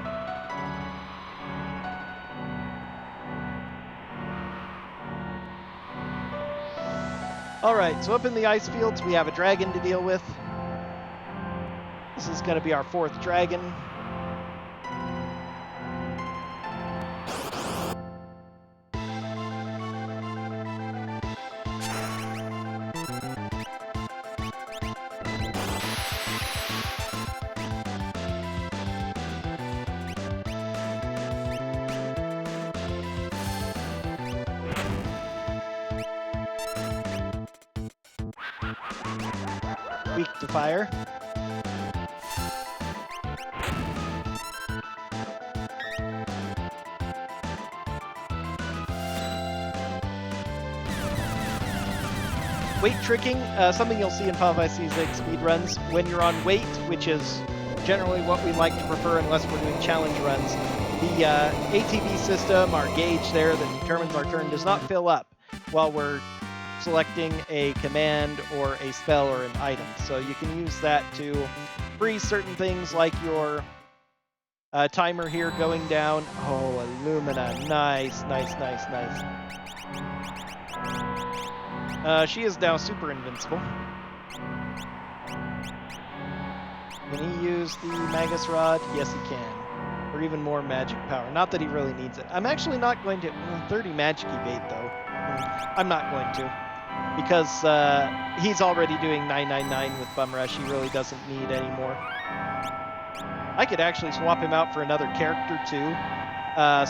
Alright, so up in the ice fields, we have a dragon to deal with. This is going to be our 4th dragon. Weak to fire. Weight tricking, something you'll see in Final Fantasy VI speedruns. When you're on weight, which is generally what we like to prefer unless we're doing challenge runs, the ATB system, our gauge there that determines our turn, does not fill up while we're selecting a command or a spell or an item. So you can use that to freeze certain things like your timer here going down. Oh, Illumina. Nice, nice, nice, nice. She is now super invincible. Can he use the Magus Rod? Yes, he can. Or even more magic power. Not that he really needs it. I'm actually not going to... 30 magic evade, though. I'm not going to. Because he's already doing 999 with Bum Rush. He really doesn't need any more. I could actually swap him out for another character, too.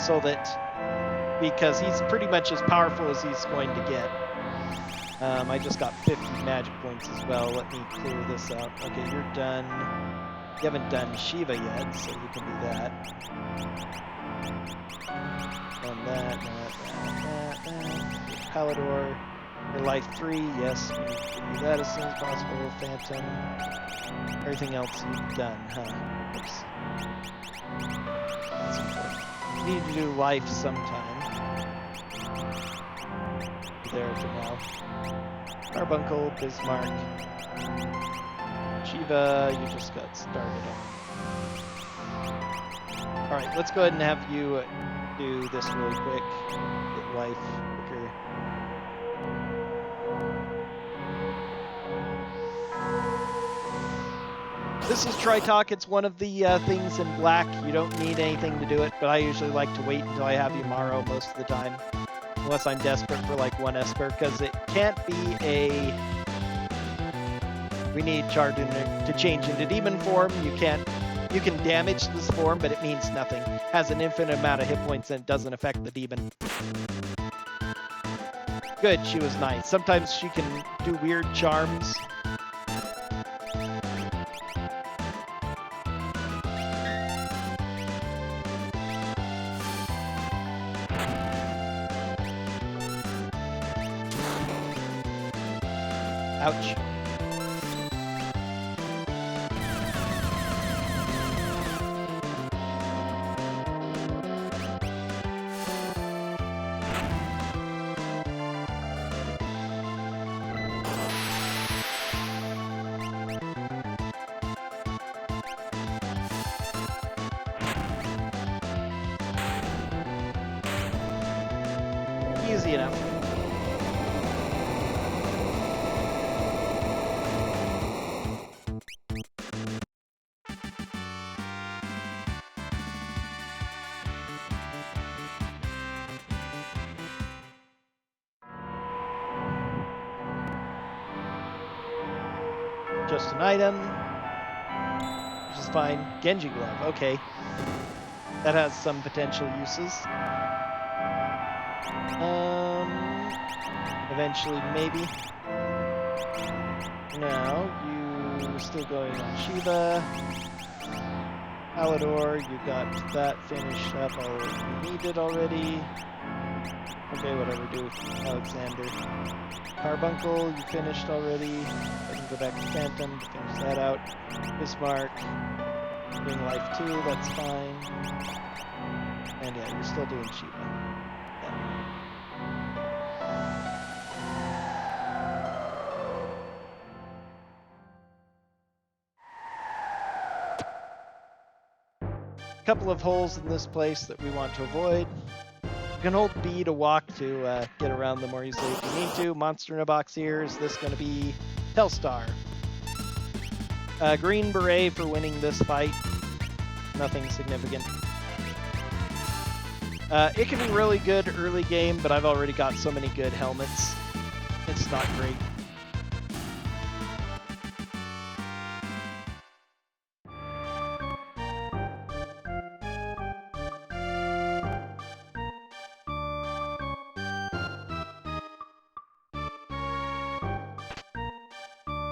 So that... Because he's pretty much as powerful as he's going to get. I just got 50 magic points as well. Let me clear this out. Okay, you're done. You haven't done Shiva yet, so you can do that. And that. Palador. Your life 3, yes, we need to do that as soon as possible. Phantom. Everything else you've done, huh? Oops. That's important. You need to do life sometime. There for now. Carbuncle, Bismarck. Shiva, you just got started on. Alright, let's go ahead and have you do this really quick. Get life quicker. This is Tritalk. It's one of the things in black. You don't need anything to do it, but I usually like to wait until I have Yumaro most of the time. Unless I'm desperate for like one Esper, because it can't be a... We need Chardon to change into demon form. You can't You can damage this form, but it means nothing. Has an infinite amount of hit points and it doesn't affect the demon. Good, she was nice. Sometimes she can do weird charms. Ouch. Easy enough. Just an item, which is fine. Genji glove, okay. That has some potential uses. Eventually, maybe. Now, you're still going on Shiva. Alador, you got that finished up. You needed already. Okay, whatever, do Alexander. Carbuncle, you finished already. I can go back to Phantom to finish that out. Bismarck, doing life 2, that's fine. And yeah, you're still doing Shiva. Yeah. Couple of holes in this place that we want to avoid. You can hold B to walk to get around them more easily if you need to. Monster in a box here. Is this going to be Telstar? Green beret for winning this fight. Nothing significant. It can be really good early game, but I've already got so many good helmets. It's not great.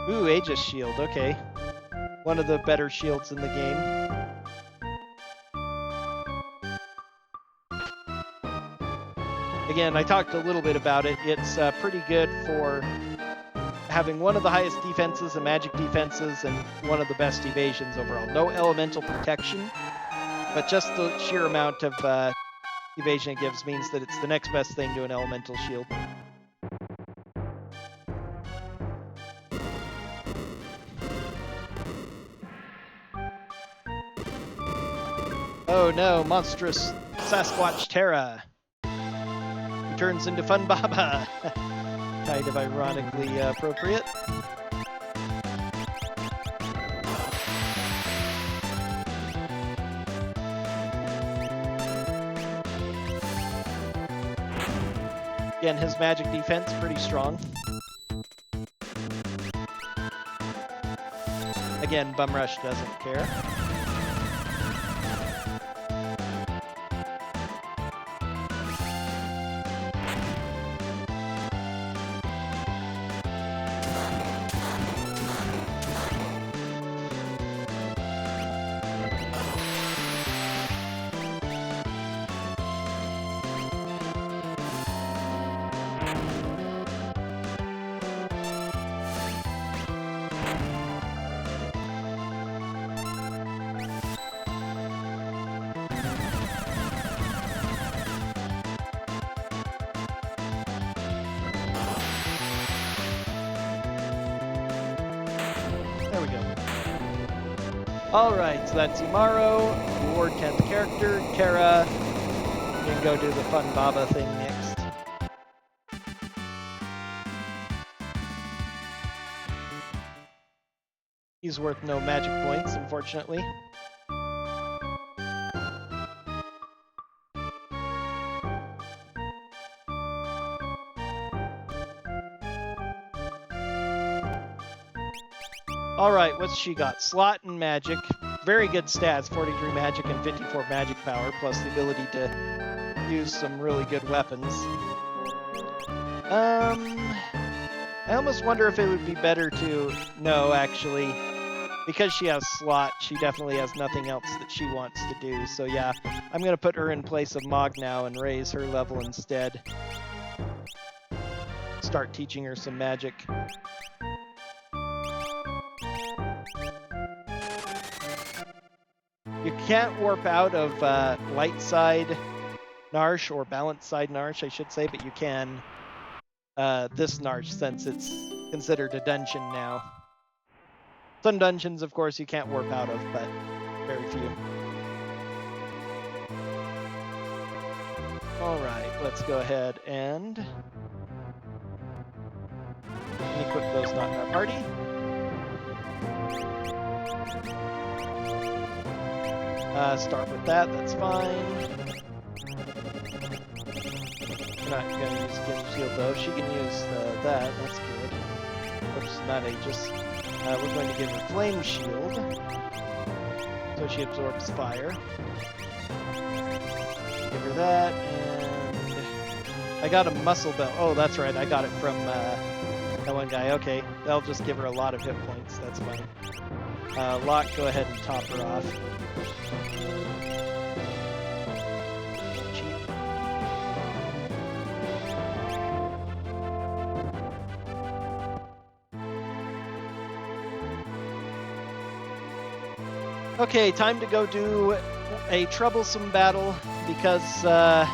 Ooh, Aegis Shield, okay. One of the better shields in the game. Again, I talked a little bit about it. It's pretty good for having one of the highest defenses and magic defenses and one of the best evasions overall. No elemental protection, but just the sheer amount of evasion it gives means that it's the next best thing to an elemental shield. Oh no, monstrous Sasquatch Terra turns into Fun Baba. Kind of ironically appropriate. Again, his magic defense pretty strong. Again, Bum Rush doesn't care. There we go. Alright, so that's Imaro, reward 10th character, Kara. We can go do the Fun Baba thing next. He's worth no magic points, unfortunately. Alright, what's she got? Slot and magic. very good stats, 43 magic and 54 magic power, plus the ability to use some really good weapons. I almost wonder if it would be better to... No, actually. Because she has slot, she definitely has nothing else that she wants to do. So yeah, I'm going to put her in place of Mog now and raise her level instead. Start teaching her some magic. You can't warp out of light side Narsh, or balance side Narsh, I should say, but you can this Narsh since it's considered a dungeon now. Some dungeons, of course, you can't warp out of, but very few. Alright, let's go ahead and equip those not in our party. Start with that, that's fine. We're not going to use Skin Shield though. She can use that, that's good. Oops, not Aegis. We're going to give her Flame Shield, so she absorbs fire. Give her that, and I got a Muscle Belt. Oh, that's right, I got it from that one guy. Okay, that'll just give her a lot of hit points, that's fine. Locke, go ahead and top her off. Okay, time to go do a troublesome battle, because the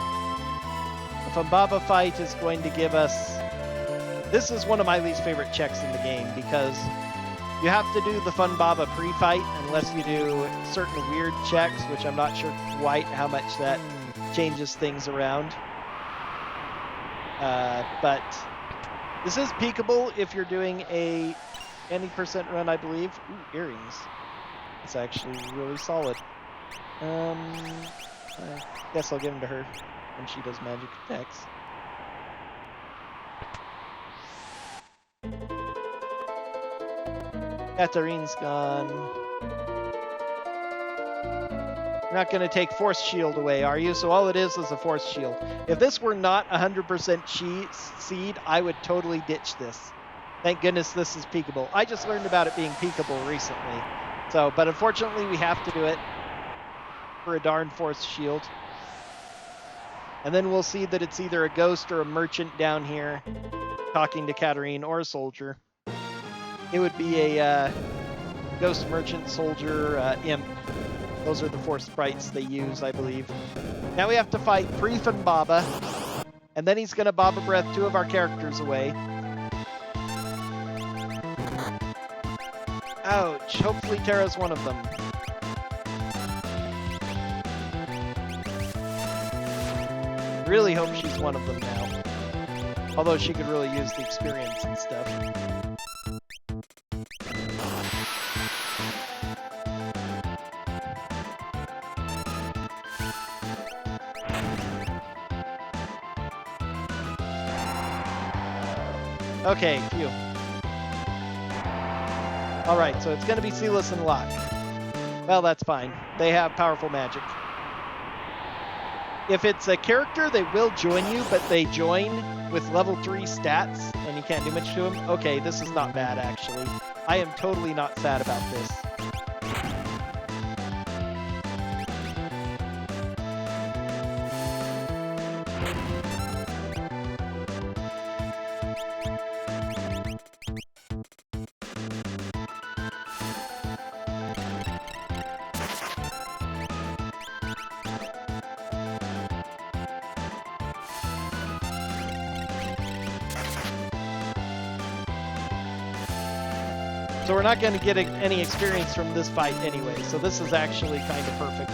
Funbaba fight is going to give us... This is one of my least favorite checks in the game, because you have to do the Funbaba pre-fight unless you do certain weird checks, which I'm not sure quite how much that changes things around. But this is peekable if you're doing a any % run, I believe. Ooh, earrings. It's actually really solid. I guess I'll give them to her when she does magic attacks. Katarine's gone. You're not going to take Force Shield away, are you? So all it is a Force Shield. If this were not 100% seed, I would totally ditch this. Thank goodness this is peekable. I just learned about it being peekable recently. So, but unfortunately we have to do it for a darn Force Shield. And then we'll see that it's either a ghost or a merchant down here talking to Katarine, or a soldier. It would be a ghost, merchant, soldier, imp. Those are the 4 sprites they use, I believe. Now we have to fight Pre-Funbaba, and then he's going to Baba Breath 2 of our characters away. Ouch. Hopefully Terra's one of them. Really hope she's one of them now. Although she could really use the experience and stuff. Okay, phew. Alright, so it's going to be Silas and Locke. Well, that's fine. They have powerful magic. If it's a character, they will join you, but they join with level 3 stats, and you can't do much to them. Okay, this is not bad, actually. I am totally not sad about this. So we're not going to get any experience from this fight anyway, so this is actually kind of perfect.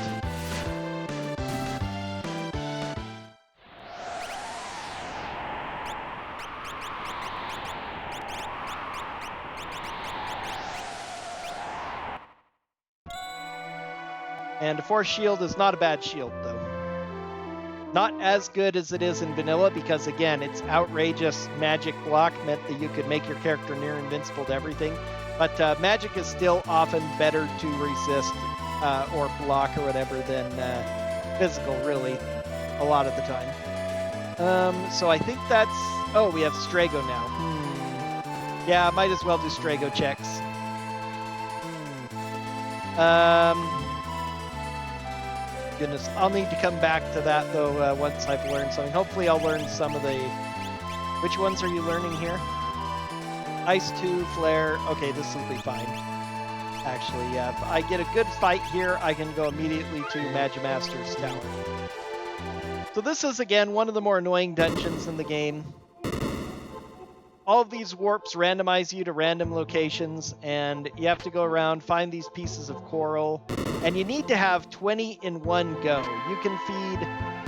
And a Force Shield is not a bad shield, though. Not as good as it is in vanilla, because again, its outrageous magic block meant that you could make your character near invincible to everything. But magic is still often better to resist or block or whatever than physical, really, a lot of the time. So I think that's... Oh, we have Strago now. Yeah, might as well do Strago checks. Goodness, I'll need to come back to that, though, once I've learned something. Hopefully I'll learn some of the... Which ones are you learning here? Ice 2, Flare. Okay, this will be fine. Actually, yeah. If I get a good fight here, I can go immediately to Magimaster's Tower. So this is, again, one of the more annoying dungeons in the game. All of these warps randomize you to random locations, and you have to go around, find these pieces of coral, and you need to have 20 in one go. You can feed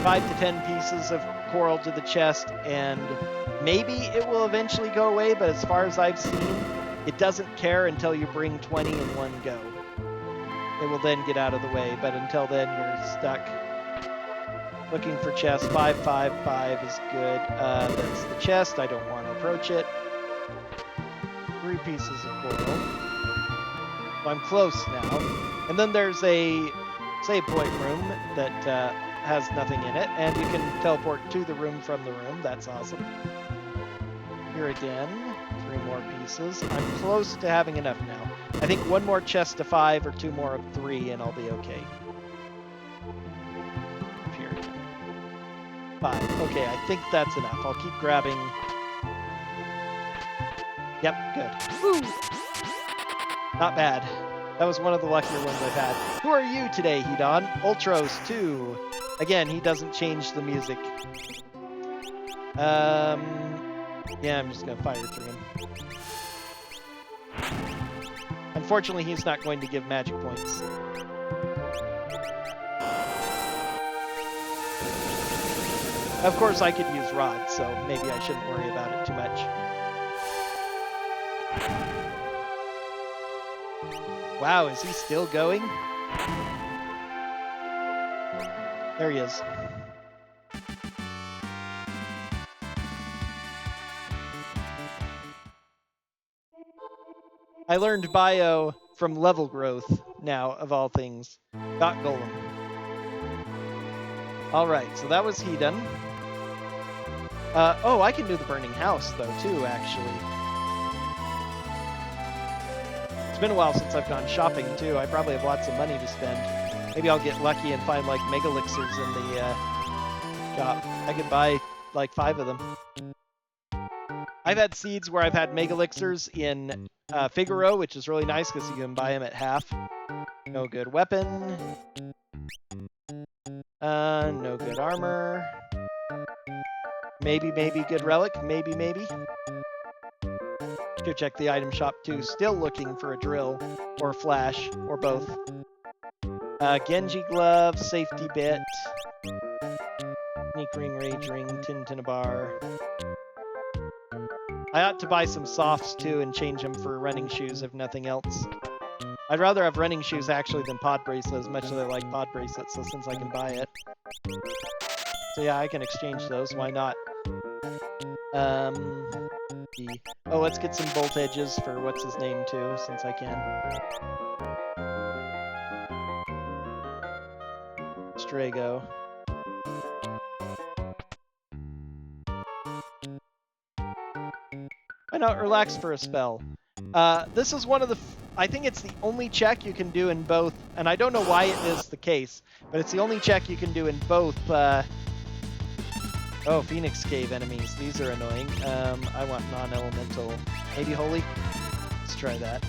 5 to 10 pieces of coral to the chest, and maybe it will eventually go away, but as far as I've seen, it doesn't care until you bring 20 in one go. It will then get out of the way, but until then, you're stuck. Looking for chest. 5, 5, 5 is good. That's the chest. I don't want to approach it. 3 pieces of coral. So I'm close now. And then there's a save point room that has nothing in it, and you can teleport to the room from the room. That's awesome. Here again. 3 more pieces. I'm close to having enough now. I think 1 more chest to 5 or 2 more of 3, and I'll be okay. 5. Okay, I think that's enough. I'll keep grabbing. Yep, good. Woo! Not bad. That was one of the luckier ones I've had. Who are you today, Hedon? Ultros 2. Again, he doesn't change the music. Yeah, I'm just gonna fire through him. Unfortunately, he's not going to give magic points. Of course, I could use Rod, so maybe I shouldn't worry about it too much. Wow, is he still going? There he is. I learned bio from level growth now, of all things. Got Golem. Alright, so that was Hedon. Oh, I can do the burning house, though, too, actually. It's been a while since I've gone shopping, too. I probably have lots of money to spend. Maybe I'll get lucky and find, like, mega elixirs in the shop. I could buy, like, 5 of them. I've had seeds where I've had mega elixirs in Figaro, which is really nice because you can buy them at half. No good weapon. No good armor. Maybe good relic. Maybe. Should check the item shop too. Still looking for a drill or a flash or both. Genji glove, safety bit, sneak ring, rage ring, Tintinabar. I ought to buy some softs too and change them for running shoes if nothing else. I'd rather have running shoes actually than pod bracelets, as much as I like pod bracelets, so since I can buy it. So yeah, I can exchange those, why not? Oh, let's get some bolt edges for what's his name too, since I can. Strago. Why not relax for a spell? This is one of the... I think it's the only check you can do in both, and I don't know why it is the case, but it's the only check you can do in both... Oh, Phoenix Cave enemies. These are annoying. I want non-elemental. Maybe Holy? Let's try that.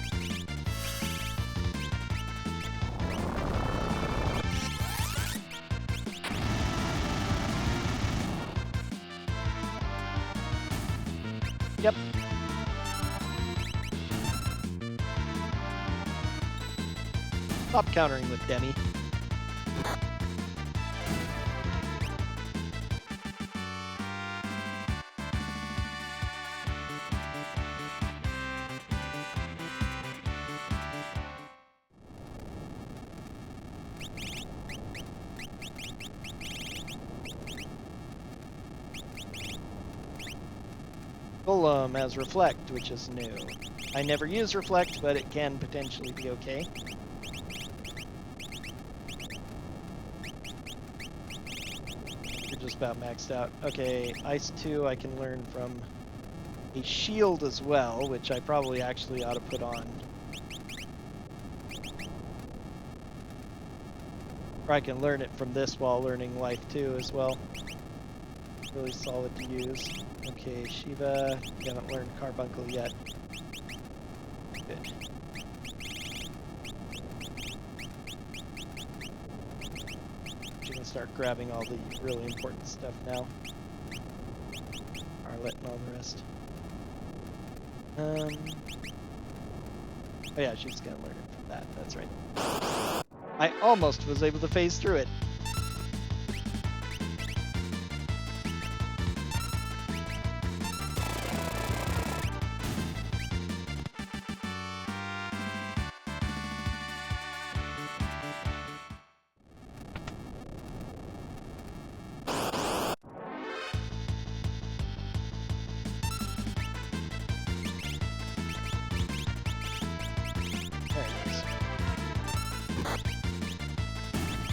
Yep. Stop countering with Demi. Golem has Reflect, which is new. I never use Reflect, but it can potentially be okay. just about maxed out. Okay, Ice 2 I can learn from a shield as well, which I probably actually ought to put on. Or I can learn it from this while learning Life 2 as well. Really solid to use. Okay, Shiva, you haven't learned Carbuncle yet. Good. You can start grabbing all the really important stuff now. Arlet and all the rest. Oh yeah, she's gonna learn it from that, that's right. I almost was able to phase through it.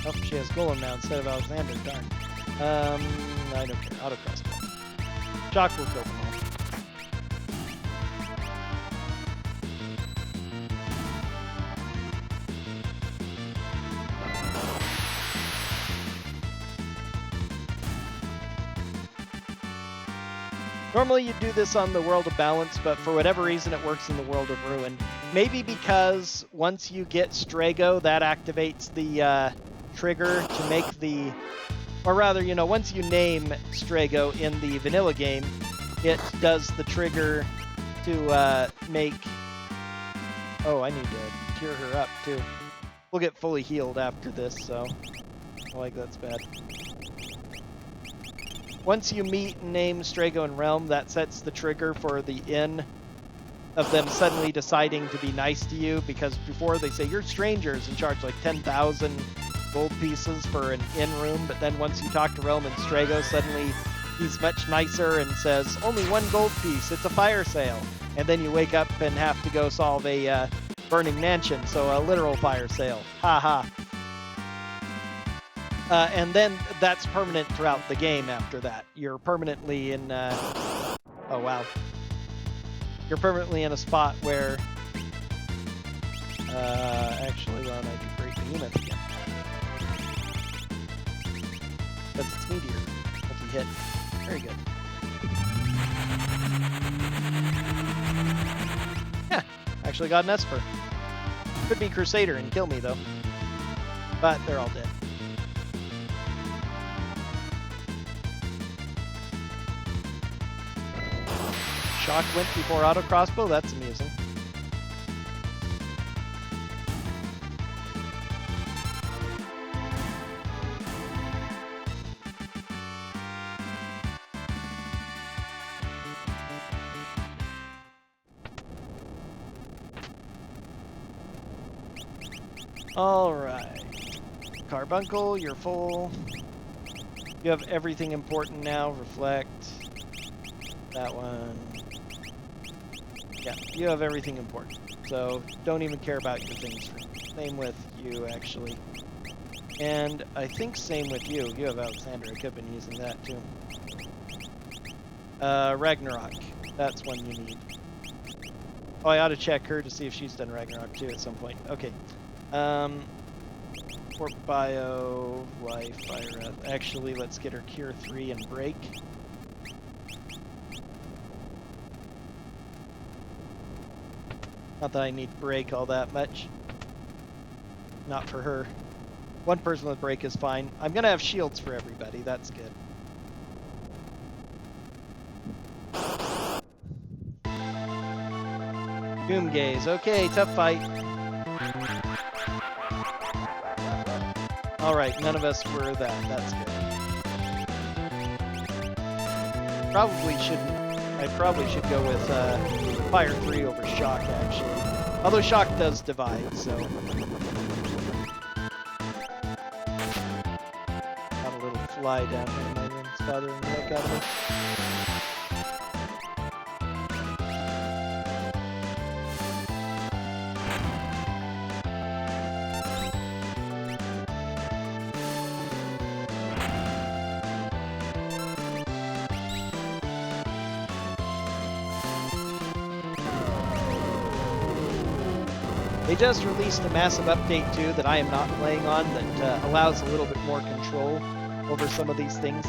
Oh, she has Golem now instead of Alexander, darn. I don't care, auto crossbow. Shock will kill them all. Normally you'd do this on the World of Balance, but for whatever reason it works in the World of Ruin. Maybe because once you get Strago, that activates the trigger to make the, or rather, you know, once you name Strago in the vanilla game, it does the trigger to make, oh, I need to cure her up too. We'll get fully healed after this, so like that's bad. Once you meet and name Strago and Realm, that sets the trigger for the inn of them suddenly deciding to be nice to you, because before they say you're strangers and charge like 10,000 gold pieces for an inn room, but then once you talk to Realm and Strago, suddenly he's much nicer and says, only 1 gold piece, it's a fire sale. And then you wake up and have to go solve a burning mansion, so a literal fire sale. Ha ha. And then that's permanent throughout the game after that. You're permanently in, oh wow. You're permanently in a spot where, actually, why don't I do Great Behemoth again? Because it's Meteor. Multi-hit. Very good. Yeah, actually got an Esper. Could be Crusader and kill me, though. But they're all dead. Shock went before auto crossbow, that's amusing. Alright. Carbuncle, you're full. You have everything important now. Reflect. That one. Yeah, you have everything important. So don't even care about your things. Same with you, actually. And I think same with you. You have Alexander. I could have been using that too. Ragnarok. That's one you need. Oh, I ought to check her to see if she's done Ragnarok too at some point. Okay. For bio, life, fire up. Actually, let's get her cure 3 and break. Not that I need break all that much. Not for her. One person with break is fine. I'm gonna have shields for everybody. That's good. Doom Gaze. Okay, tough fight. Alright, none of us were that. That's good. Probably shouldn't. I probably should go with Fire 3 over Shock, actually. Although Shock does divide, so. Got a little fly down here in my room. It's bothering the heck out of me. They just released a massive update too that I am not playing on that allows a little bit more control over some of these things.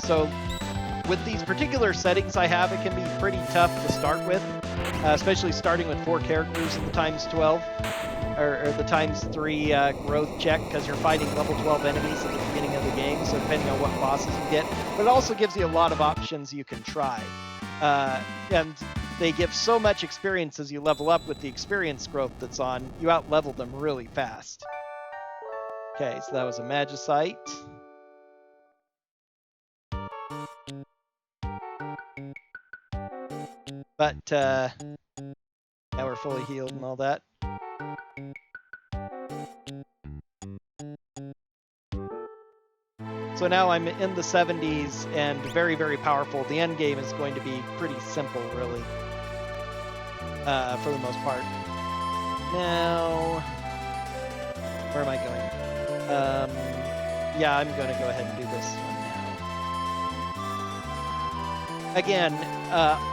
So with these particular settings I have, it can be pretty tough to start with, especially starting with 4 characters in the times 12, or the times 3 growth check, because you're fighting level 12 enemies at the beginning of the game, so depending on what bosses you get. But it also gives you a lot of options you can try. And they give so much experience as you level up with the experience growth that's on, you out-level them really fast. Okay, so that was a Magicite. But now we're fully healed and all that. So now I'm in the 70s and very, very powerful. The end game is going to be pretty simple, really, for the most part. Now, where am I going? Yeah, I'm going to go ahead and do this one now. Again,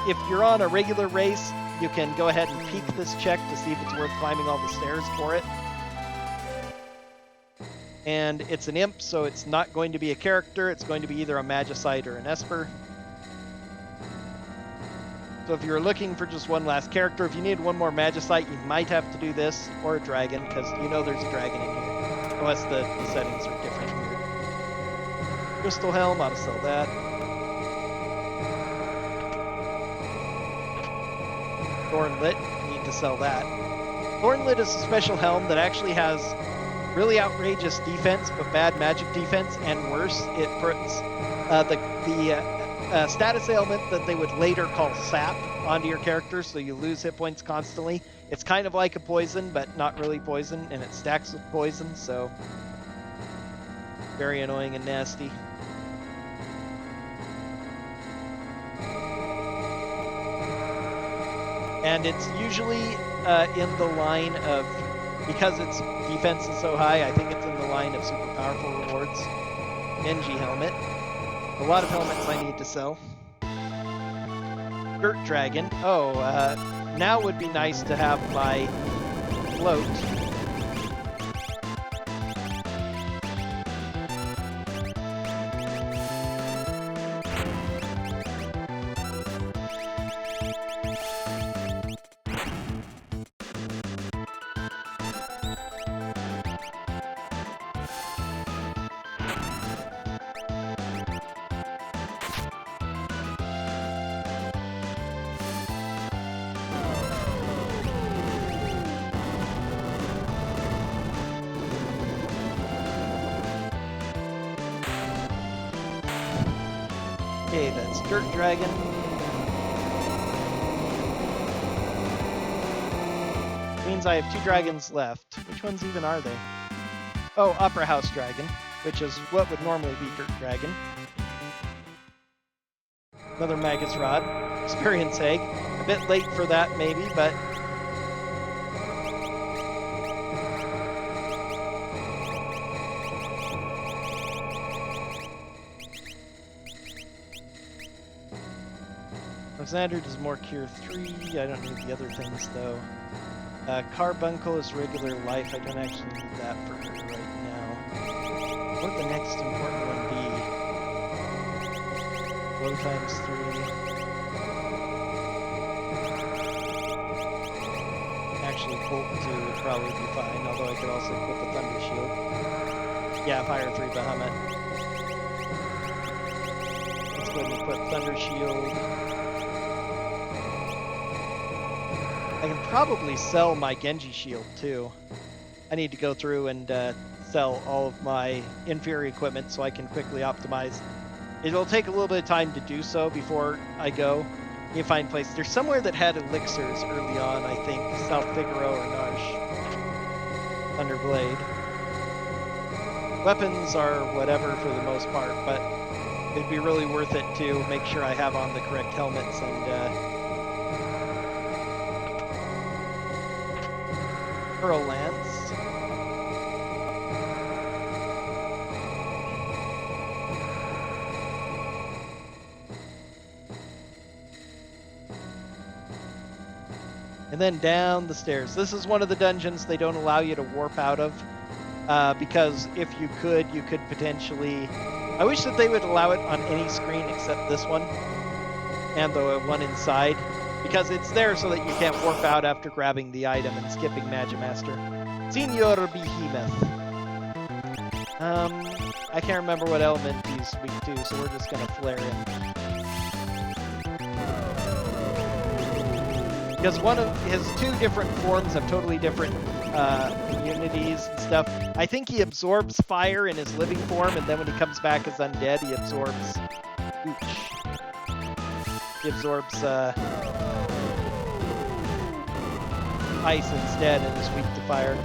if you're on a regular race, you can go ahead and peek this check to see if it's worth climbing all the stairs for it. And it's an imp, so it's not going to be a character. It's going to be either a Magicite or an Esper. So if you're looking for just one last character, if you need one more Magicite, you might have to do this, or a dragon, because you know there's a dragon in here, unless the settings are different here. Crystal Helm, ought to sell that. Thornlit, need to sell that. Thornlit is a special helm that actually has really outrageous defense, but bad magic defense, and worse, it puts the status ailment that they would later call sap onto your character, so you lose hit points constantly. It's kind of like a poison, but not really poison, and it stacks with poison, so very annoying and nasty. And it's usually in the line of, because its defense is so high, I think it's in the line of super powerful rewards. Genji helmet. A lot of helmets I need to sell. Dirt Dragon. Oh, now would be nice to have my float. Okay, that's Dirt Dragon. Means I have 2 dragons left. Which ones even are they? Oh, Opera House Dragon, which is what would normally be Dirt Dragon. Another Magus Rod. Experience Egg. A bit late for that, maybe, but Alexander does more Cure 3. I don't need the other things, though. Carbuncle is regular life. I don't actually need that for her right now. What would the next important one be? Blow times 3. Actually, Bolt 2 would probably be fine, although I could also equip a Thunder Shield. Yeah, Fire 3 Bahamut. Let's go ahead and equip Thunder Shield. I can probably sell my Genji shield too. I need to go through and sell all of my inferior equipment so I can quickly optimize. It will take a little bit of time to do so before I go. You find places. There's somewhere that had elixirs early on, I think. South Figaro or Narsh. Thunderblade. Weapons are whatever for the most part, but it'd be really worth it to make sure I have on the correct helmets and Pearl Lance. And then down the stairs. This is one of the dungeons they don't allow you to warp out of. Because if you could potentially... I wish that they would allow it on any screen except this one. And the one inside. Because it's there so that you can't warp out after grabbing the item and skipping Magimaster. Senior Behemoth. I can't remember what element he's weak to, so we're just gonna flare him. Because one of his two different forms have totally different immunities and stuff. I think he absorbs fire in his living form, and then when he comes back as undead, he absorbs... He absorbs ice instead and is weak to fire.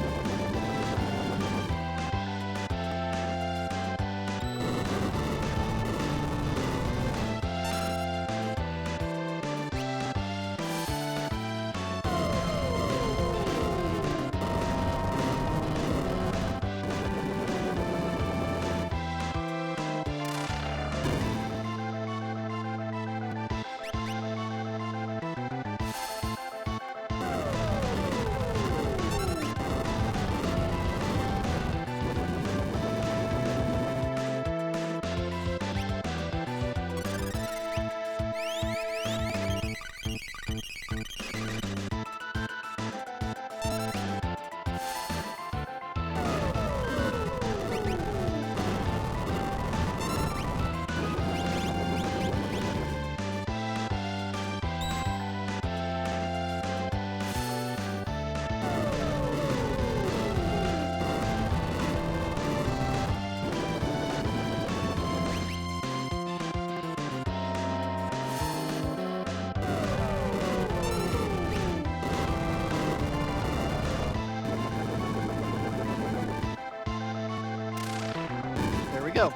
Go.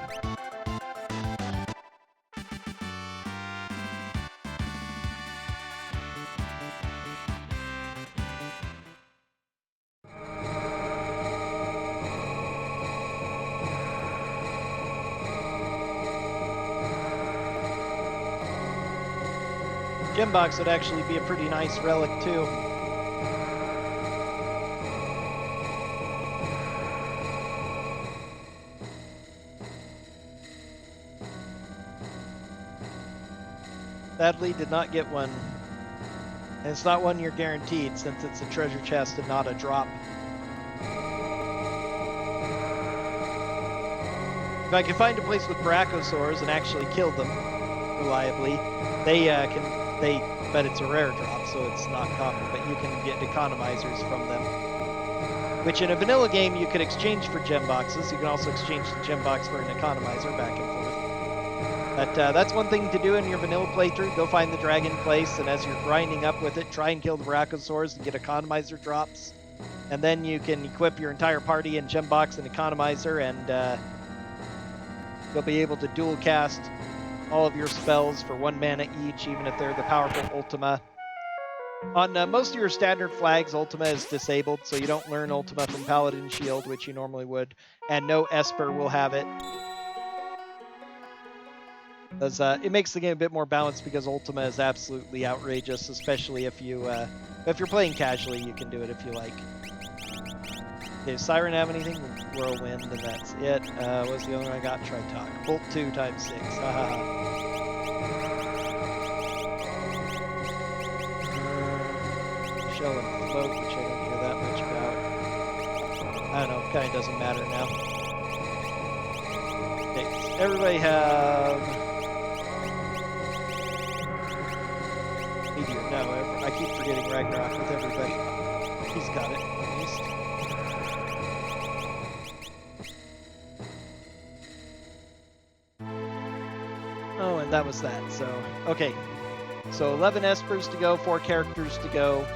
Gembox would actually be a pretty nice relic too. Sadly, did not get one. And it's not one you're guaranteed, since it's a treasure chest and not a drop. If I can find a place with brachiosaurs and actually kill them reliably, but it's a rare drop, so it's not common, but you can get economizers from them. Which in a vanilla game you could exchange for gem boxes. You can also exchange the gem box for an economizer back and forth. But that's one thing to do in your vanilla playthrough. Go find the dragon place, and as you're grinding up with it, try and kill the brachiosaurs and get economizer drops. And then you can equip your entire party in gem box and economizer, and you'll be able to dual cast all of your spells for 1 mana each, even if they're the powerful Ultima. On most of your standard flags, Ultima is disabled, so you don't learn Ultima from Paladin Shield, which you normally would, and no Esper will have it. Because it makes the game a bit more balanced, because Ultima is absolutely outrageous, especially if you're playing casually. You can do it if you like. Does Siren have anything? Whirlwind, and that's it. What's the other one I got? Tritalk. Bolt 2 × 6. Shell and Float, which I don't hear that much about. I don't know, kind of doesn't matter now. Okay, so everybody have... Meteor, no, I keep forgetting Ragnarok with everybody. He's got it, at least. Oh, and that was that, so... Okay. So 11 Espers to go, 4 characters to go.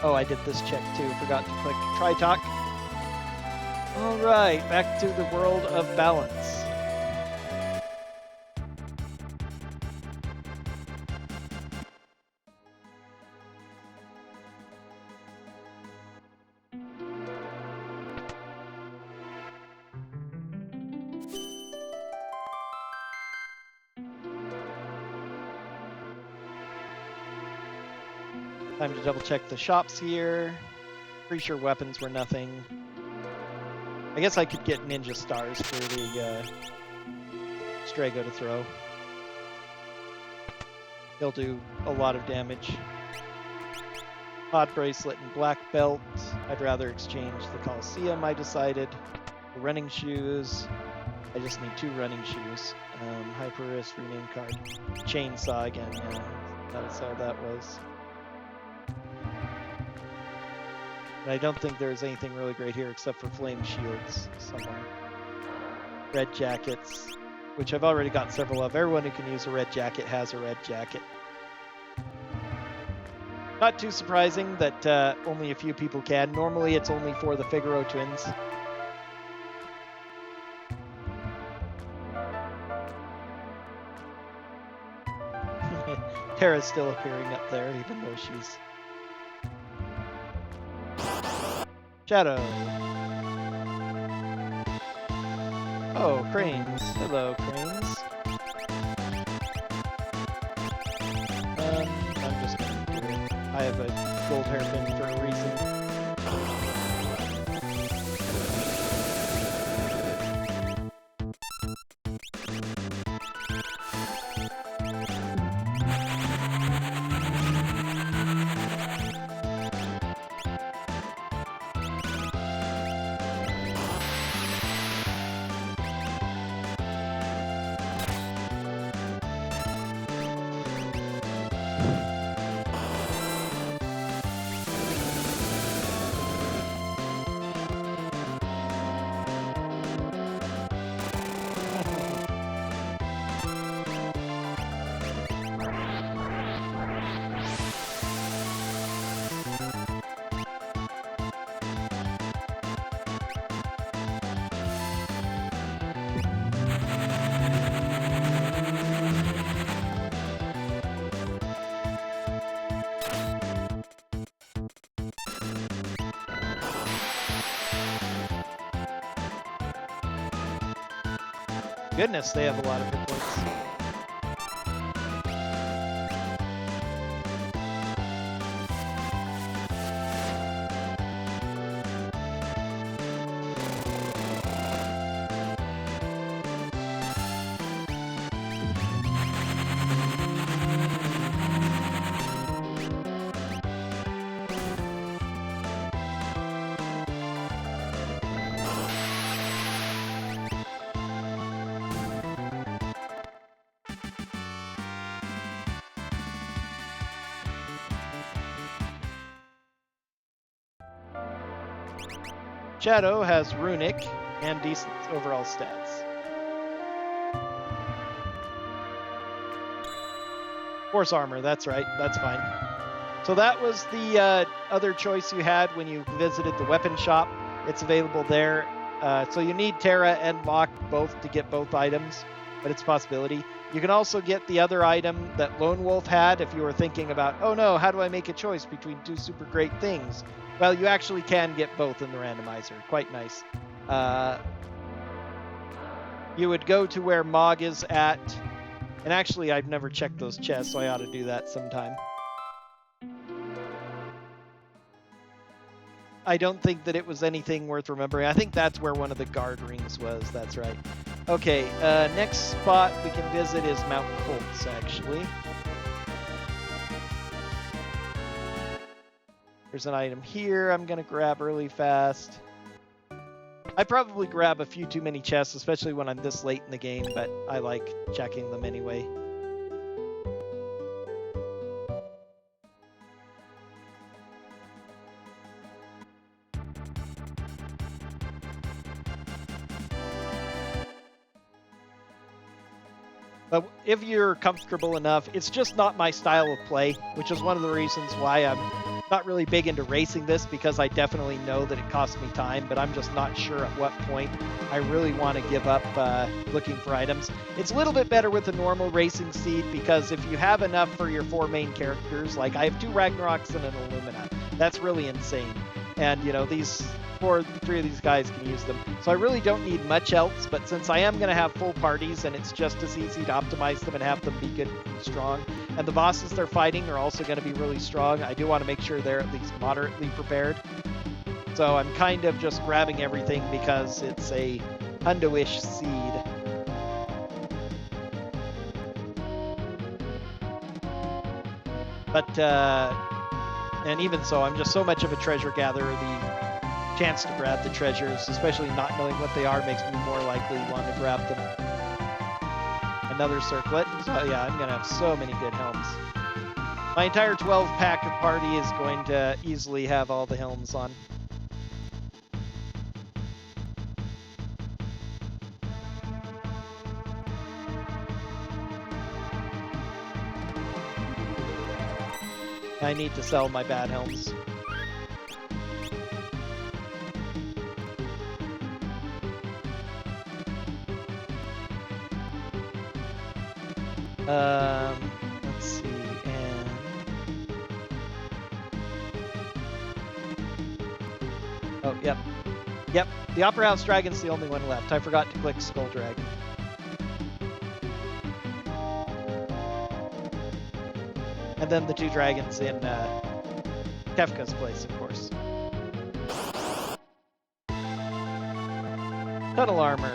Oh, I did this check too. Forgot to click Tritalk. Alright, back to the world of balance. Time to double check the shops here. Pretty sure weapons were nothing. I guess I could get ninja stars for the Strago to throw. He'll do a lot of damage. Pod bracelet and black belt. I'd rather exchange the Coliseum, I decided. The running shoes. I just need 2 running shoes. Hyper wrist, rename card. Chainsaw again, yeah. That's all that was. And I don't think there's anything really great here except for flame shields somewhere. Red jackets, which I've already got several of. Everyone who can use a red jacket has a red jacket. Not too surprising that only a few people can. Normally it's only for the Figaro twins. Terra's still appearing up there, even though she's... Shadow. Oh, cranes. Hello, cranes. I'm just gonna do it. I have a gold hairpin for a reason. Goodness, they have a lot of hit points. Shadow has runic and decent overall stats. Force armor, that's right, that's fine. So that was the other choice you had when you visited the weapon shop. It's available there. So you need Terra and Locke both to get both items, but it's a possibility. You can also get the other item that Lone Wolf had if you were thinking about, oh no, how do I make a choice between 2 super great things? Well, you actually can get both in the randomizer. Quite nice. You would go to where Mog is at. And actually, I've never checked those chests, so I ought to do that sometime. I don't think that it was anything worth remembering. I think that's where one of the guard rings was. That's right. Okay, next spot we can visit is Mount Colts, actually. There's an item here I'm going to grab really fast. I probably grab a few too many chests, especially when I'm this late in the game, but I like checking them anyway. But if you're comfortable enough, it's just not my style of play, which is one of the reasons why I'm not really big into racing this, because I definitely know that it costs me time, but I'm just not sure at what point I really want to give up looking for items. It's a little bit better with the normal racing seed, because if you have enough for your 4 main characters, like I have 2 Ragnaroks and an Illumina, that's really insane. And, you know, these 3 of these guys can use them. So I really don't need much else, but since I am going to have full parties and it's just as easy to optimize them and have them be good and strong, And the bosses they're fighting are also going to be really strong. I do want to make sure they're at least moderately prepared. So I'm kind of just grabbing everything because it's a hundo-ish seed. But, and even so, I'm just so much of a treasure gatherer. The chance to grab the treasures, especially not knowing what they are, makes me more likely want to grab them. Another circlet. So yeah, I'm going to have so many good helms. My entire 12-pack of party is going to easily have all the helms on. I need to sell my bad helms. Let's see, and oh, yep. The Opera House Dragon's the only one left. I forgot to click Skull Dragon. And then the 2 dragons in Kefka's place, of course. Tunnel armor.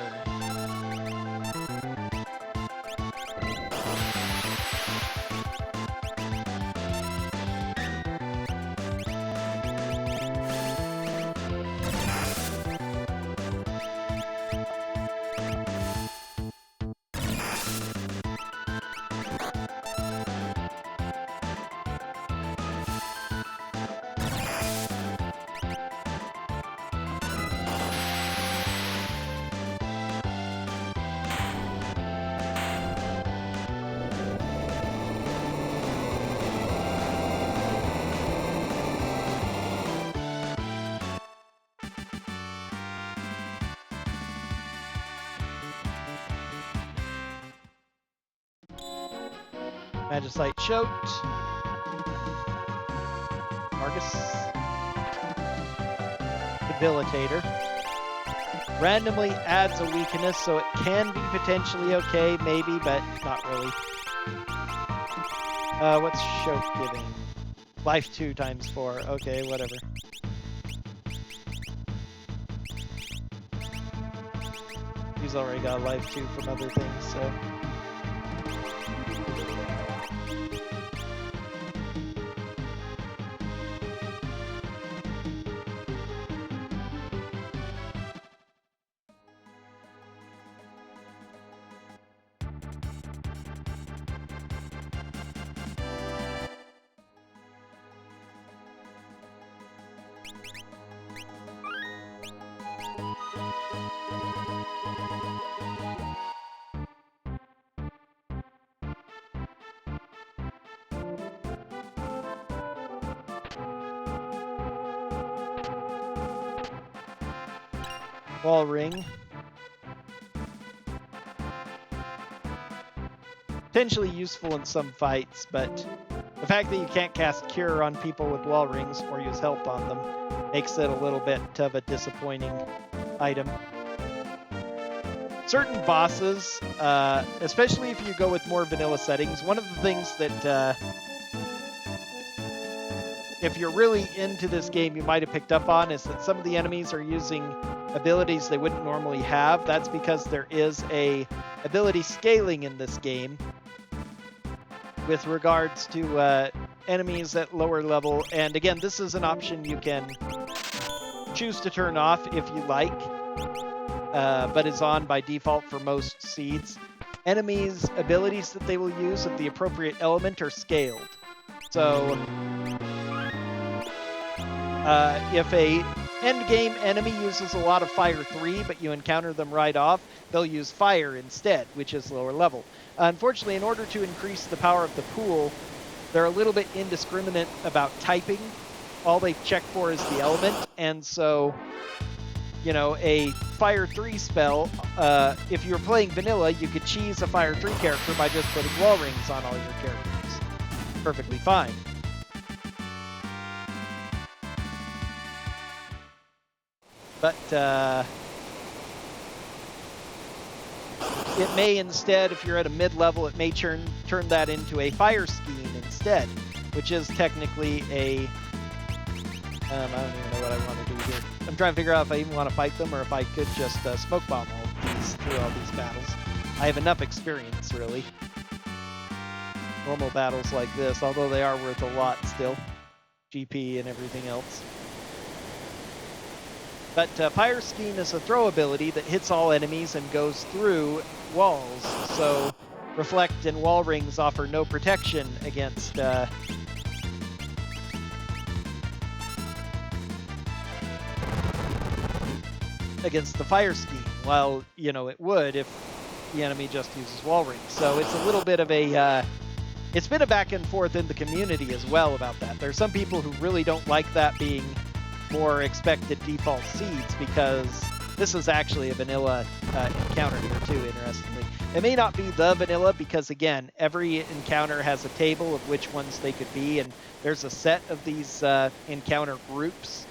Magicite Shoat. Margus. Debilitator. Randomly adds a weakness, so it can be potentially okay, maybe, but not really. What's Shoat giving? Life 2 times 4. Okay, whatever. He's already got life 2 from other things, so... Wall ring. Potentially useful in some fights, but the fact that you can't cast Cure on people with wall rings or use help on them makes it a little bit of a disappointing item. Certain bosses, especially if you go with more vanilla settings, one of the things that if you're really into this game you might have picked up on is that some of the enemies are using abilities they wouldn't normally have. That's because there is a ability scaling in this game with regards to enemies at lower level. And again, this is an option you can choose to turn off if you like, but is on by default for most seeds. Enemies' abilities that they will use of the appropriate element are scaled. So if a endgame enemy uses a lot of Fire 3, but you encounter them right off, they'll use Fire instead, which is lower level. Unfortunately, in order to increase the power of the pool, they're a little bit indiscriminate about typing. All they check for is the element, and so, you know, a Fire 3 spell, if you're playing vanilla, you could cheese a Fire 3 character by just putting wall rings on all your characters. Perfectly fine. But, it may instead, if you're at a mid-level, it may turn that into a fire scheme instead, which is technically a... I don't even know what I want to do here. I'm trying to figure out if I even want to fight them or if I could just smoke bomb through all these battles. I have enough experience, really. Normal battles like this, although they are worth a lot still. GP and everything else. But Fire Scheme is a throw ability that hits all enemies and goes through walls. So Reflect and Wall Rings offer no protection against against the Fire Scheme, while, you know, it would if the enemy just uses Wall Rings. So it's a little bit of a... it's been a back and forth in the community as well about that. There are some people who really don't like that being more expected default seeds, because this is actually a vanilla encounter here too, interestingly. It may not be the vanilla because, again, every encounter has a table of which ones they could be, and there's a set of these encounter groups.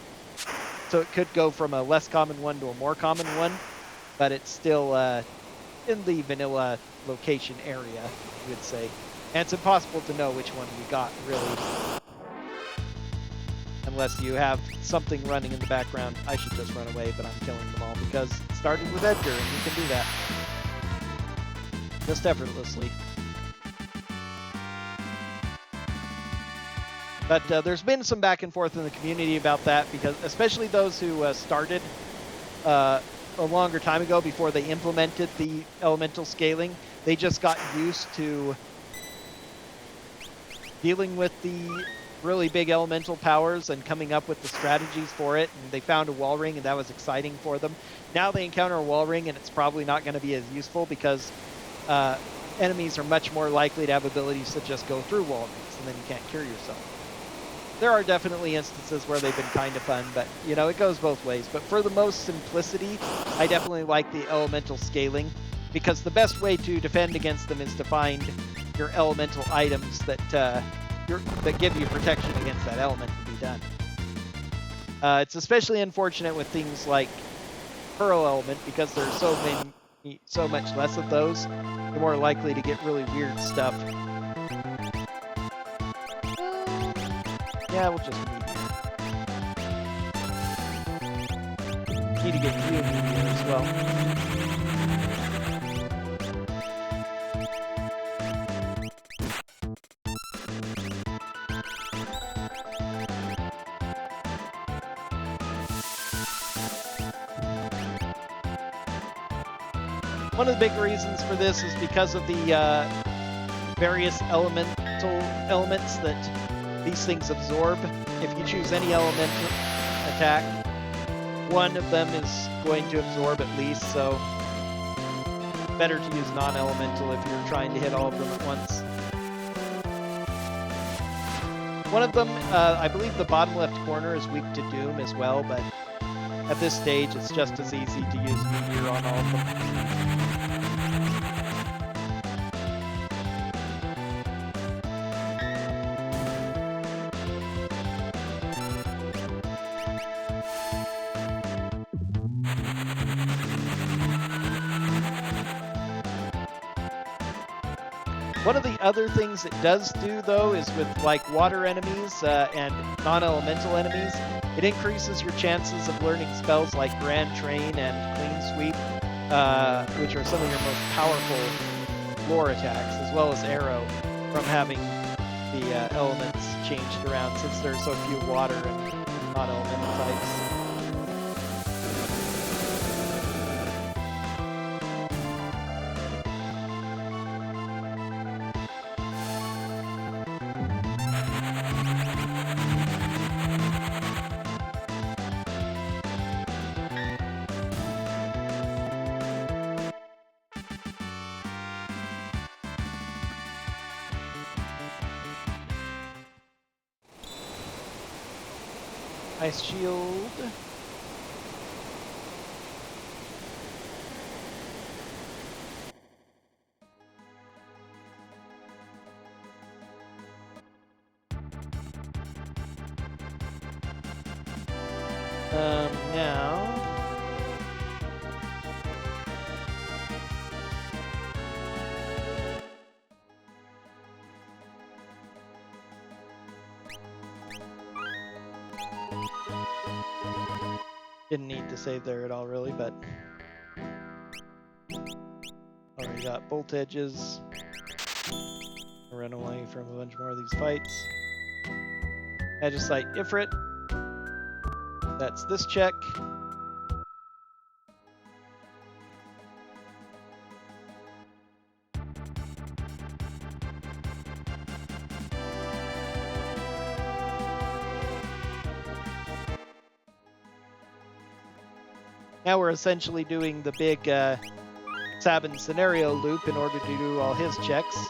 So it could go from a less common one to a more common one, but it's still in the vanilla location area, you would say. And it's impossible to know which one you got, really. Unless you have something running in the background. I should just run away, but I'm killing them all because it started with Edgar, and you can do that. Just effortlessly. But there's been some back and forth in the community about that, because especially those who started a longer time ago before they implemented the elemental scaling, they just got used to dealing with the really big elemental powers and coming up with the strategies for it, and they found a wall ring, and that was exciting for them. Now they encounter a wall ring, and it's probably not going to be as useful because enemies are much more likely to have abilities to just go through wall rings, and then you can't cure yourself. There are definitely instances where they've been kind of fun, but, you know, it goes both ways. But for the most simplicity, I definitely like the elemental scaling, because the best way to defend against them is to find your elemental items that that give you protection against that element to be done. It's especially unfortunate with things like Pearl Element, because there's so much less of those. You're more likely to get really weird stuff. Yeah, we'll just meteor. Need to get you a meteor as well. One of the big reasons for this is because of the various elements that these things absorb. If you choose any element attack, one of them is going to absorb at least, so better to use non-elemental if you're trying to hit all of them at once. One of them, I believe the bottom left corner is weak to Doom as well, but at this stage it's just as easy to use Meteor on all of them. One of the other things it does do, though, is with like water enemies and non-elemental enemies, it increases your chances of learning spells like Grand Train and Clean Sweep, which are some of your most powerful lore attacks, as well as Arrow, from having the elements changed around, since there's so few water and non-elemental types. Ice Shield. Now Didn't need to save there at all, really, but already got bolt edges. I'll run away from a bunch more of these fights. Magicite Ifrit. That's this check. Now we're essentially doing the big Sabin scenario loop in order to do all his checks.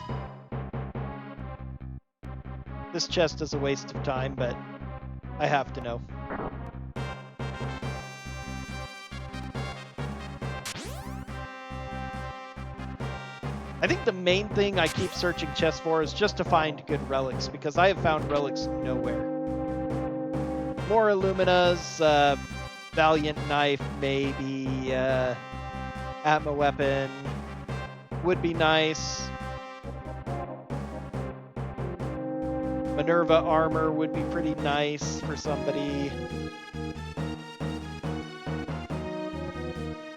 This chest is a waste of time, but I have to know. I think the main thing I keep searching chests for is just to find good relics, because I have found relics nowhere. More Illuminas, Valiant Knife, maybe, Atma Weapon would be nice. Minerva Armor would be pretty nice for somebody.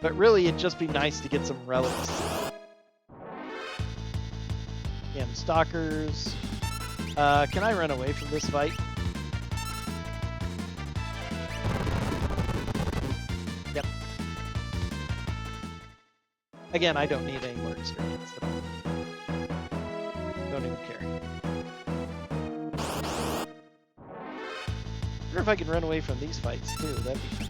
But really, it'd just be nice to get some relics. Stalkers. Can I run away from this fight? Yep. Again, I don't need any more experience at all. Don't even care. I wonder if I can run away from these fights too. That'd be fun.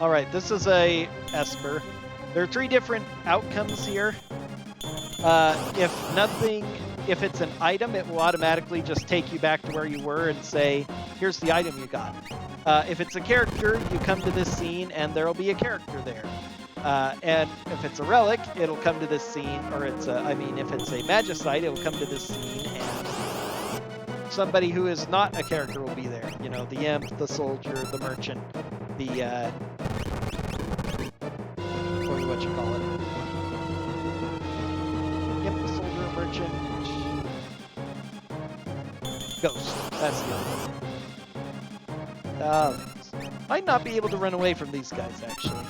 All right, this is a Esper. There are 3 different outcomes here. If it's an item, it will automatically just take you back to where you were and say, here's the item you got. If it's a character, you come to this scene and there'll be a character there. And if it's a relic, it'll come to this scene, or if it's a Magicite, it'll come to this scene and somebody who is not a character will be there. You know, the imp, the soldier, the merchant, the, what you call it. Imp, the soldier, merchant, ghost. That's the other one. Might not be able to run away from these guys, actually.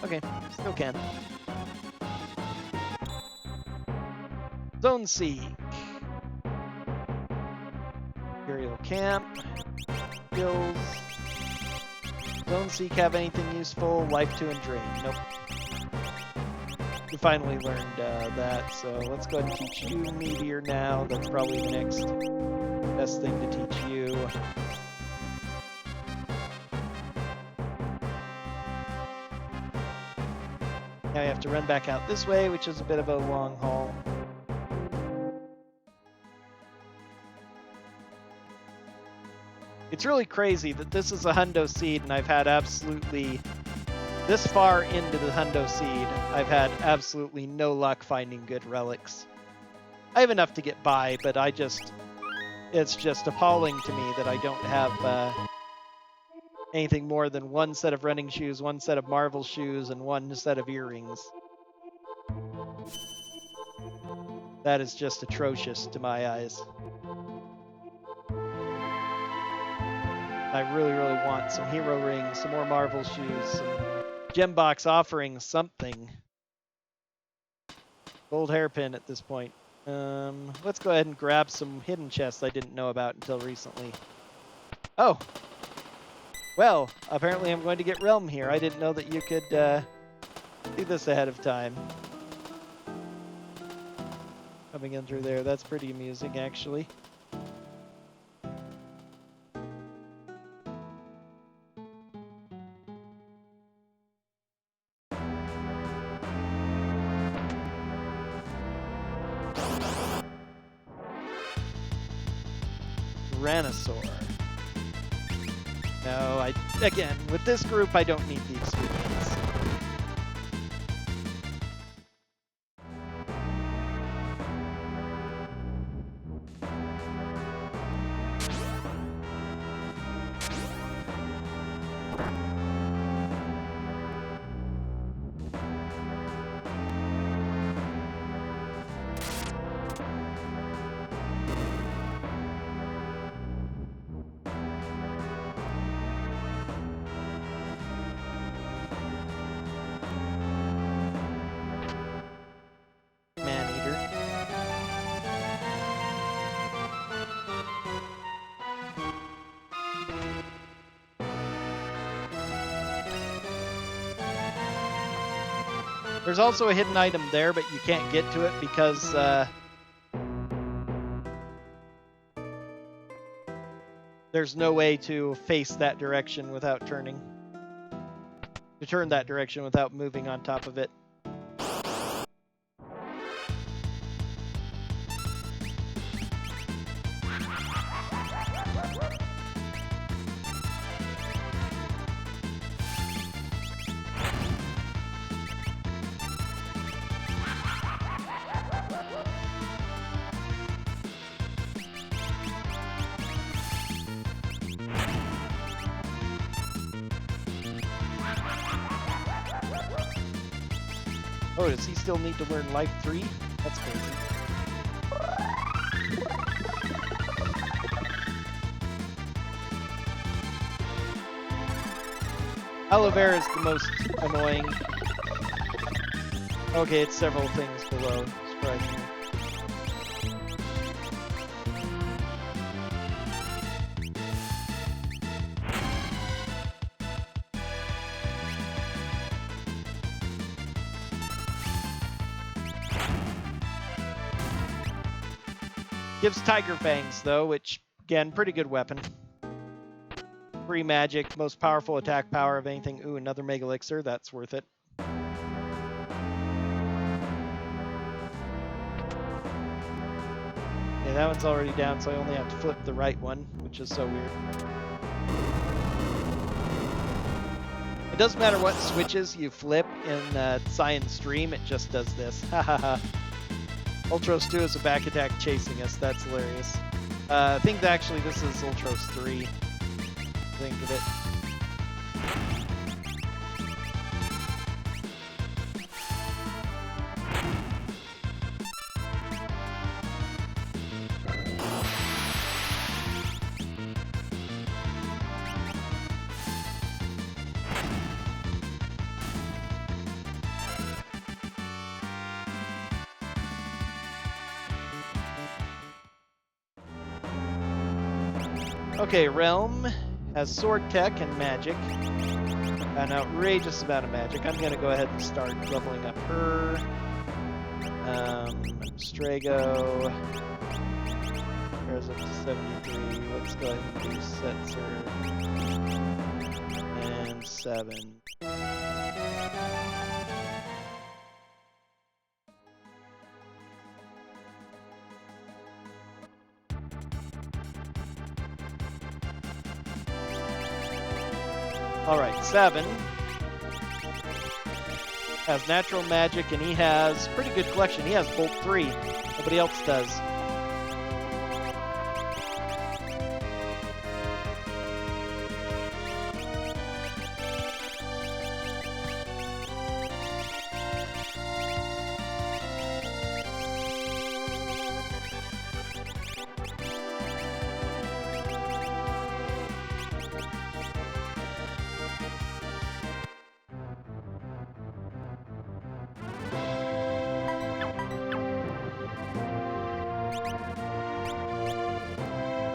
Okay, still can. Zone Seek. Imperial Camp. Skills. Zone Seek have anything useful? Life 2 and Drain. Nope. We finally learned that, so let's go ahead and teach you Meteor now. That's probably the next best thing to teach you. Now you have to run back out this way, which is a bit of a long haul. It's really crazy that this is a Hundo Seed, and I've had absolutely, this far into the Hundo Seed, I've had absolutely no luck finding good relics. I have enough to get by, but it's just appalling to me that I don't have anything more than 1 set of running shoes, 1 set of Marvel shoes, and 1 set of earrings. That is just atrocious to my eyes. I really, really want some hero rings, some more Marvel shoes, some gem box offerings, something. Gold hairpin at this point. Let's go ahead and grab some hidden chests I didn't know about until recently. Oh! Well, apparently I'm going to get Realm here. I didn't know that you could see this ahead of time. Coming in through there, that's pretty amusing, actually. Tyrannosaur. No, again, with this group, I don't need the experience. There's also a hidden item there, but you can't get to it because there's no way to face that direction without turning. To turn that direction without moving on top of it. Oh, does he still need to learn Life 3? That's crazy. Aloe vera is the most annoying. Okay, it's several things below, surprisingly. Gives Tiger Fangs, though, which, again, pretty good weapon. Free magic, most powerful attack power of anything. Ooh, another Mega Elixir, that's worth it. Okay, that one's already down, so I only have to flip the right one, which is so weird. It doesn't matter what switches you flip in Cyan Stream, it just does this. Hahaha. Ultros 2 is a back attack chasing us. That's hilarious. I think actually this is Ultros 3. Think of it. Okay, Realm has sword tech and magic. An outrageous amount of magic. I'm gonna go ahead and start leveling up her. Strago. There's up to 73. Let's go ahead and do Setzer. And 7. Alright, 7 has natural magic, and he has pretty good collection. He has Bolt 3. Nobody else does.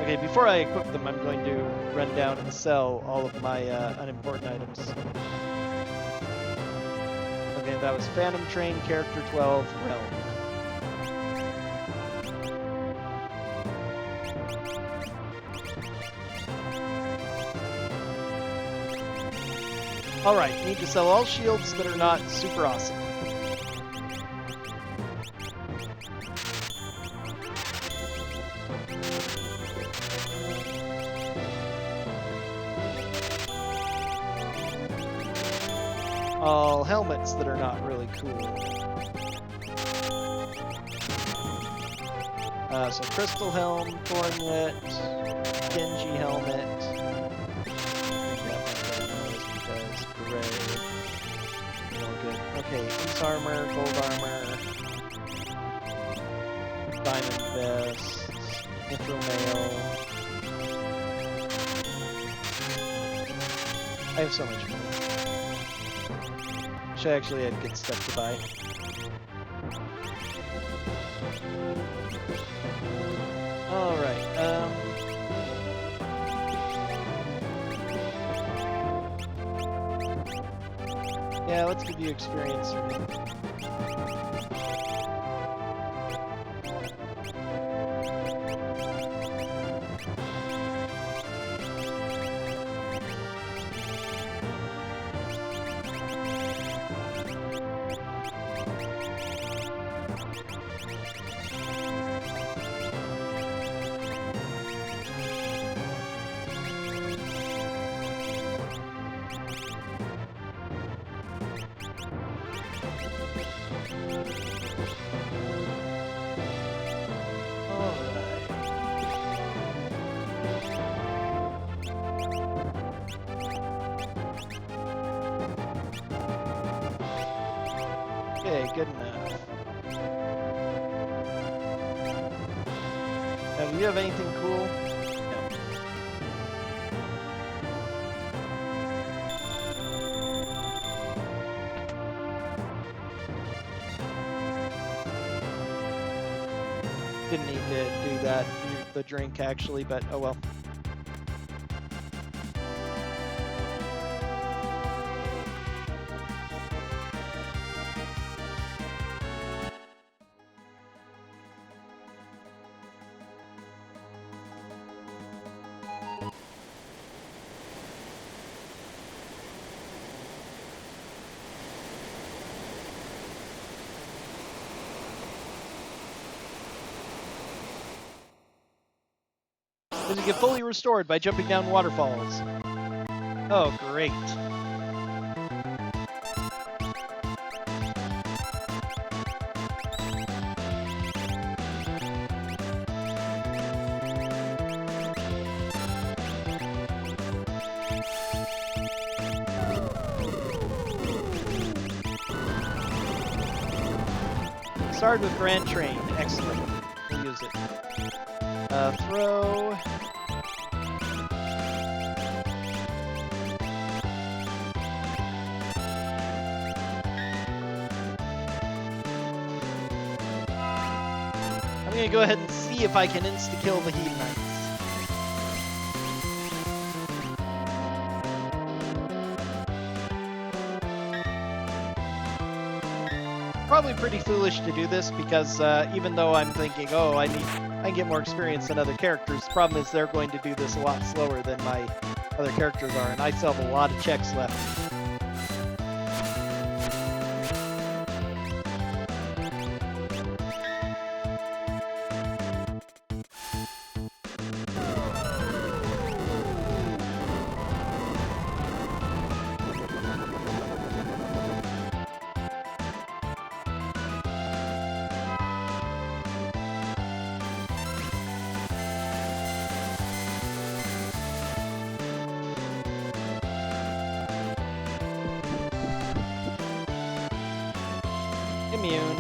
Okay, before I equip them, I'm going to run down and sell all of my unimportant items. Okay, that was Phantom Train, Character 12, Realm. Alright, need to sell all shields that are not super awesome. All helmets that are not really cool. So Crystal Helm, Thornlet, Genji Helmet. Because gray. No good. Okay, Ace Armor, Gold Armor, Diamond Vest, Nitro Mail. I have so much money. Wish I actually had good stuff to buy. Alright, yeah, let's give you experience. Okay, good enough. Now, do you have anything cool? No. Didn't need to do that, the drink actually, but oh well. Does it get fully restored by jumping down waterfalls? Oh, great. Started with Grand Train. Excellent. We'll use it. Throw. I'm gonna go ahead and see if I can insta-kill the Hedonites. Probably pretty foolish to do this because even though I'm thinking, oh, I can get more experience than other characters, the problem is they're going to do this a lot slower than my other characters are, and I still have a lot of checks left. Immune.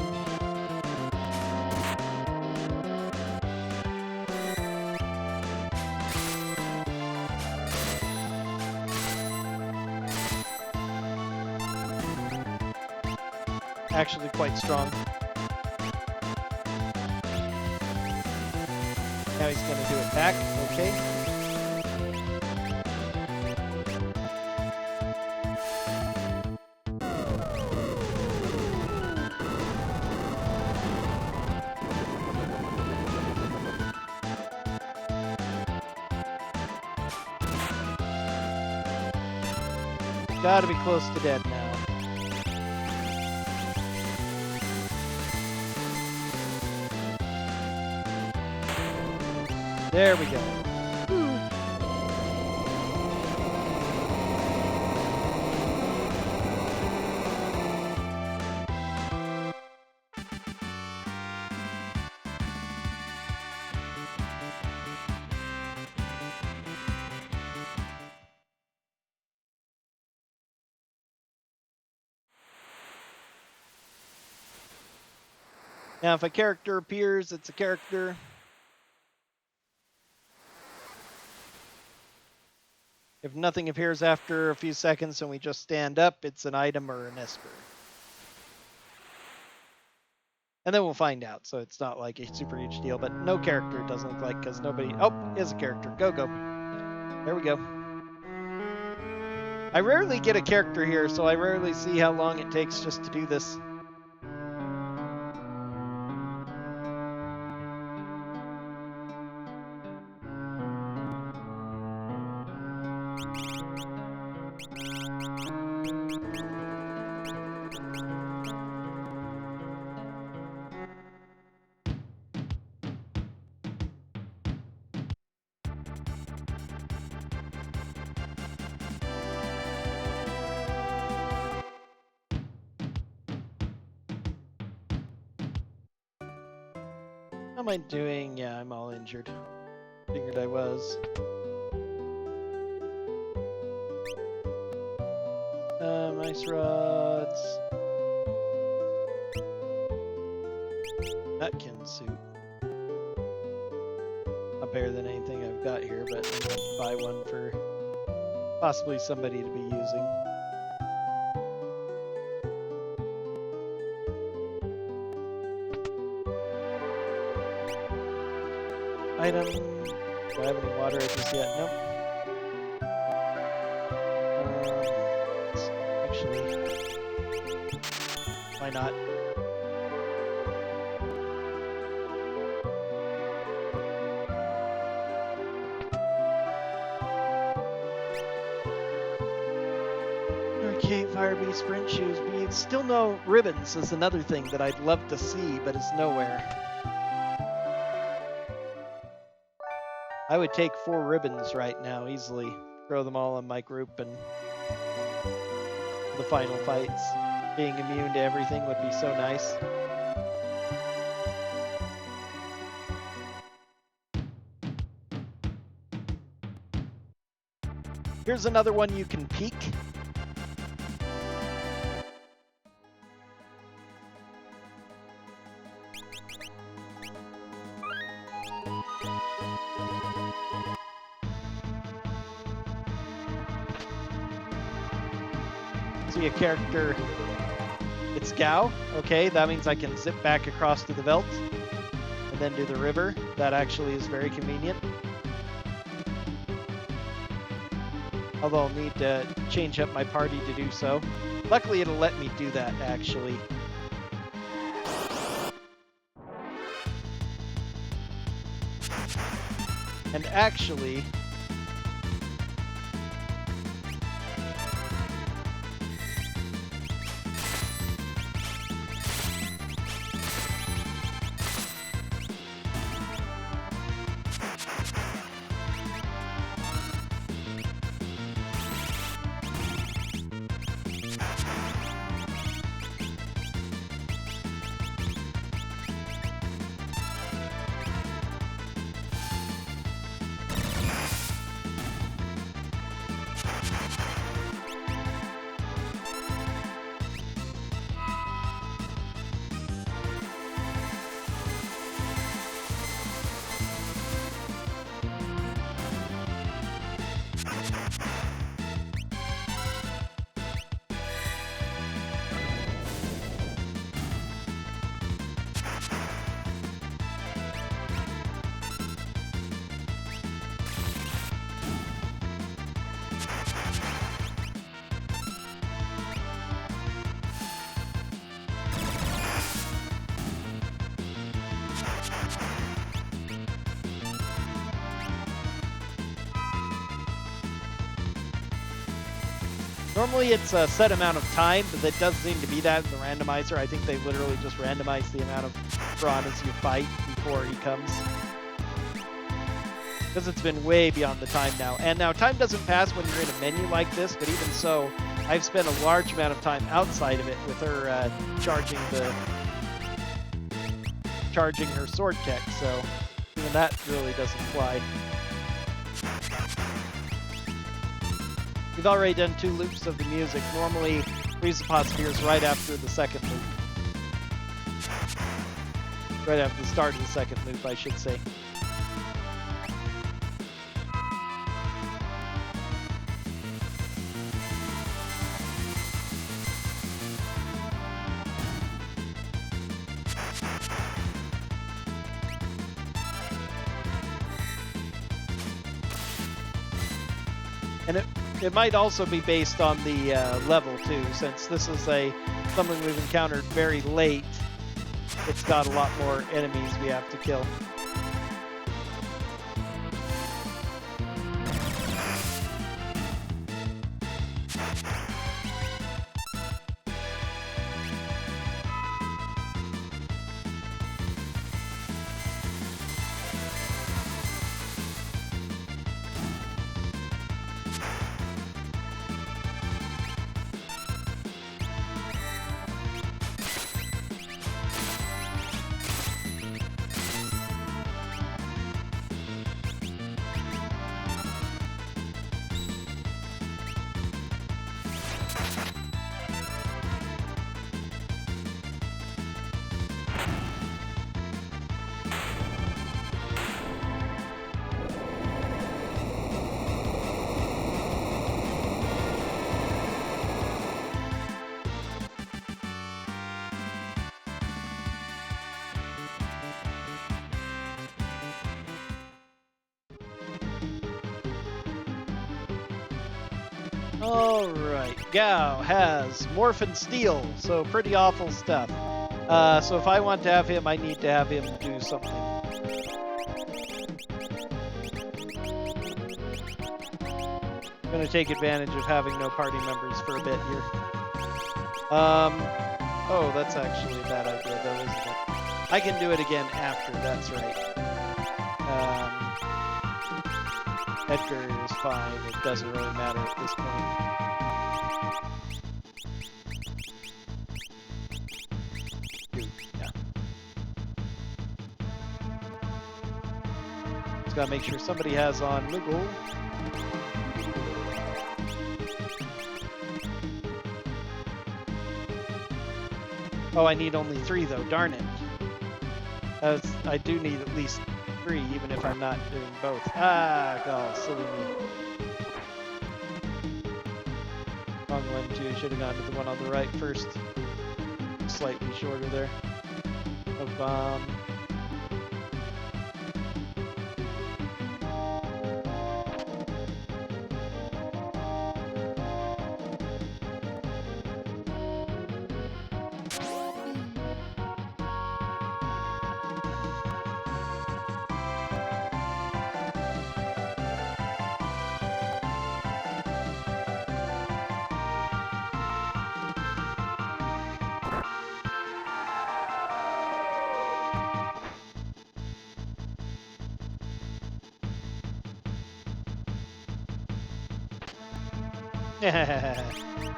Actually quite strong. Now he's gonna do it back, okay. Gotta be close to dead now. There we go. Now, if a character appears, it's a character. If nothing appears after a few seconds and we just stand up, it's an item or an Esper. And then we'll find out, so it's not like a super huge deal, but no character it doesn't look like, because nobody... Oh, here's a character. Go, go. There we go. I rarely get a character here, so I rarely see how long it takes just to do this. How am I doing? Yeah, I'm all injured. Figured I was. Ice rods. Nutkin suit. Not better than anything I've got here, but I'm going to buy one for possibly somebody to be using. Item. Do I have any water just yet? Nope. Actually, why not? Okay, Firebee sprint shoes beads. Still no ribbons is another thing that I'd love to see, but is nowhere. I would take 4 ribbons right now easily. Throw them all in my group, and the final fights. Being immune to everything would be so nice. Here's another one you can peek. See a character, it's Gao. Okay, that means I can zip back across to the Veldt and then do the river. That actually is very convenient. Although I'll need to change up my party to do so. Luckily, it'll let me do that, actually. And actually... Normally it's a set amount of time, but that doesn't seem to be that in the randomizer. I think they literally just randomize the amount of piranhas you fight before he comes. Because it's been way beyond the time now. And now time doesn't pass when you're in a menu like this, but even so, I've spent a large amount of time outside of it with her charging her sword tech, so even that really doesn't fly. We've already done 2 loops of the music. Normally, Freeze the Pot appears right after the second loop. Right after the start of the second loop, I should say. And it might also be based on the level too, since this is something we've encountered very late. It's got a lot more enemies we have to kill. Alright, Gao has Morphin Steel, so pretty awful stuff. So if I want to have him, I need to have him do something. I'm going to take advantage of having no party members for a bit here. Oh, that's actually a bad idea, though, isn't it? I can do it again after, that's right. Edgar is fine, it doesn't really matter at this point. Yeah. Just gotta make sure somebody has on Moogle. Oh, I need only 3 though, darn it. I do need at least 3, even if I'm not doing both. Ah, God, silly me. Wrong one too, should have gone to the one on the right first. Slightly shorter there. Of bomb.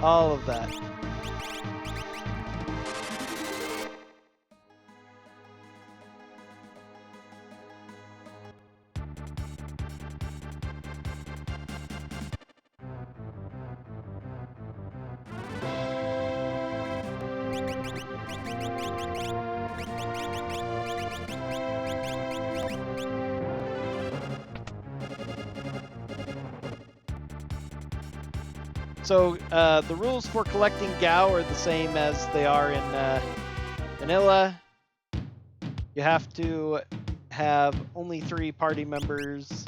All of that. So the rules for collecting Gao are the same as they are in Vanilla. You have to have only 3 party members.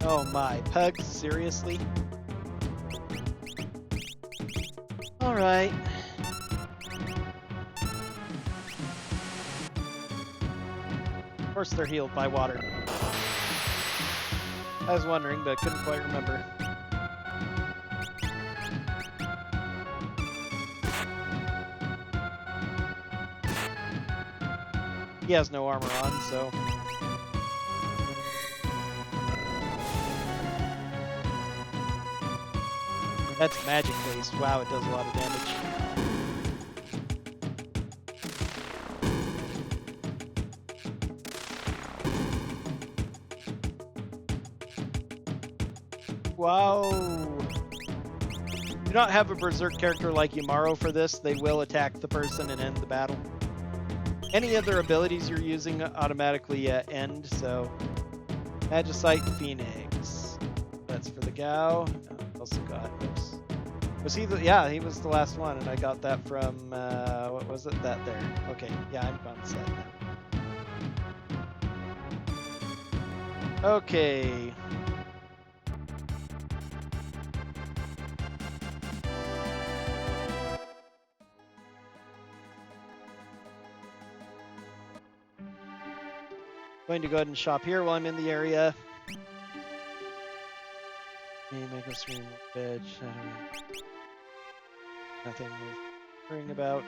Oh my, Pugs, seriously? Alright. Of course they're healed by water. I was wondering, but I couldn't quite remember. He has no armor on, so... That's magic based. Wow, it does a lot of damage. Wow. Do not have a berserk character like Yamaro for this. They will attack the person and end the battle. Any other abilities you're using automatically end, so... Magicite Phoenix. That's for the Gao. Also got... Oops. Was he the... Yeah, he was the last one, and I got that from... what was it? That there. Okay, yeah, I'm on set now. Okay. Going to go ahead and shop here while I'm in the area. Make a stream veg. Nothing worth worrying about.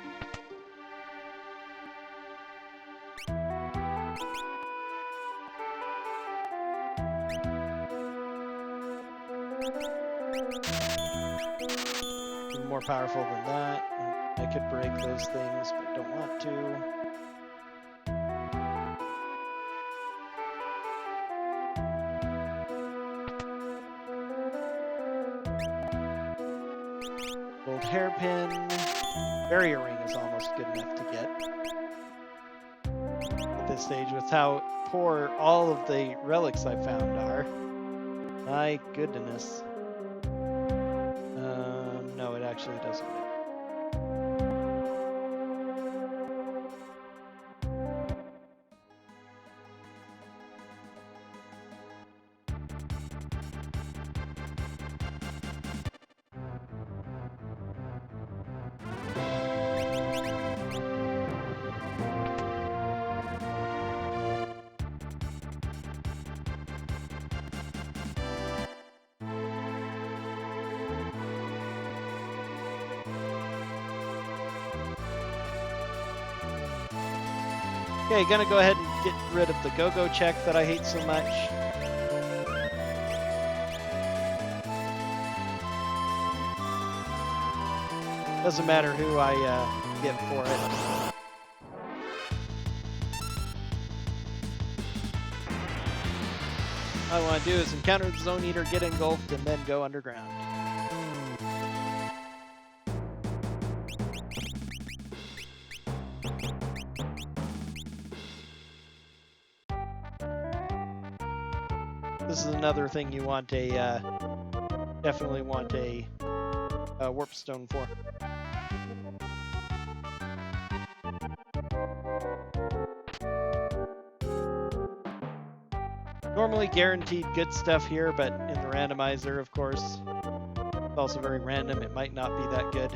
Even more powerful than that. I could break those things, but don't want to. Gold hairpin. Barrier ring is almost good enough to get at this stage with how poor all of the relics I found are. My goodness. actually doesn't it? Okay, gonna go ahead and get rid of the go-go check that I hate so much. Doesn't matter who I get for it. All I want to do is encounter the Zone Eater, get engulfed, and then go underground. This is another thing you want a, definitely want a warp stone for. Normally guaranteed good stuff here, but in the randomizer, of course, it's also very random. It might not be that good,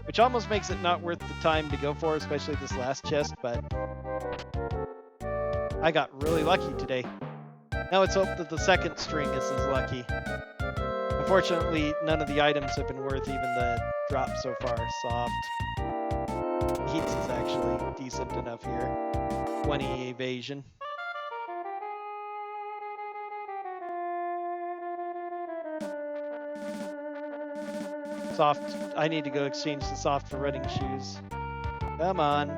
which almost makes it not worth the time to go for, especially this last chest, but I got really lucky today. Now let's hope that the second string is as lucky. Unfortunately, none of the items have been worth even the drop so far. Soft. Heats is actually decent enough here. 20 evasion. Soft. I need to go exchange the soft for running shoes. Come on.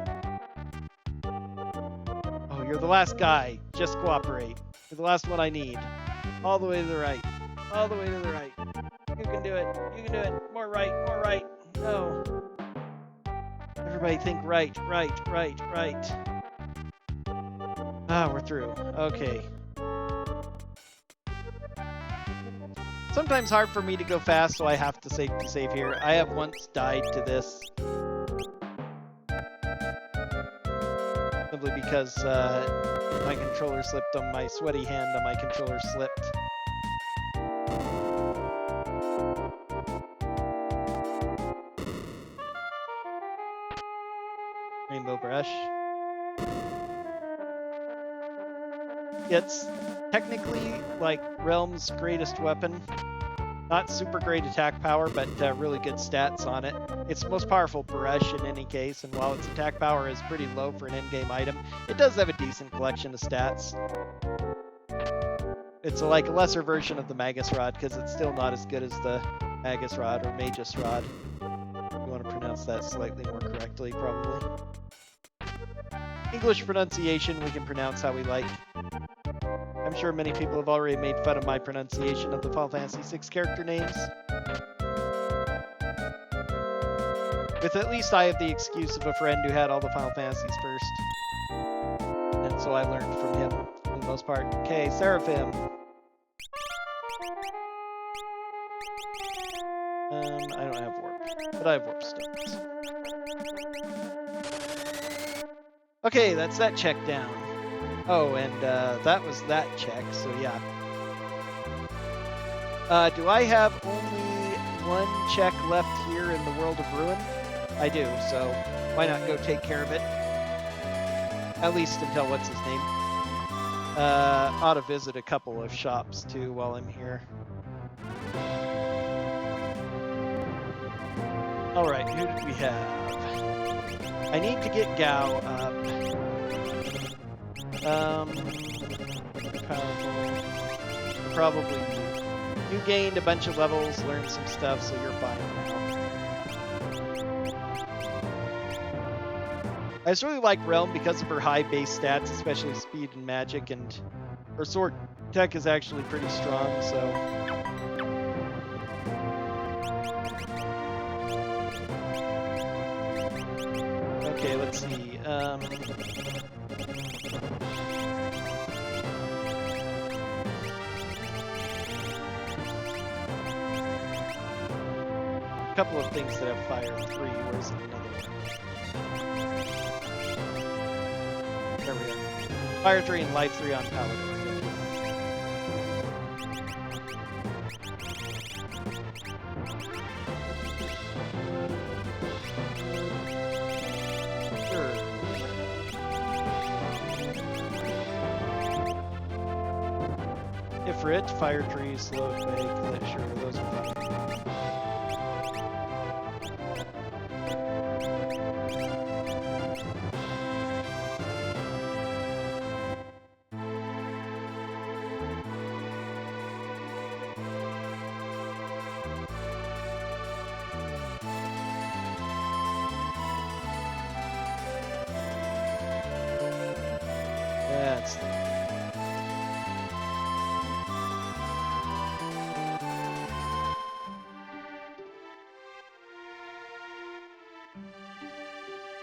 Oh, you're the last guy. Just cooperate. You're the last one I need. All the way to the right. All the way to the right. You can do it. You can do it. More right. More right. No. Everybody think right, right, right, right. Ah, we're through. Okay. Sometimes hard for me to go fast, so I have to save here. I have once died to this. Simply because my controller slipped on my sweaty hand on my controller slipped. Rainbow brush. It's technically like Realm's greatest weapon. Not super great attack power, but really good stats on it. It's the most powerful brush in any case, and while its attack power is pretty low for an in-game item, it does have a decent collection of stats. It's like a lesser version of the Magus Rod, because it's still not as good as the Magus Rod or Magus Rod. You want to pronounce that slightly more correctly, probably. English pronunciation, we can pronounce how we like. I'm sure many people have already made fun of my pronunciation of the Final Fantasy VI character names. With at least I have the excuse of a friend who had all the Final Fantasies first. And so I learned from him, for the most part. Okay, Seraphim. I don't have warp, but I have warp stones. Okay, that's that check down. Oh, and that was that check, so yeah. Do I have only one check left here in the World of Ruin? I do, so why not go take care of it? At least until what's his name? Ought to visit a couple of shops too while I'm here. Alright, who did we have? I need to get Gao up. Powerful. Probably you gained a bunch of levels, learned some stuff, so you're fine now. I just really like Realm because of her high base stats, especially speed and magic, and her sword tech is actually pretty strong, so... Okay, let's see. couple of things that have fire 3. Where's another one? There we are. Fire 3 and life 3 on Palador. Ifrit, fire tree, slow make, sure, those are fine. That's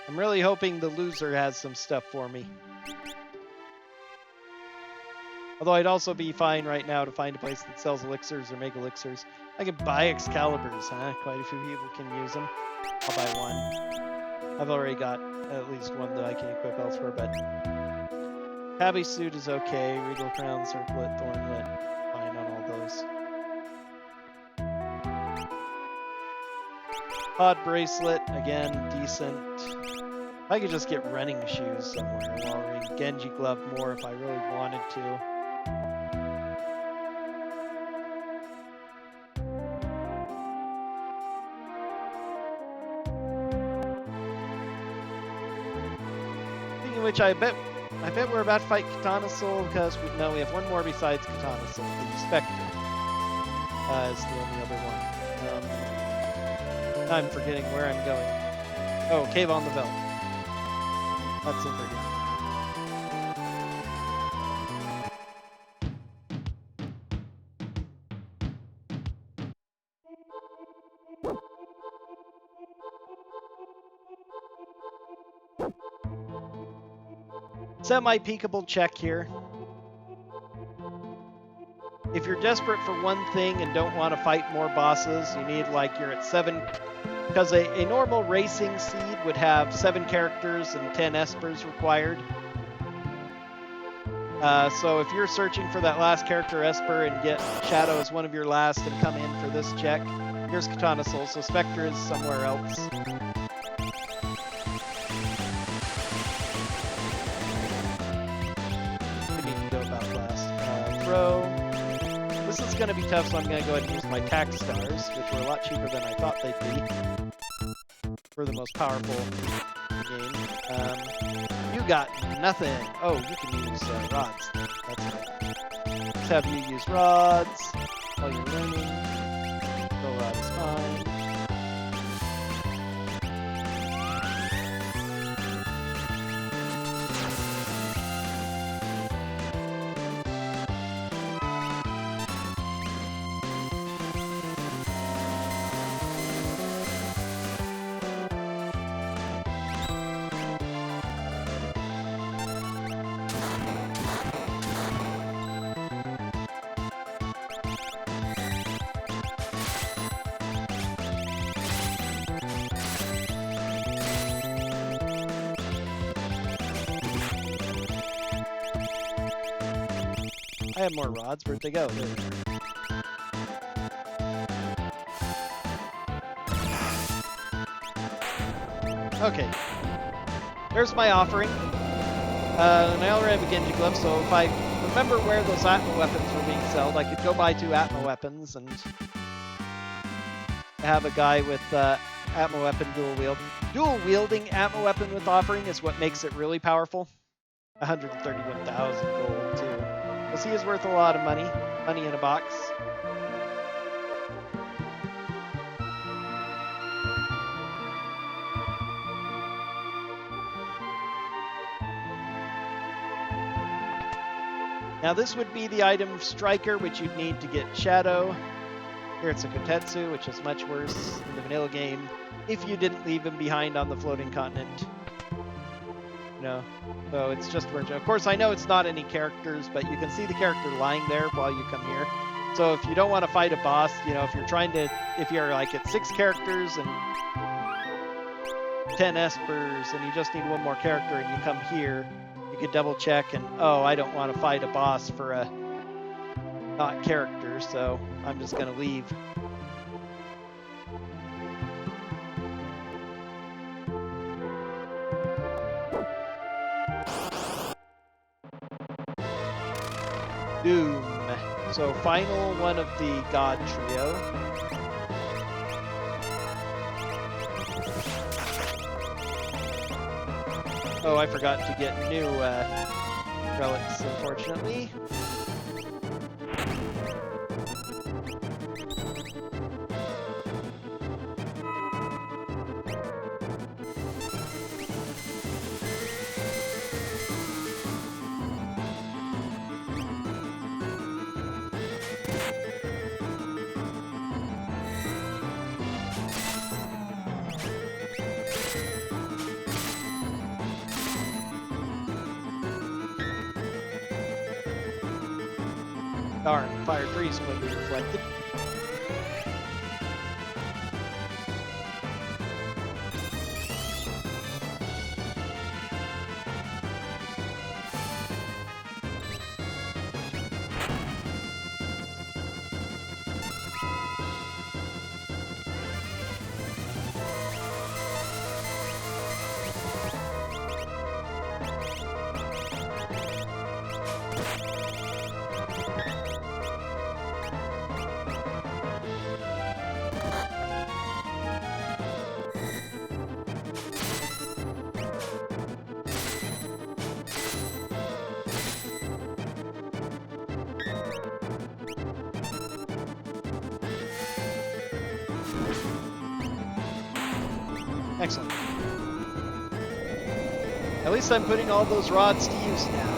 I'm really hoping the loser has some stuff for me. Although I'd also be fine right now to find a place that sells elixirs or mega elixirs. I could buy Excaliburs, huh? Quite a few people can use them. I'll buy one. I've already got at least one that I can equip elsewhere, but Tabby suit is okay. Regal crown, circlet, thornlet, fine on all those. Pod bracelet, again, decent. If I could just get running shoes somewhere while we Genji glove more if I really wanted to. Speaking of which, I bet we're about to fight Katana Soul because we have one more besides Katana Soul. The Spectre is the only other one. I'm forgetting where I'm going. Oh, Cave on the Veldt. That's over here. Semi-peekable check here. If you're desperate for one thing and don't want to fight more bosses, you need, like, you're at 7... Because a normal racing seed would have 7 characters and 10 Espers required. So if you're searching for that last character Esper and get Shadow as one of your last and come in for this check, here's Katana Soul, so Spectre is somewhere else. We need to go about last. Throw. This is going to be tough, so I'm going to go ahead and use my tax stars, which were a lot cheaper than I thought they'd be. For the most powerful game. You got nothing. Oh, you can use rods. That's right. Let's have you use rods while you're learning. No rod is fine. I have more rods. Where'd they go? There they are. Okay. There's my offering. And I already have a Genji glove, so if I remember where those Atma weapons were being sold, I could go buy 2 Atma weapons and have a guy with Atma weapon dual wield. Dual wielding Atma weapon with offering is what makes it really powerful. 131,000 gold too. Because he is worth a lot of money. Money in a box. Now this would be the item Striker, which you'd need to get Shadow. Here it's a Kotetsu, which is much worse in the vanilla game, if you didn't leave him behind on the floating continent. No. So it's just where... Of course, I know it's not any characters, but you can see the character lying there while you come here. So if you don't want to fight a boss, you know, if you're like at 6 characters and 10 Espers and you just need one more character and you come here, you could double check and, oh, I don't want to fight a boss for a not character, so I'm just going to leave. Doom. So final one of the God Trio. Oh, I forgot to get new relics, unfortunately. Darn, Fire 3 is going to be reflected. Excellent. At least I'm putting all those rods to use now.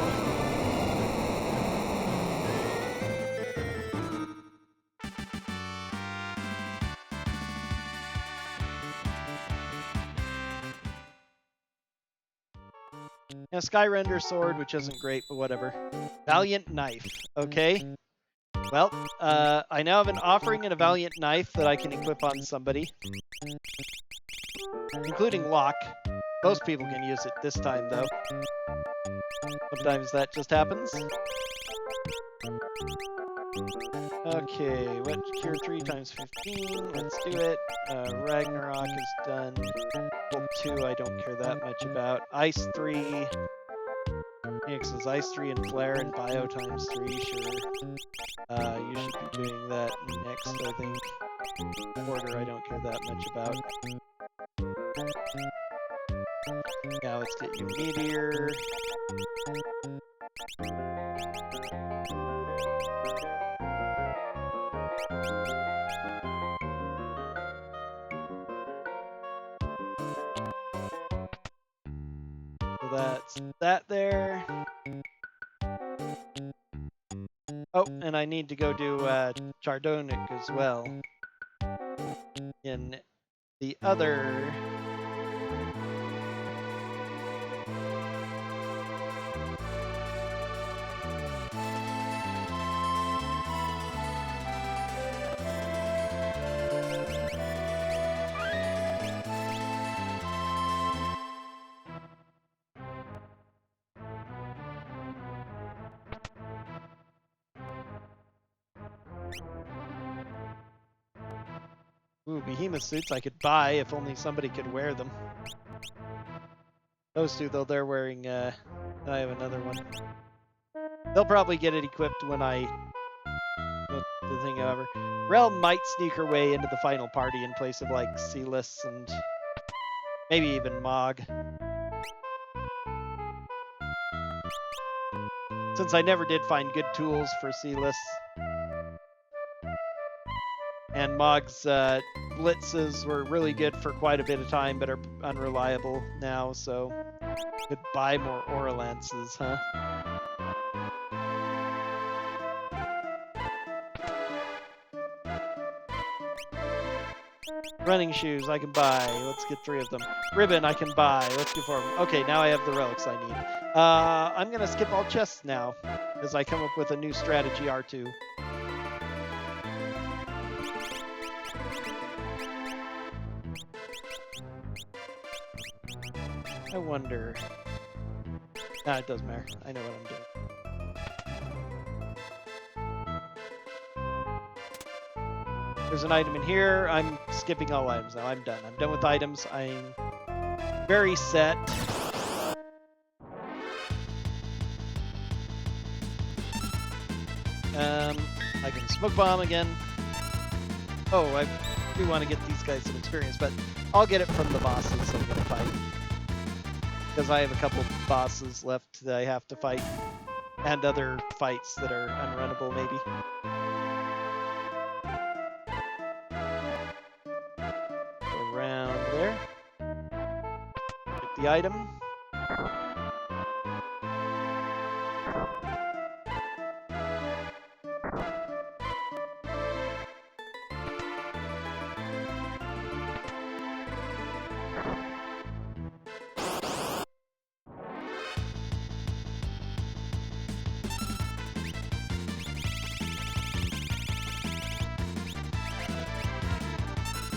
A Sky Render sword, which isn't great, but whatever. Valiant knife. Okay. Well, I now have an offering and a Valiant knife that I can equip on somebody, including Locke. Most people can use it this time, though. Sometimes that just happens. Okay, what cure 3 times 15? Let's do it. Ragnarok is done. Bolt 2, I don't care that much about. Ice 3. Phoenix is Ice 3 and Flare and Bio times 3, sure. You should be doing that next, I think. Order, I don't care that much about. Now let's get you Meteor. So that's that there. Oh, and I need to go do Chardonic as well. In the other... Ooh, behemoth suits I could buy if only somebody could wear them. Those two, though, they're wearing, I have another one. They'll probably get it equipped when I... the thing, however. Realm might sneak her way into the final party in place of, like, Celis and maybe even Mog. Since I never did find good tools for Celis. And Mog's blitzes were really good for quite a bit of time, but are unreliable now, so could buy more Aura Lances, huh? Running shoes I can buy. Let's get 3 of them. Ribbon I can buy. Let's get 4 of them. Okay, now I have the relics I need. I'm going to skip all chests now, as I come up with a new strategy, R2. I wonder. Nah, it doesn't matter. I know what I'm doing. There's an item in here. I'm skipping all items now. I'm done. I'm done with items. I'm very set. I can smoke bomb again. Oh, I do want to get these guys some experience, but I'll get it from the bosses I'm going to fight. Because I have a couple bosses left that I have to fight, and other fights that are unrunnable, maybe. Go around there. Get the item.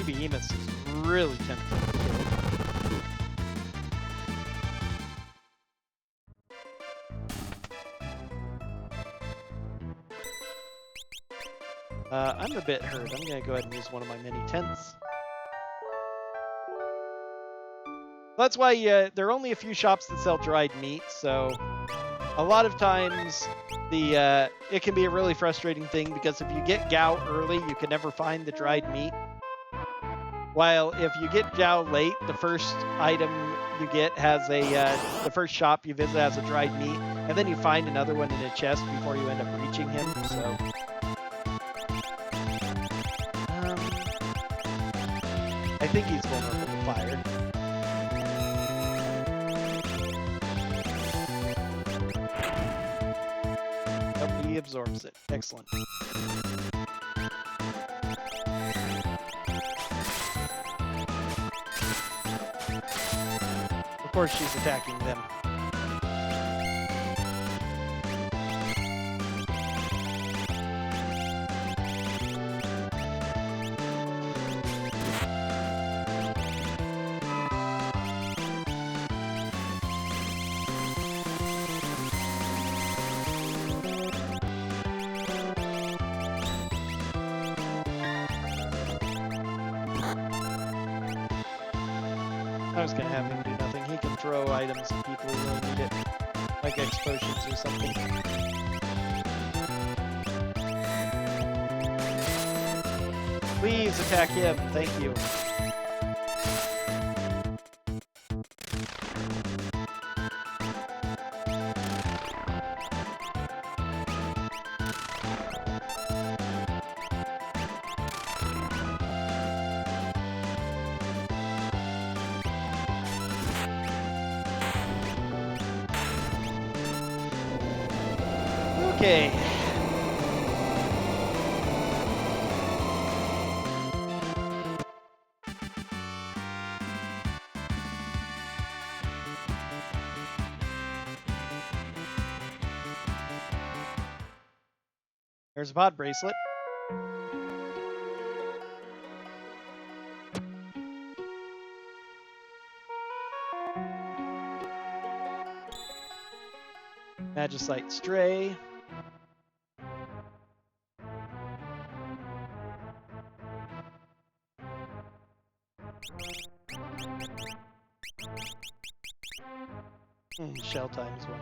Behemoths is really tempting to kill. I'm a bit hurt. I'm going to go ahead and use one of my mini tents. That's why there are only a few shops that sell dried meat, so a lot of times it can be a really frustrating thing because if you get gout early, you can never find the dried meat. While if you get Zhao late, the first item you get has the first shop you visit has a dried meat, and then you find another one in a chest before you end up reaching him, so... I think he's vulnerable to fire. Nope, he absorbs it. Excellent. Of course she's attacking them. I was gonna have him do nothing. He can throw items at people who really need it, like X potions or something. Please attack him. Thank you. Okay. There's a pod bracelet. Magicite Stray. Shell time as well.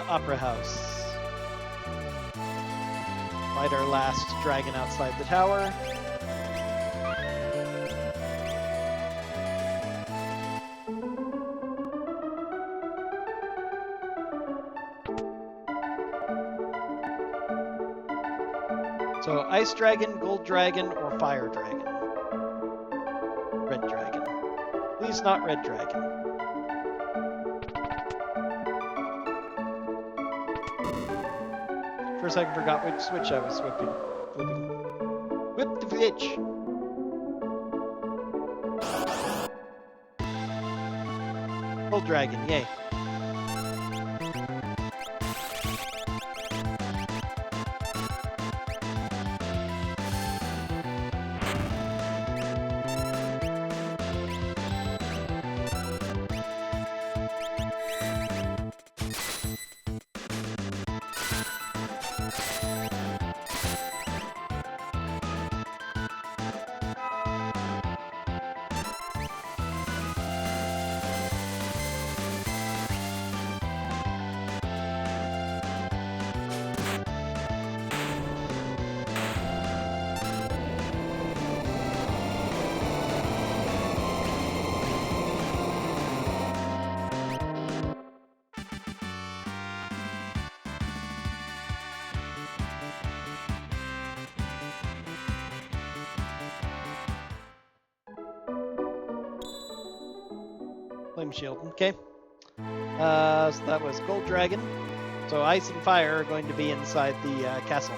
Opera House. Fight our last dragon outside the tower. So Ice Dragon, Gold Dragon, or Fire Dragon? Red Dragon. Please not Red Dragon. For a second, forgot which switch I was flipping. Whip the switch! Gold Dragon, yay. Flame Shield, okay. So that was Gold Dragon. So Ice and Fire are going to be inside the castle.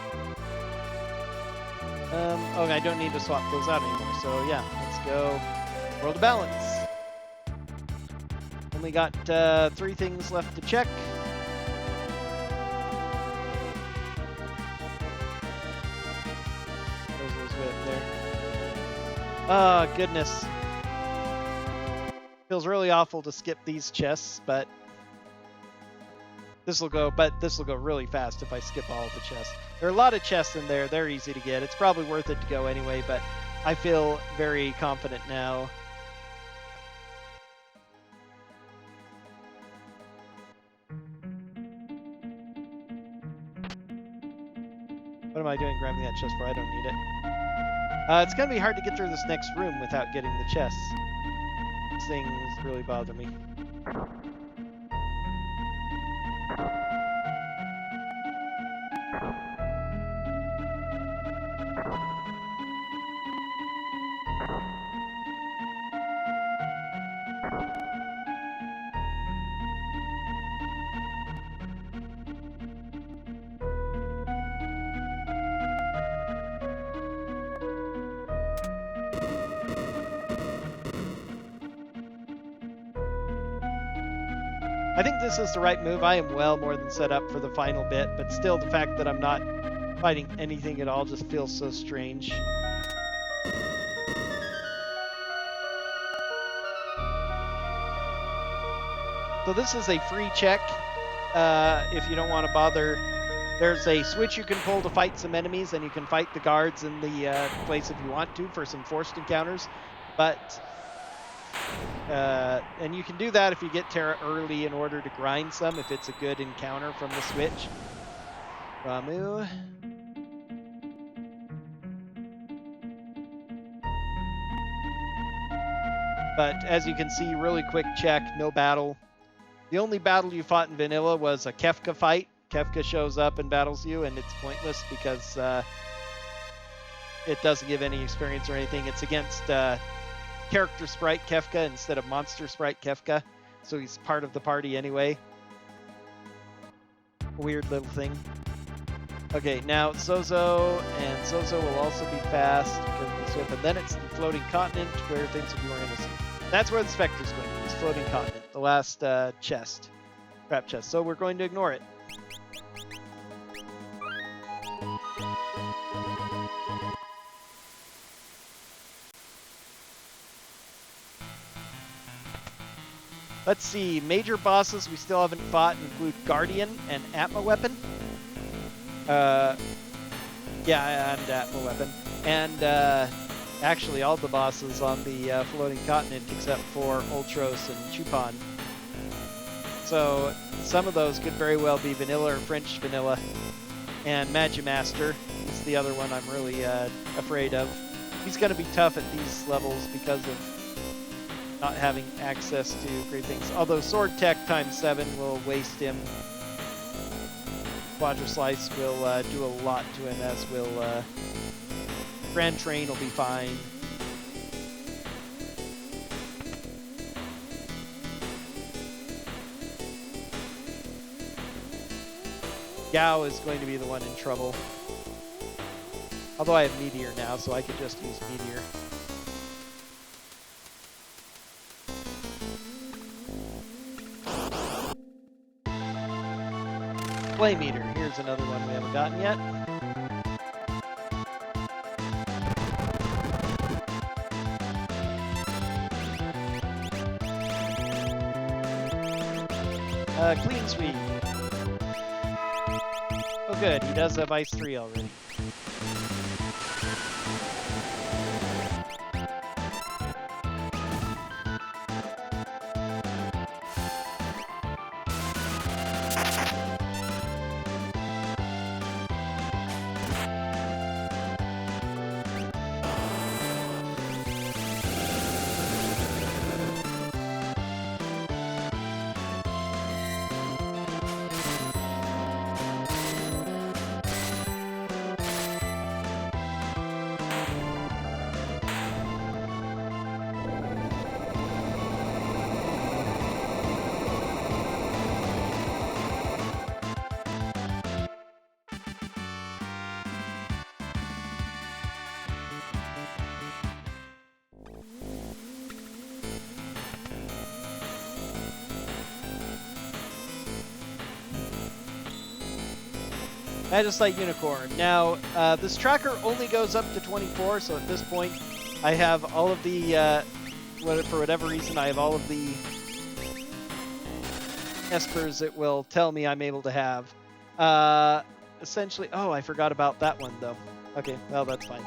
Oh, I don't need to swap those out anymore. So yeah, let's go World of Balance. Only got 3 things left to check. Those right there. Oh, goodness. Feels really awful to skip these chests, but this will go really fast if I skip all of the chests. There are a lot of chests in there. They're easy to get. It's probably worth it to go anyway, but I feel very confident now. What am I doing grabbing that chest for? I don't need it. It's going to be hard to get through this next room without getting the chests. These things really bother me. I think this is the right move. I am well more than set up for the final bit, but still the fact that I'm not fighting anything at all just feels so strange. So this is a free check if you don't want to bother. There's a switch you can pull to fight some enemies, and you can fight the guards in the place if you want to for some forced encounters. But and you can do that if you get Terra early in order to grind some, if it's a good encounter from the switch. Ramu. But as you can see, really quick check, no battle. The only battle you fought in vanilla was a Kefka fight. Kefka shows up and battles you, and it's pointless because it doesn't give any experience or anything. It's against character sprite Kefka instead of monster sprite Kefka, so he's part of the party anyway. Weird little thing. Okay, now Zozo, and Zozo will also be fast because of the whip, and then it's the floating continent where things will be more innocent. That's where the Spectre's going to be, this floating continent, the last chest, trap chest. So we're going to ignore it. Let's see, major bosses we still haven't fought include Guardian and Atma Weapon. Yeah, and Atma Weapon. And actually all the bosses on the floating continent except for Ultros and Chupan. So some of those could very well be vanilla or French vanilla. And Magimaster is the other one I'm really afraid of. He's going to be tough at these levels because of not having access to great things. Although Sword Tech ×7 will waste him. Quadra Slice will do a lot to him, as will Grand Train will be fine. Gao is going to be the one in trouble. Although I have Meteor now, so I could just use Meteor. Flame Meter, here's another one we haven't gotten yet. Clean Sweep. Oh good, he does have Ice 3 already. Magicite Unicorn. Now, this tracker only goes up to 24, so at this point, I have all of the, for whatever reason, I have all of the Espers it will tell me I'm able to have. Essentially, oh, I forgot about that one, though. Okay, well, that's fine.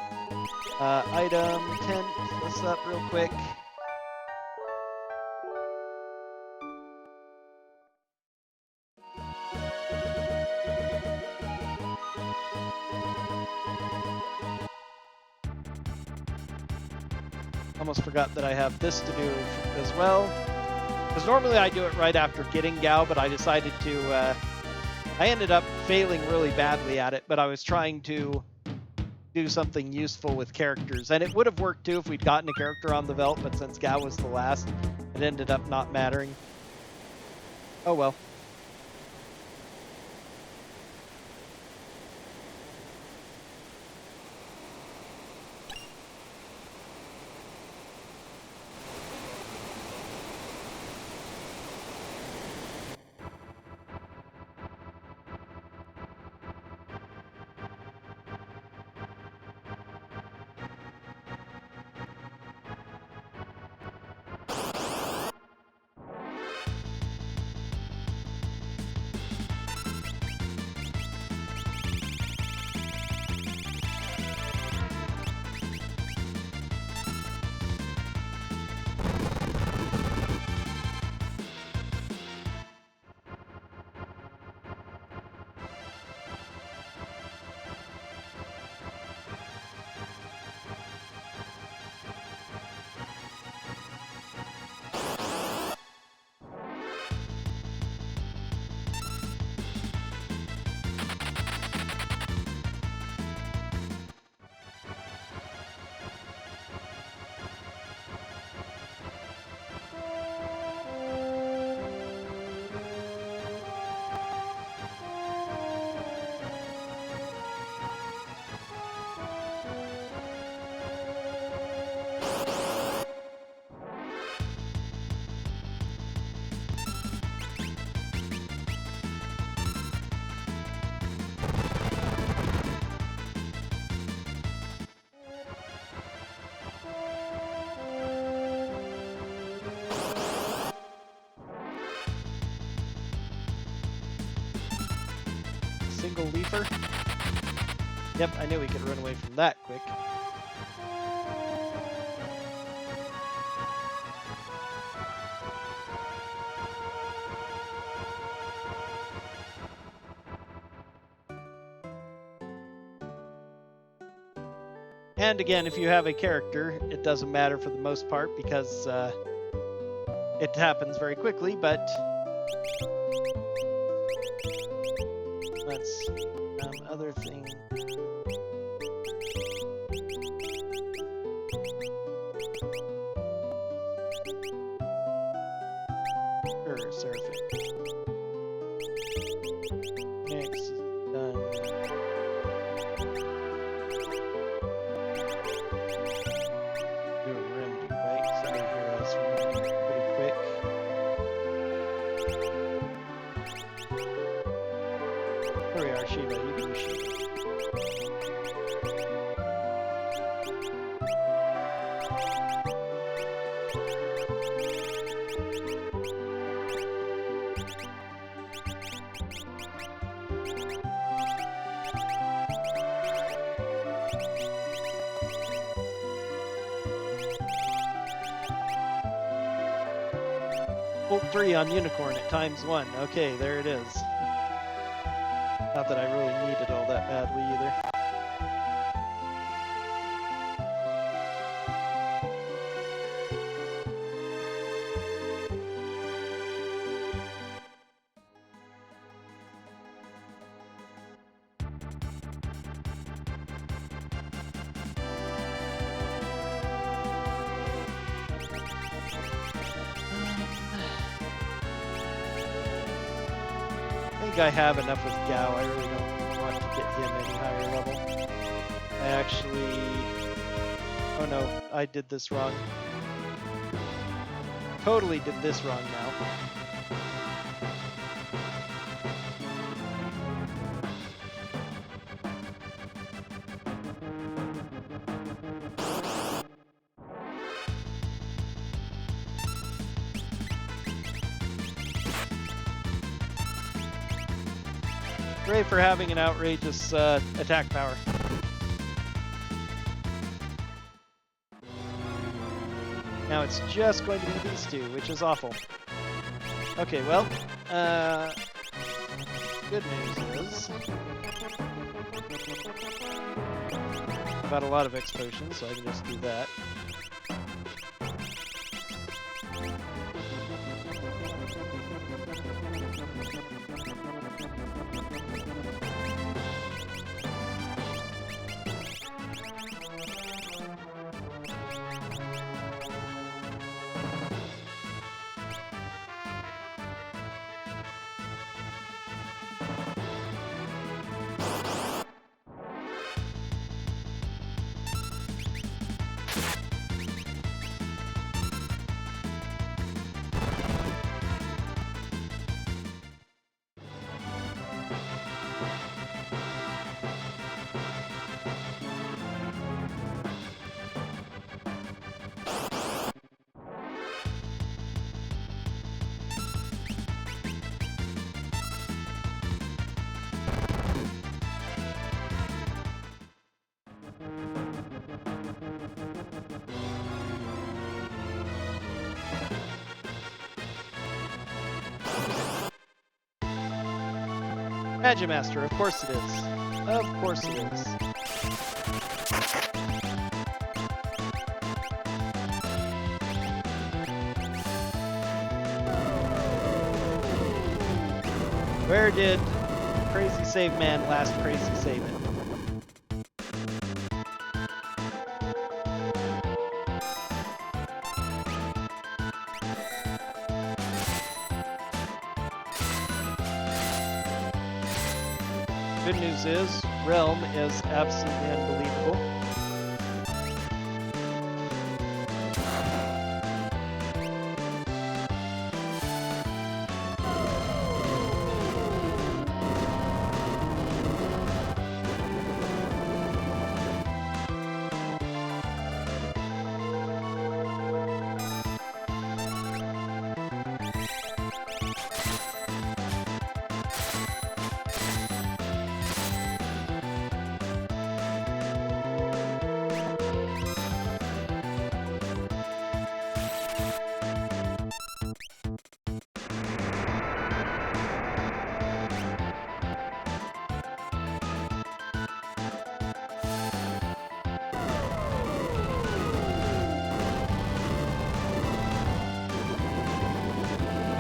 Item, tent, what's up real quick? Almost forgot that I have this to do as well. Because normally I do it right after getting Gao, but I decided to... I ended up failing really badly at it, but I was trying to do something useful with characters. And it would have worked too if we'd gotten a character on the Velt, but since Gao was the last, it ended up not mattering. Oh well. Single leafer. Yep, I knew we could run away from that quick. And again, if you have a character, it doesn't matter for the most part because it happens very quickly, but Let's other thing. Sure, surfing. Next is done. Do a Rando, right? Somebody here has Rando pretty quick. There we are, Shiva. You can do Shiva. Bolt 3 on Unicorn at ×1. Okay, there it is. Not that I really needed all that badly either. I think I have enough with Gao. I really don't want to get him any higher level. I actually... Oh no, I did this wrong. Totally did this wrong now. Hooray for having an outrageous attack power. Now it's just going to be these two, which is awful. Okay, well, good news is I've got a lot of X potions, so I can just do that. Magimaster, of course it is. Of course it is. Where did Crazy Save Man last crazy save it? Good news is, Realm is absolutely unbelievable.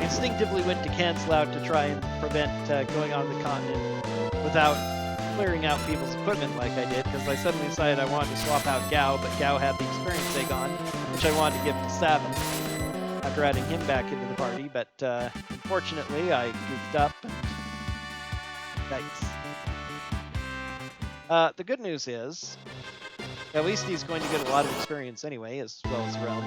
Instinctively went to cancel out to try and prevent going on the continent. without clearing out people's equipment like I did, because I suddenly decided I wanted to swap out Gao, but Gao had the experience egg on, which I wanted to give to Savin after adding him back into the party, but unfortunately I goofed up and yikes. The good news is, at least he's going to get a lot of experience anyway, as well as Realm.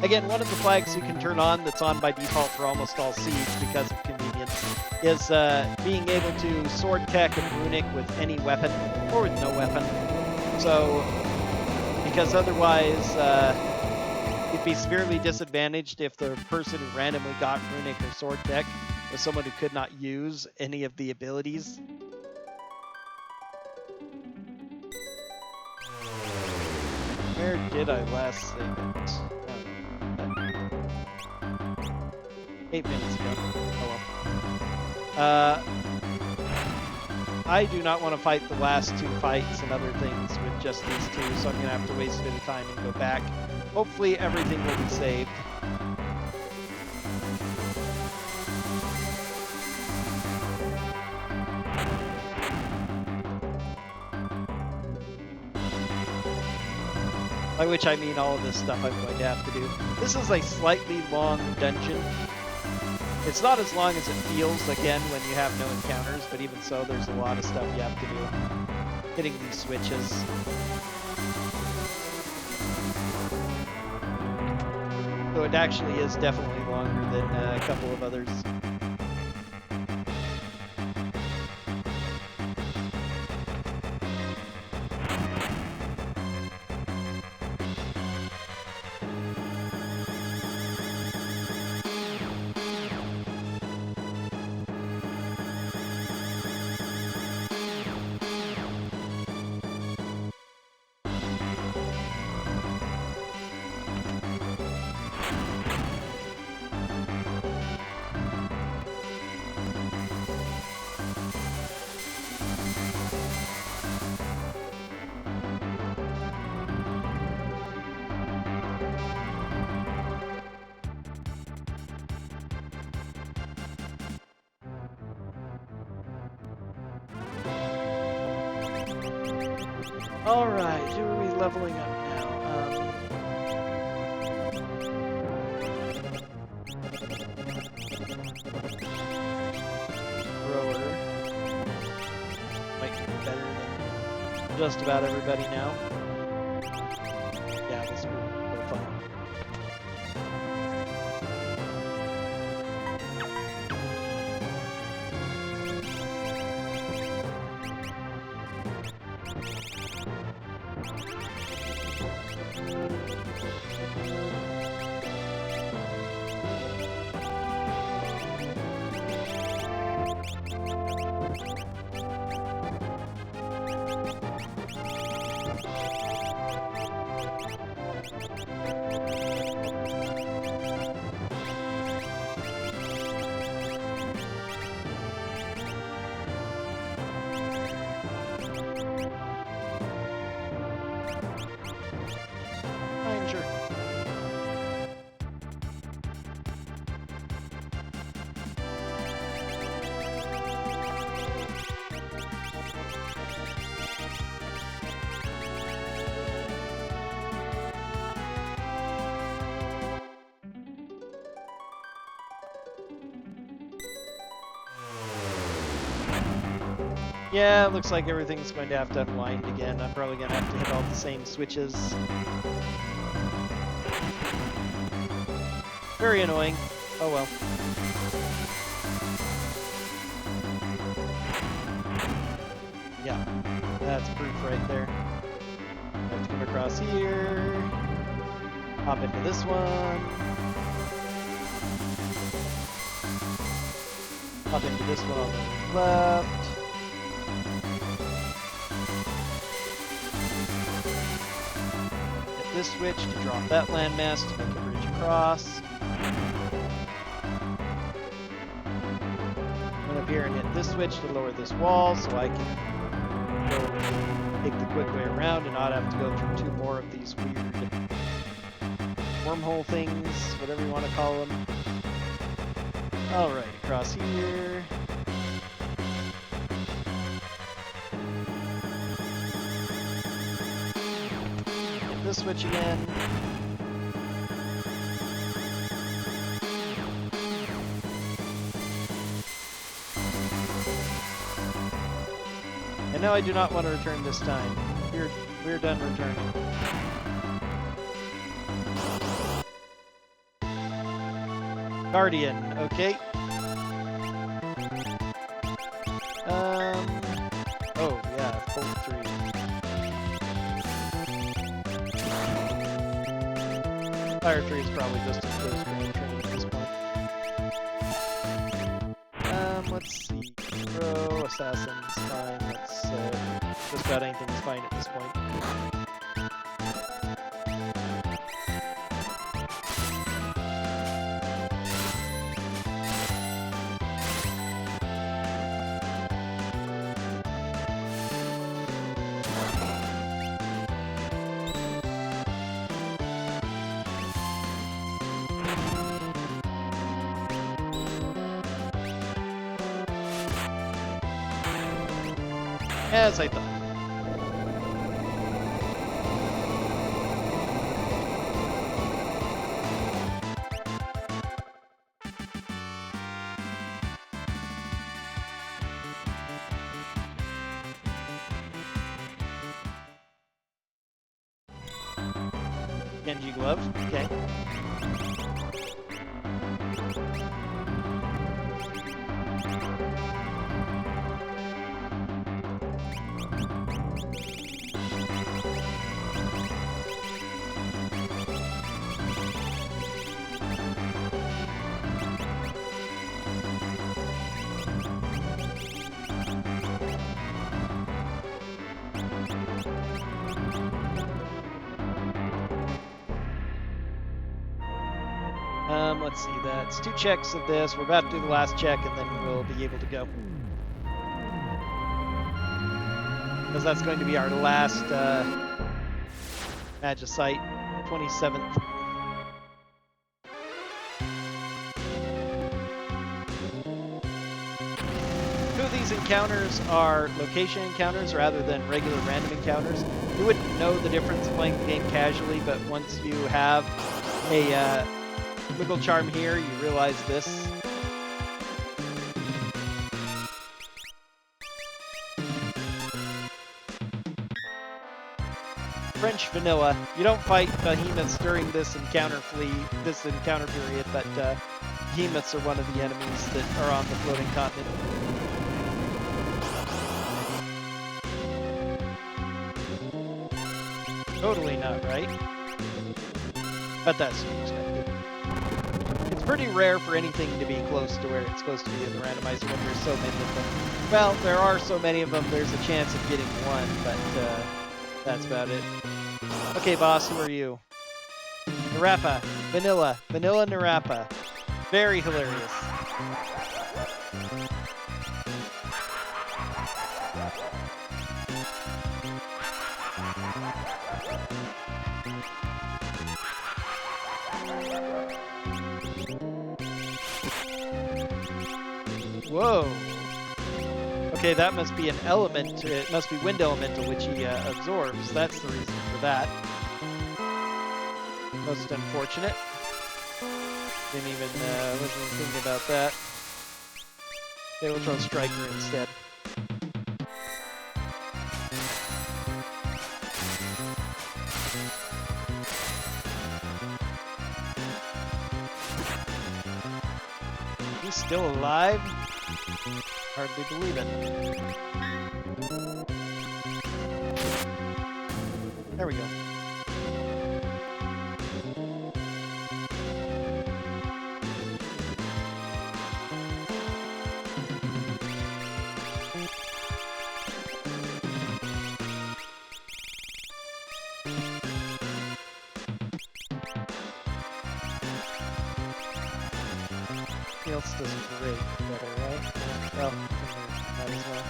Again, one of the flags you can turn on that's on by default for almost all seeds because of convenience is being able to sword tech and runic with any weapon or with no weapon. So, because otherwise you'd be severely disadvantaged if the person who randomly got runic or sword tech was someone who could not use any of the abilities. Where did I last save it? 8 minutes ago. Oh well. I do not want to fight the last 2 fights and other things with just these 2, so I'm going to have to waste a bit of time and go back. Hopefully everything will be saved. By which I mean all of this stuff I'm going to have to do. This is a slightly long dungeon. It's not as long as it feels, again, when you have no encounters, but even so, there's a lot of stuff you have to do. Hitting these switches. So it actually is definitely longer than a couple of others. Alright, who are we leveling up now? Grower. Might be better than just about everybody now. Yeah, this will be fun. Yeah, it looks like everything's going to have to unwind again. I'm probably going to have to hit all the same switches. Very annoying. Oh well. Yeah, that's proof right there. I have to come across here. Hop into this one. Hop into this one on the left. Hit this switch to drop that landmass to make a bridge across. Run up here and hit this switch to lower this wall so I can go take the quick way around and not have to go through 2 more of these weird wormhole things, whatever you want to call them. Alright, across here. Hit this switch again. And no, I do not want to return this time. We're done returning. Guardian, okay. Oh yeah, both 3. Fire 3 is probably just as good as range training at this point. Let's see. Pro, Assassin's fine. Let's just about anything's fine at this point. As I thought. Genji glove, okay. Let's see, that's 2 checks of this. We're about to do the last check and then we'll be able to go. Because that's going to be our last Magicite, 27th. 2 of these encounters are location encounters rather than regular random encounters. You wouldn't know the difference playing the game casually, but once you have a Wiggle Charm here, you realize this. French vanilla. You don't fight behemoths during this encounter period, but behemoths are one of the enemies that are on the floating continent. Totally not right. But that's to be expected. It's pretty rare for anything to be close to where it's supposed to be in the randomizer when there's so many of them. Well, there are so many of them, there's a chance of getting one, but that's about it. Okay, boss, who are you? Narapa. Vanilla. Vanilla Narapa. Very hilarious. Whoa. Okay, that must be an element. It must be wind elemental, which he absorbs. That's the reason for that. Most unfortunate. Wasn't even thinking about that. Okay, we'll throw Striker instead. Still alive? Hardly believe it. There we go. Else doesn't break better, right? Well, might as well.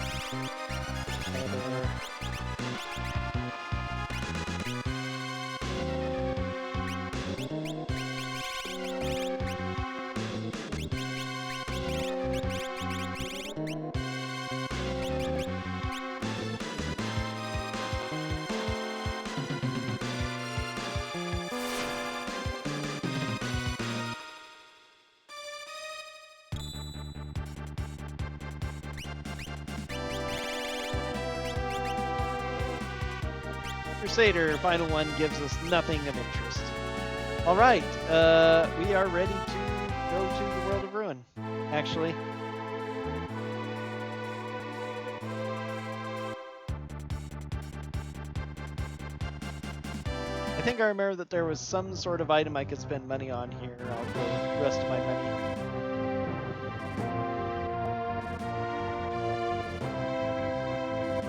Crusader, final one, gives us nothing of interest. Alright, we are ready to go to the World of Ruin, actually. I think I remember that there was some sort of item I could spend money on here. I'll go the rest of my money.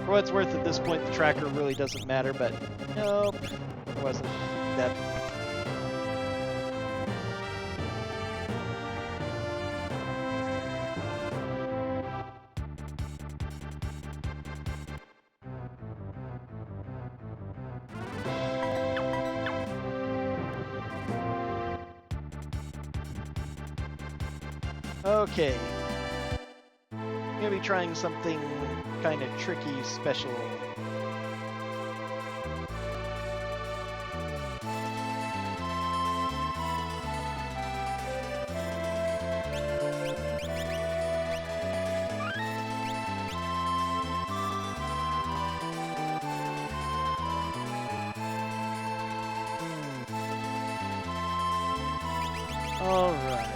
For what it's worth, at this point, the tracker really doesn't matter, but nope, it wasn't that. Okay. I'm gonna be trying something kind of tricky, special. All right.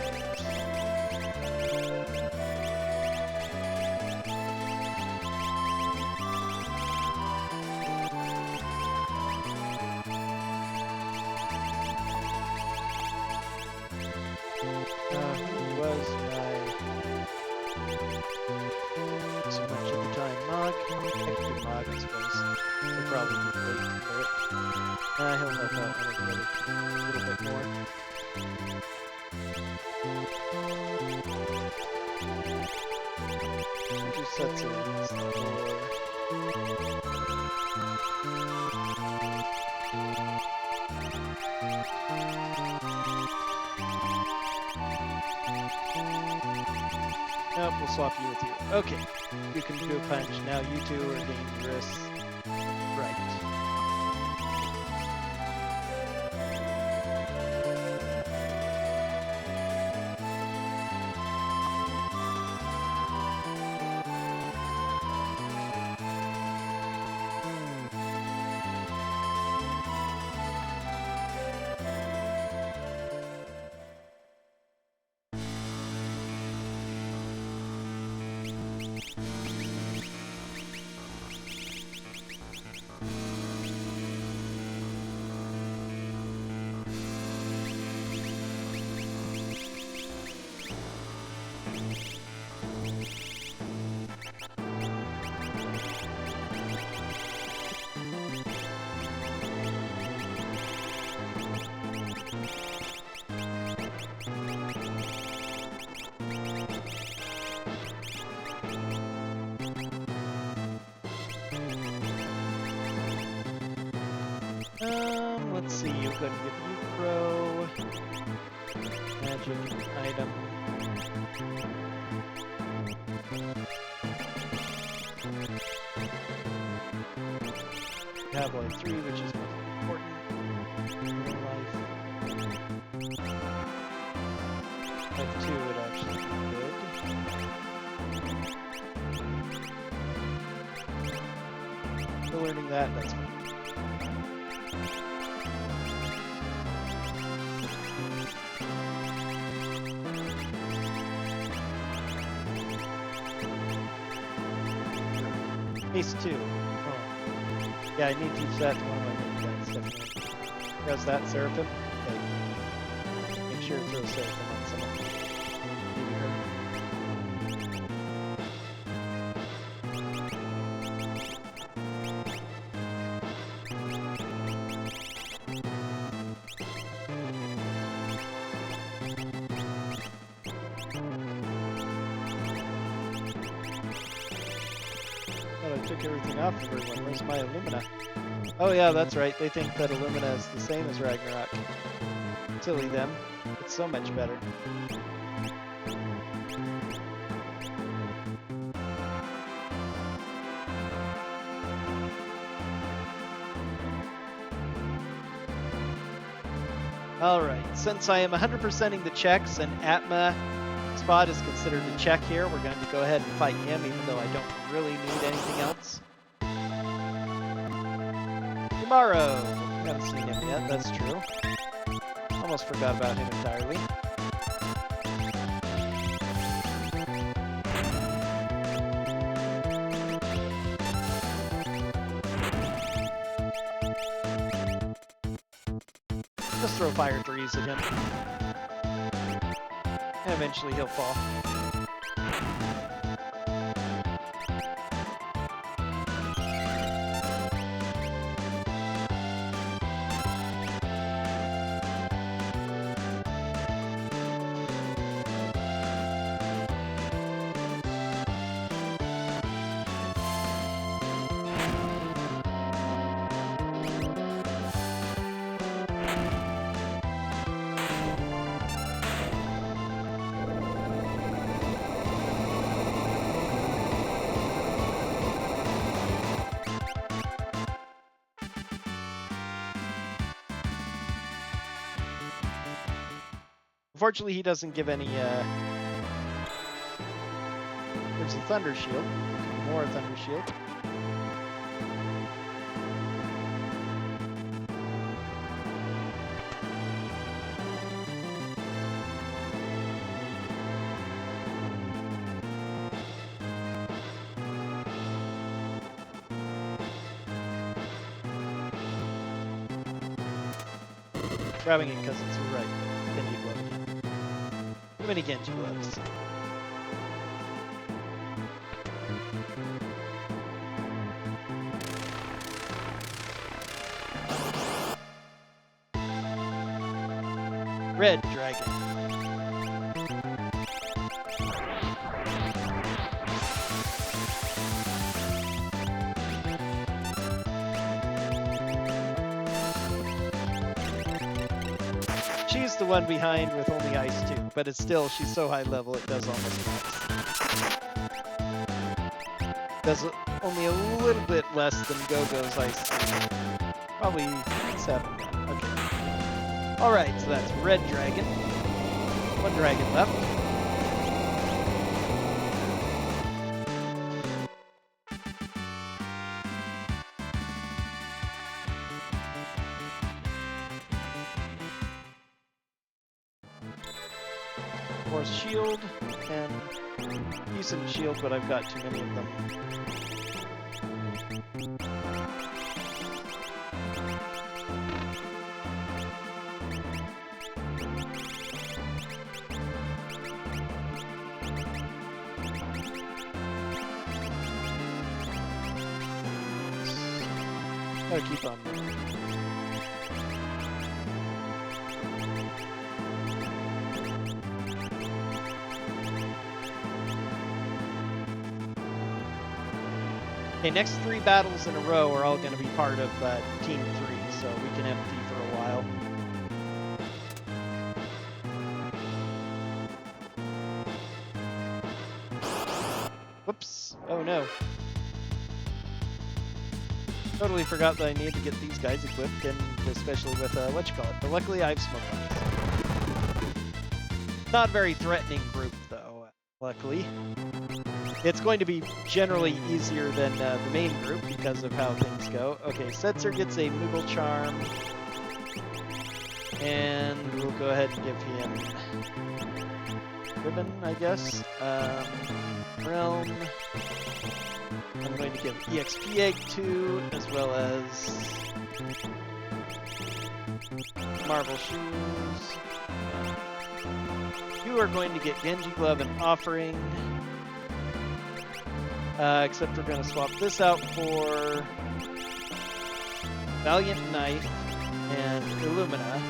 He'll help out a little bit more. Just sets it in. Nope, we'll swap you with you. Okay, you can do a punch. Now you two are dangerous. Right. Let's see, you're going to give you pro, magic item. Cowboy 3, which is most important in life. Type 2 would actually be good. Still learning that, that's fine. Ace 2. Oh. Yeah, I need to teach that to one of my main guys, definitely. How's that, Seraphim? Okay. Make sure to throw Seraphim on someone. Maybe her. Thought I took everything off of everyone. Where's my Illumina? Oh yeah, that's right. They think that Illumina is the same as Ragnarok. Silly them. It's so much better. Alright, since I am 100%ing the checks and Atma spot is considered a check here, we're going to go ahead and fight him, even though I don't really need anything else. Tomorrow! Haven't seen him yet, that's true. Almost forgot about him entirely. Just throw fire threes at him. And eventually he'll fall. Unfortunately, he doesn't give any, There's a Thunder Shield. More Thunder Shield. Grabbing it because it's right. Genji glove again. Too many Genji gloves. Red Dragon. She's the one behind with only ice too, but it's still, she's so high level it does almost max. Does only a little bit less than Go-Go's ice 2. Probably 7 then. Okay. Alright, so that's Red Dragon. One dragon left. Force shield, and decent shield, but I've got too many of them. Gotta keep on moving. Okay, next 3 battles in a row are all going to be part of Team 3, so we can empty for a while. Whoops. Oh no. Totally forgot that I needed to get these guys equipped, and especially with, whatchamacallit. But luckily I have smoke bombs. Not a very threatening group, though, luckily. It's going to be generally easier than the main group because of how things go. Okay, Setzer gets a Moogle Charm. And we'll go ahead and give him Ribbon, I guess. Realm. I'm going to give EXP egg to, as well as marble shoes. You are going to get Genji glove and offering. Except we're going to swap this out for Valiant Knife and Illumina.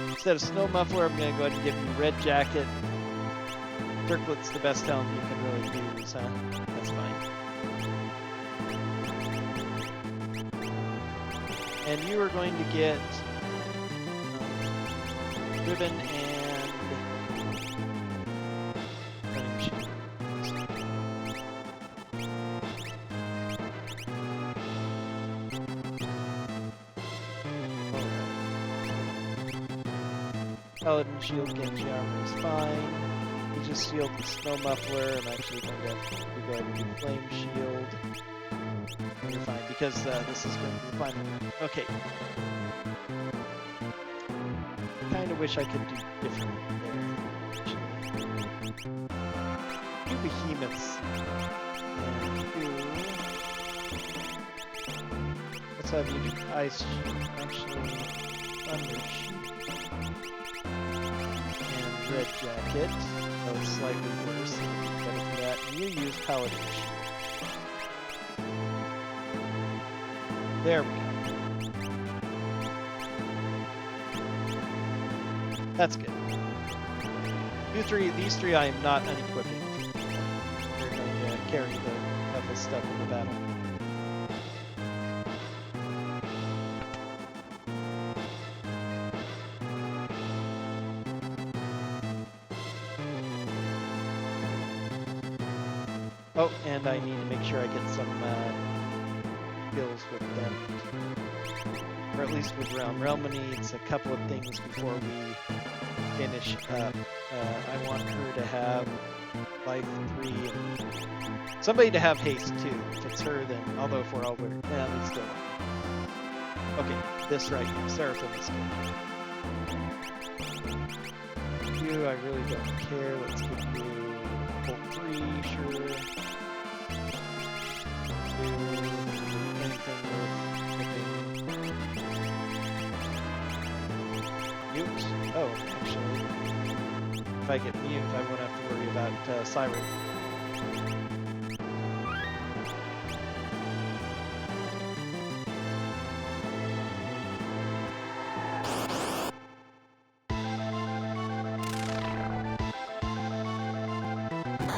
Instead of Snow Muffler, I'm going to go ahead and give you Red Jacket. Dirklet's the best helm you can really use, huh? That's fine. And you are going to get Ribbon and Running Shield. Paladin Shield, Genji armor is fine. You just shield the Snow Muffler. I'm actually going to have to go ahead and do Flame Shield. You're fine, because this is going to be fine. Okay. Kind of wish I could do different there, actually. Two behemoths. And two... Let's have you do Ice Shield. Actually, Thunder Shield. Red Jacket. That was slightly worse. Better for that. And you use Paladin Shield. There we go. That's good. These three I am not unequipping. They're going to carry the toughest stuff in the battle. Oh, and I need to make sure I get some skills with them. Or at least with Realm. Realm needs a couple of things before we finish up. I want her to have Life 3 and somebody to have Haste 2. If it's her, then I'll go for all winner. Yeah, it's still okay, this right here. Seraphim is good. You, I really don't care. Let's give you Bolt 3, sure. Anything with mute. Oh, actually, if I get mute, I won't have to worry about Siren.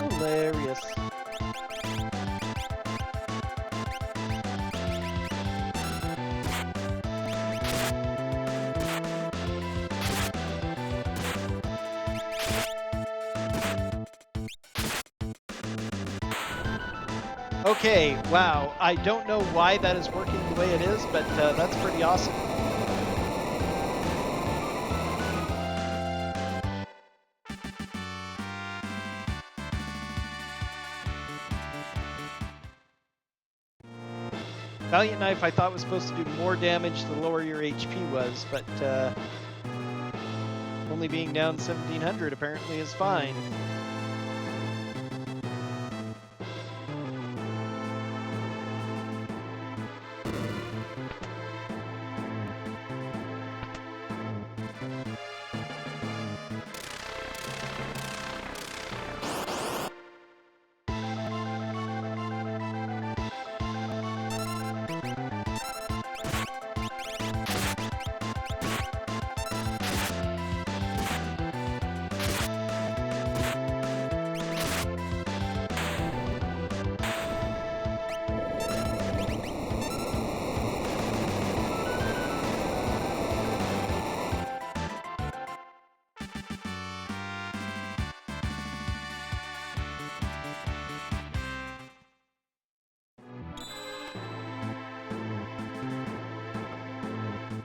Hilarious. Okay, wow. I don't know why that is working the way it is, but that's pretty awesome. Valiant Knife I thought was supposed to do more damage the lower your HP was, but only being down 1700 apparently is fine.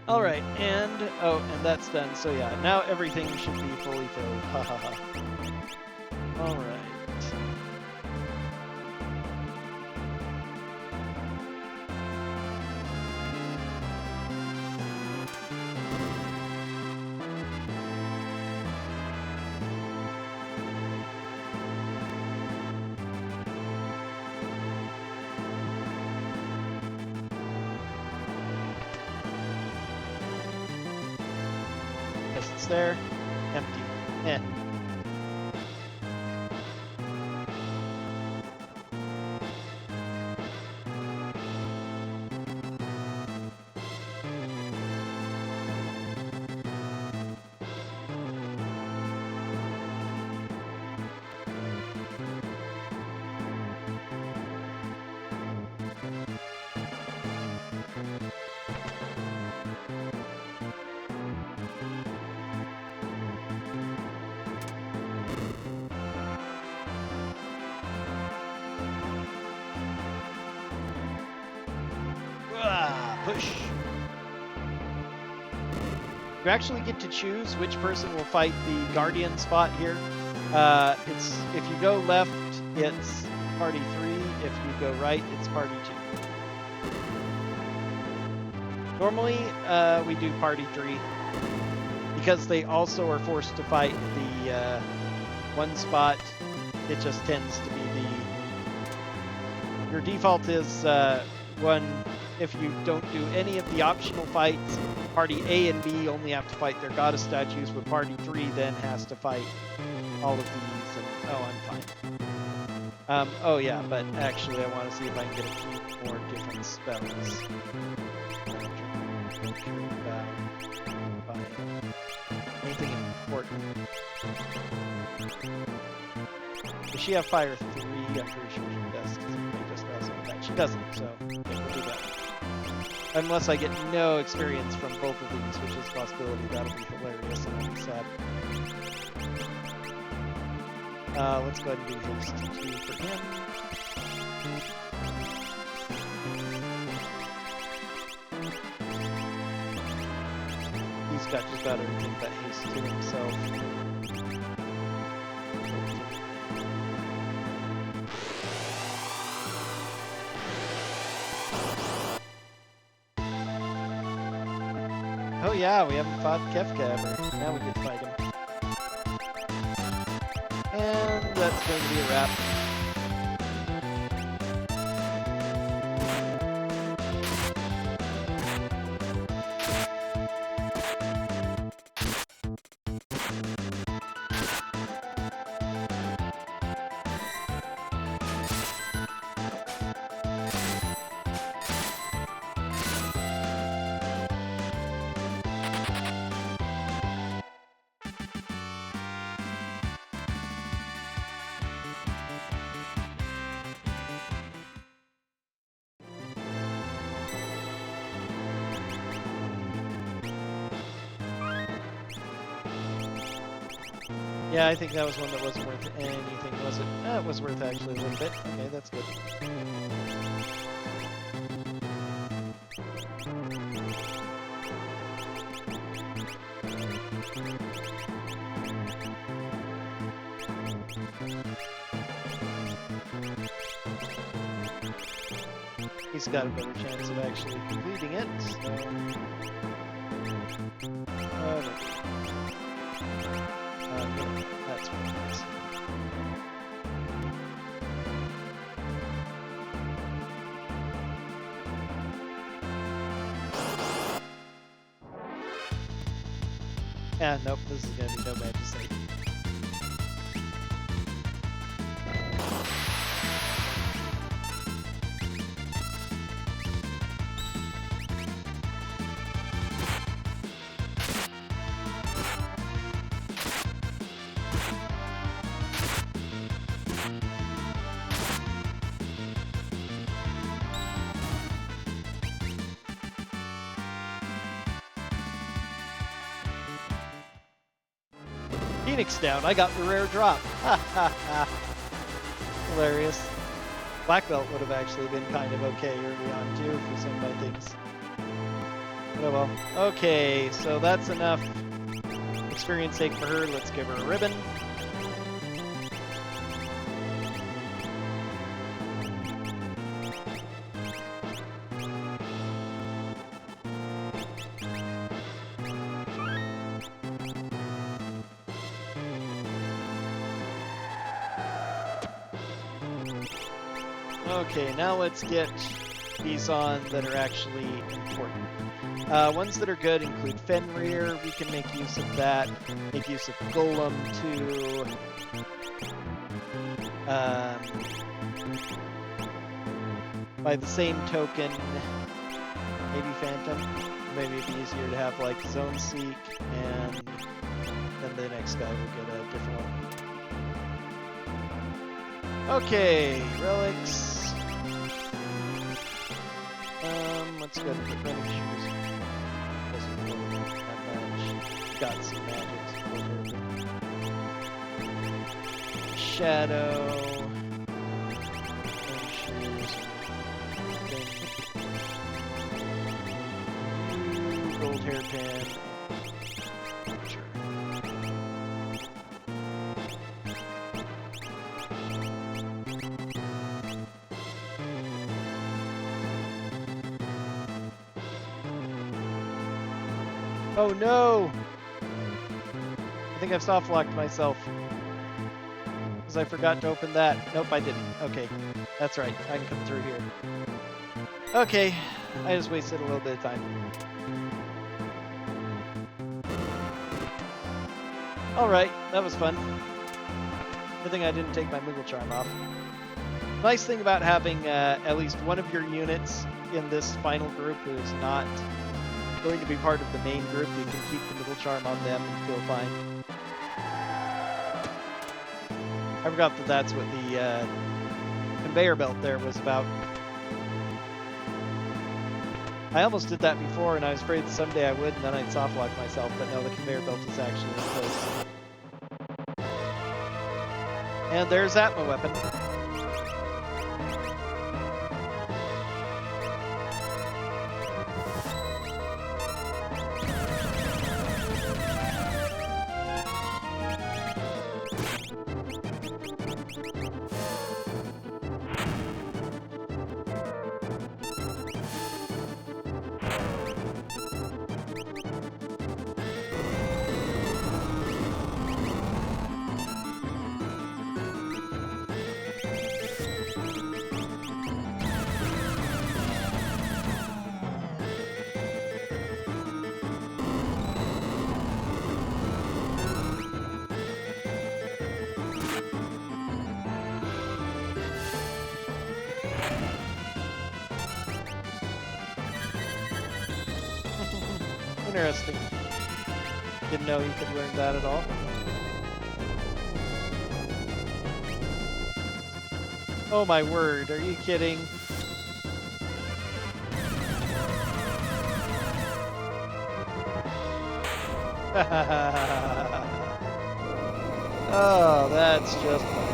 All right, and that's done. So yeah, now everything should be fully filled. Ha ha ha. All right. What's there? Empty. Eh. Push. You actually get to choose which person will fight the Guardian spot here. It's if you go left, it's party 3. If you go right, it's party 2. Normally, we do party 3 because they also are forced to fight the one spot. It just tends to be your default is one. If you don't do any of the optional fights, party A and B only have to fight their goddess statues, but party 3 then has to fight all of these, and oh, I'm fine. Oh yeah, but actually I want to see if I can get a few more different spells. Anything important? Does she have fire 3? I'm pretty sure she does, because it just does all that. She doesn't, so yeah, we'll do that. Unless I get no experience from both of these, which is a possibility. That'll be hilarious and I'll be sad. Let's go ahead and do haste 2 for him. He's got just about everything but haste 2 himself. Oh yeah, we haven't fought Kefka ever. Now we get to fight him. And that's going to be a wrap. Yeah, I think that was one that wasn't worth anything, was it? It was worth actually a little bit. Okay, that's good. He's got a better chance of actually completing it, so... that's what it is. Yeah, nope, this is gonna be no Majesty. Phoenix down, I got the rare drop. Ha ha ha. Hilarious. Black belt would have actually been kind of okay early on too for some of my things. But oh well. Okay, so that's enough experience sake for her. Let's give her a ribbon. Okay, now let's get these on that are actually important. Ones that are good include Fenrir. We can make use of that. Make use of Golem too. By the same token, maybe Phantom. Maybe it'd be easier to have like Zone Seek, and then the next guy will get a different one. Okay, relics. Let's go to the running shoes. Doesn't really that much. Got some magics. Shadow. Running shoes. Gold hairpin. Sure. Oh no! I think I've soft locked myself. Because I forgot to open that. Nope, I didn't. Okay. That's right. I can come through here. Okay. I just wasted a little bit of time. Alright, that was fun. Good thing I didn't take my Moogle Charm off. Nice thing about having at least one of your units in this final group who is not going to be part of the main group, you can keep the Moogle Charm on them and feel fine. I forgot that that's what the conveyor belt there was about. I almost did that before, and I was afraid that someday I would, and then I'd softlock myself, but no, the conveyor belt is actually in place. And there's Atma weapon. Interesting. Didn't know you could learn that at all. Oh my word, are you kidding? Oh, that's just fun.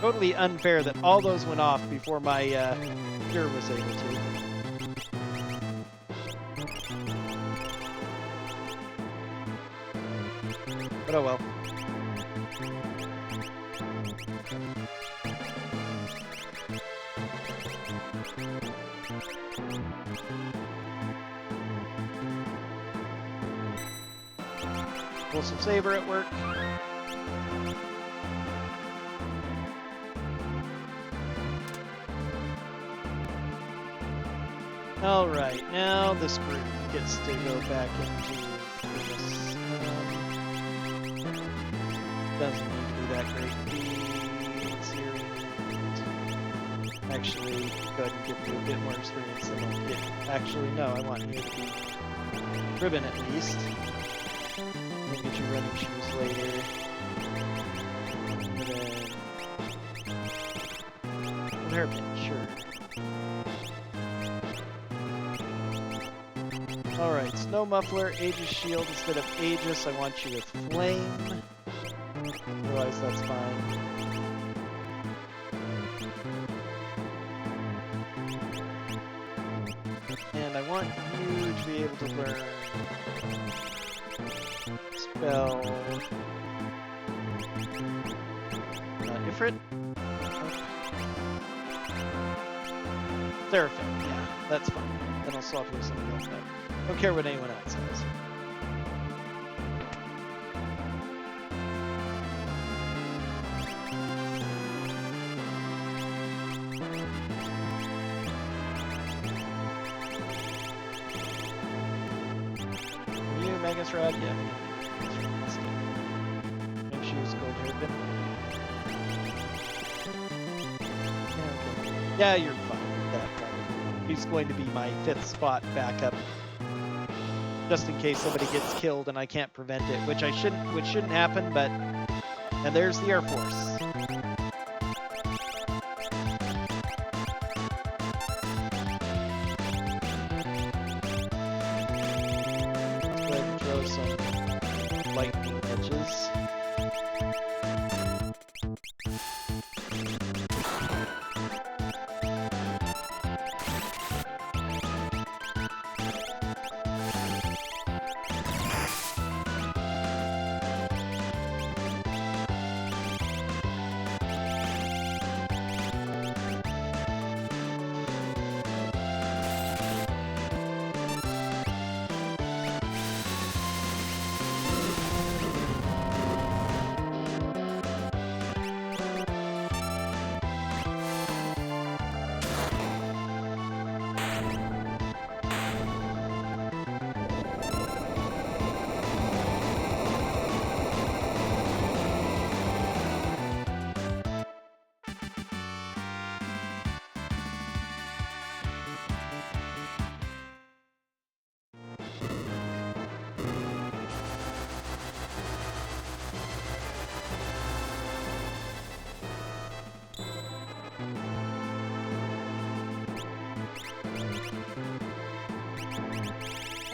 Totally unfair that all those went off before my cure was able to. But oh well. Pull some saber at work. Alright, now this group gets to go back into this. Doesn't need to be that great. Actually, go ahead and give you a bit more experience than I'll get. Actually, no, I want you to be ribbon at least. We'll get your running shoes later. And then hairpin, sure. Alright, Snow Muffler, Aegis Shield instead of Aegis. I want you with Flame. Otherwise, that's fine. And I want you to be able to learn spell Ifrit. Seraphim, yeah, that's fine. Then I'll swap you with somebody else. Don't care what anyone else says. You, Magus Rod, yeah. Make sure it's gold hairpin. Yeah, you're fine with that, probably. He's going to be my 5th spot backup, just in case somebody gets killed and I can't prevent it, which shouldn't happen, but... And there's the Air Force. Let's go ahead and throw some lightning edges.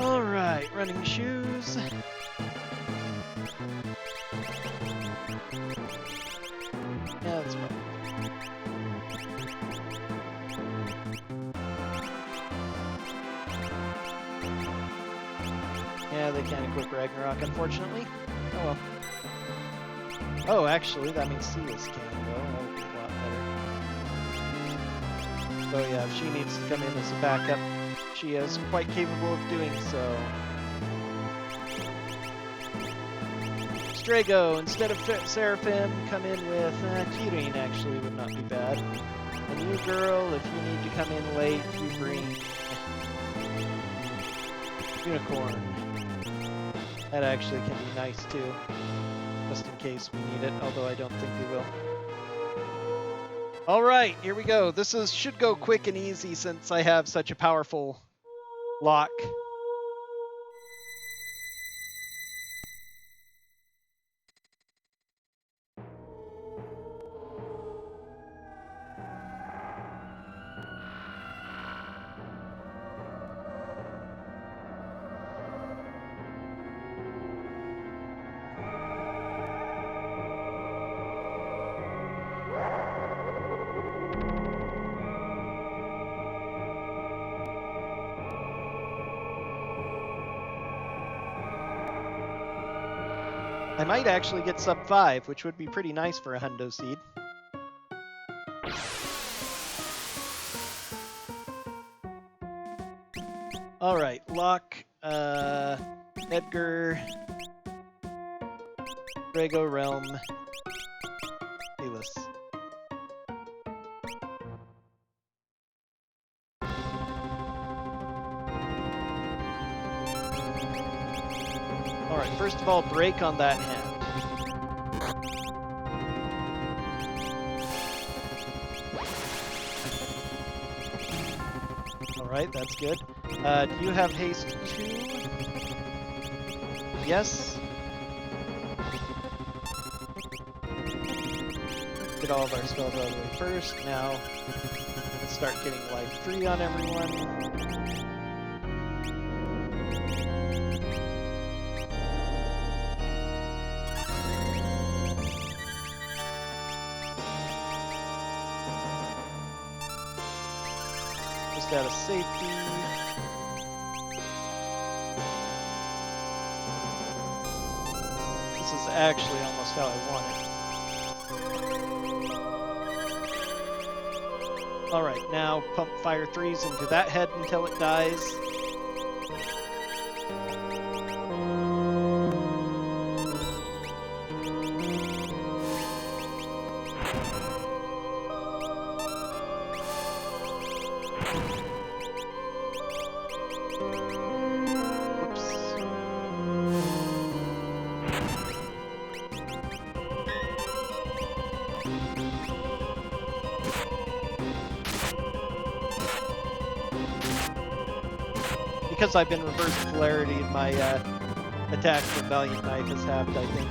Alright, running shoes. Yeah, that's fine. Yeah, they can't equip Ragnarok, unfortunately. Oh well. Oh, actually, that means Silas can, though. That would be a lot better. So yeah, if she needs to come in as a backup, she is quite capable of doing so. Strago, instead of Seraphim, come in with Kirin, actually would not be bad. And you, girl, if you need to come in late, you bring Unicorn. That actually can be nice too, just in case we need it, although I don't think we will. Alright, here we go. This should go quick and easy since I have such a powerful lock. I might actually get sub 5, which would be pretty nice for a hundo seed. Alright, Locke, Edgar, Drago, Realm, Silas. Alright, first of all, break on that hand. Alright, that's good. Do you have haste 2? Yes. Get all of our spells out of the way first. Now, let's start getting life 3 on everyone. Out of safety. This is actually almost how I want it. Alright, now pump fire 3s into that head until it dies. Because I've been reversed polarity, my attack from Valiant Knife is halved, I think.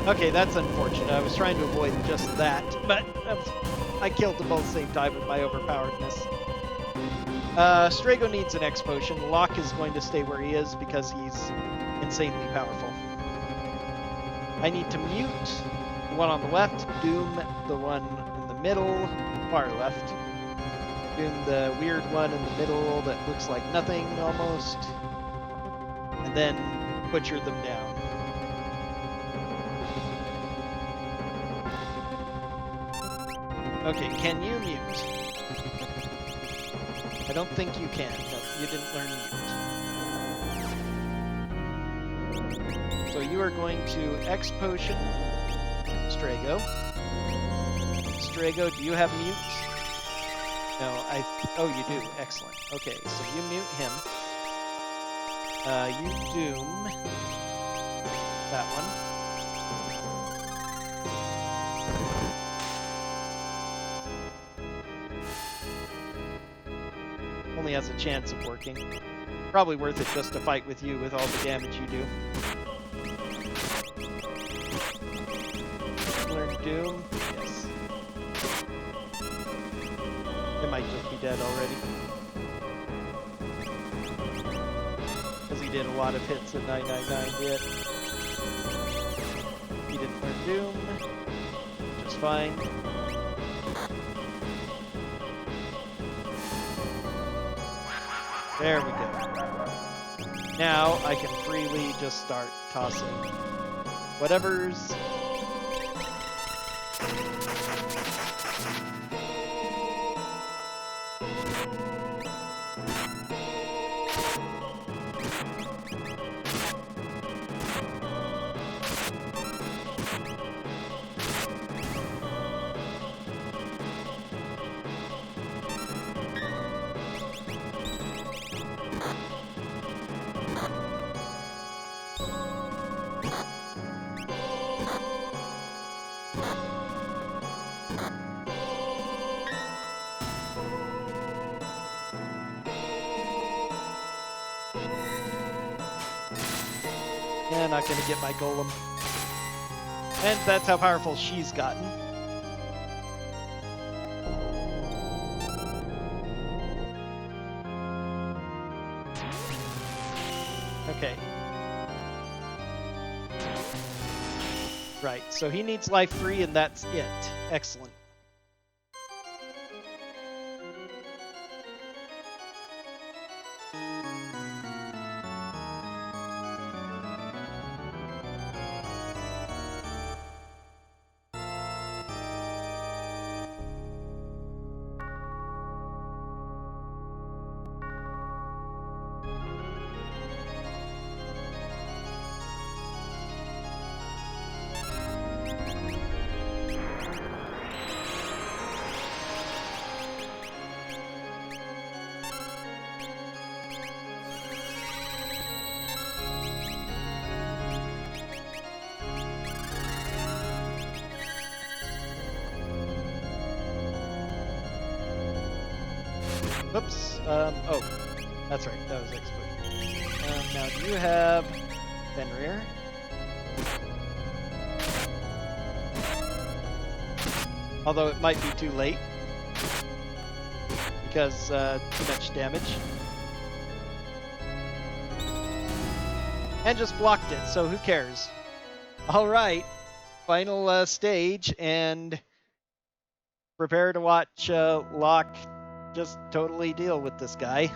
Okay, that's unfortunate. I was trying to avoid just that, but I killed them both at the same time with my overpoweredness. Strago needs an X potion. Locke is going to stay where he is because he's insanely powerful. I need to mute the one on the left, Doom the one in the middle, far left. Doom the weird one in the middle that looks like nothing almost, and then butcher them down. Okay, can you mute? I don't think you can. No, you didn't learn mute. So you are going to X potion Strago. Strago, do you have mute? No, oh, you do. Excellent. Okay, so you mute him. You doom that one. Only has a chance of working. Probably worth it just to fight with you with all the damage you do. Learn Doom. Yes. It might just be dead already. Because he did a lot of hits at 999 hit. He didn't learn Doom. Which is fine. There we go. Now I can freely just start tossing whatever's. Yeah, not gonna get my golem. And that's how powerful she's gotten. Okay. Right, so he needs life 3 and that's it. Excellent. Oops. Oh, that's right. That was expert. Now, do you have Fenrir? Although it might be too late because too much damage. And just blocked it, so who cares? All right, final stage, and prepare to watch Locke just totally deal with this guy.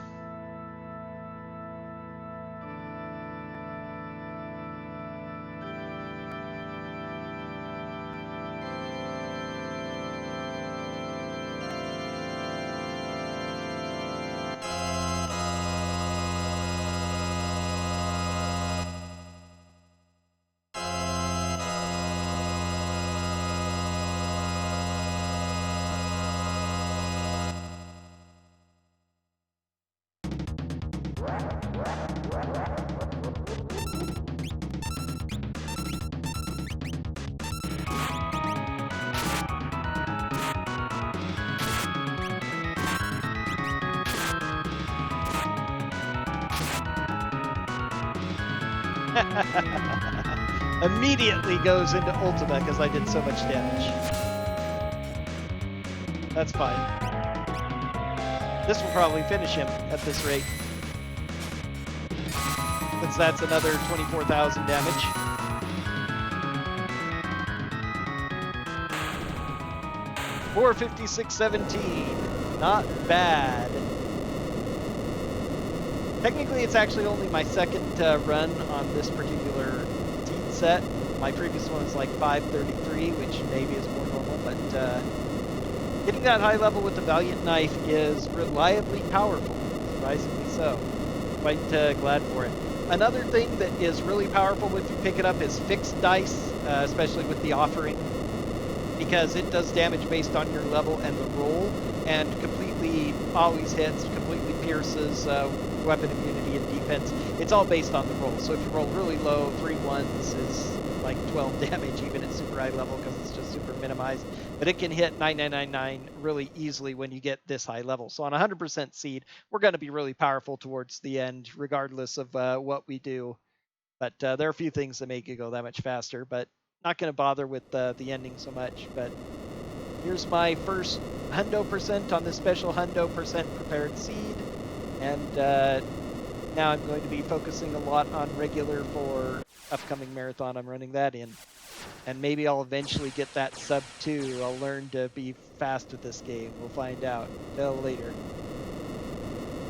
Immediately goes into Ultima because I did so much damage. That's fine. This will probably finish him at this rate, since that's another 24,000 damage. $456.17. Not bad. Technically, it's actually only my second run on this particular seed set. My previous one was like 533, which maybe is more normal, but getting that high level with the Valiant Knife is reliably powerful, surprisingly so. Quite glad for it. Another thing that is really powerful if you pick it up is fixed dice, especially with the offering, because it does damage based on your level and the roll, and completely always hits, completely pierces, weapon immunity and defense. It's all based on the roll. So if you roll really low, 3 1s is like 12 damage even at super high level because it's just super minimized. But it can hit 9999 really easily when you get this high level. So on 100% seed, we're going to be really powerful towards the end, regardless of what we do. But there are a few things that make it go that much faster, but not going to bother with the ending so much. But here's my first hundo percent on this special hundo percent prepared seed. And now I'm going to be focusing a lot on regular for upcoming marathon. I'm running that in. And maybe I'll eventually get that sub 2. I'll learn to be fast at this game. We'll find out. Till later.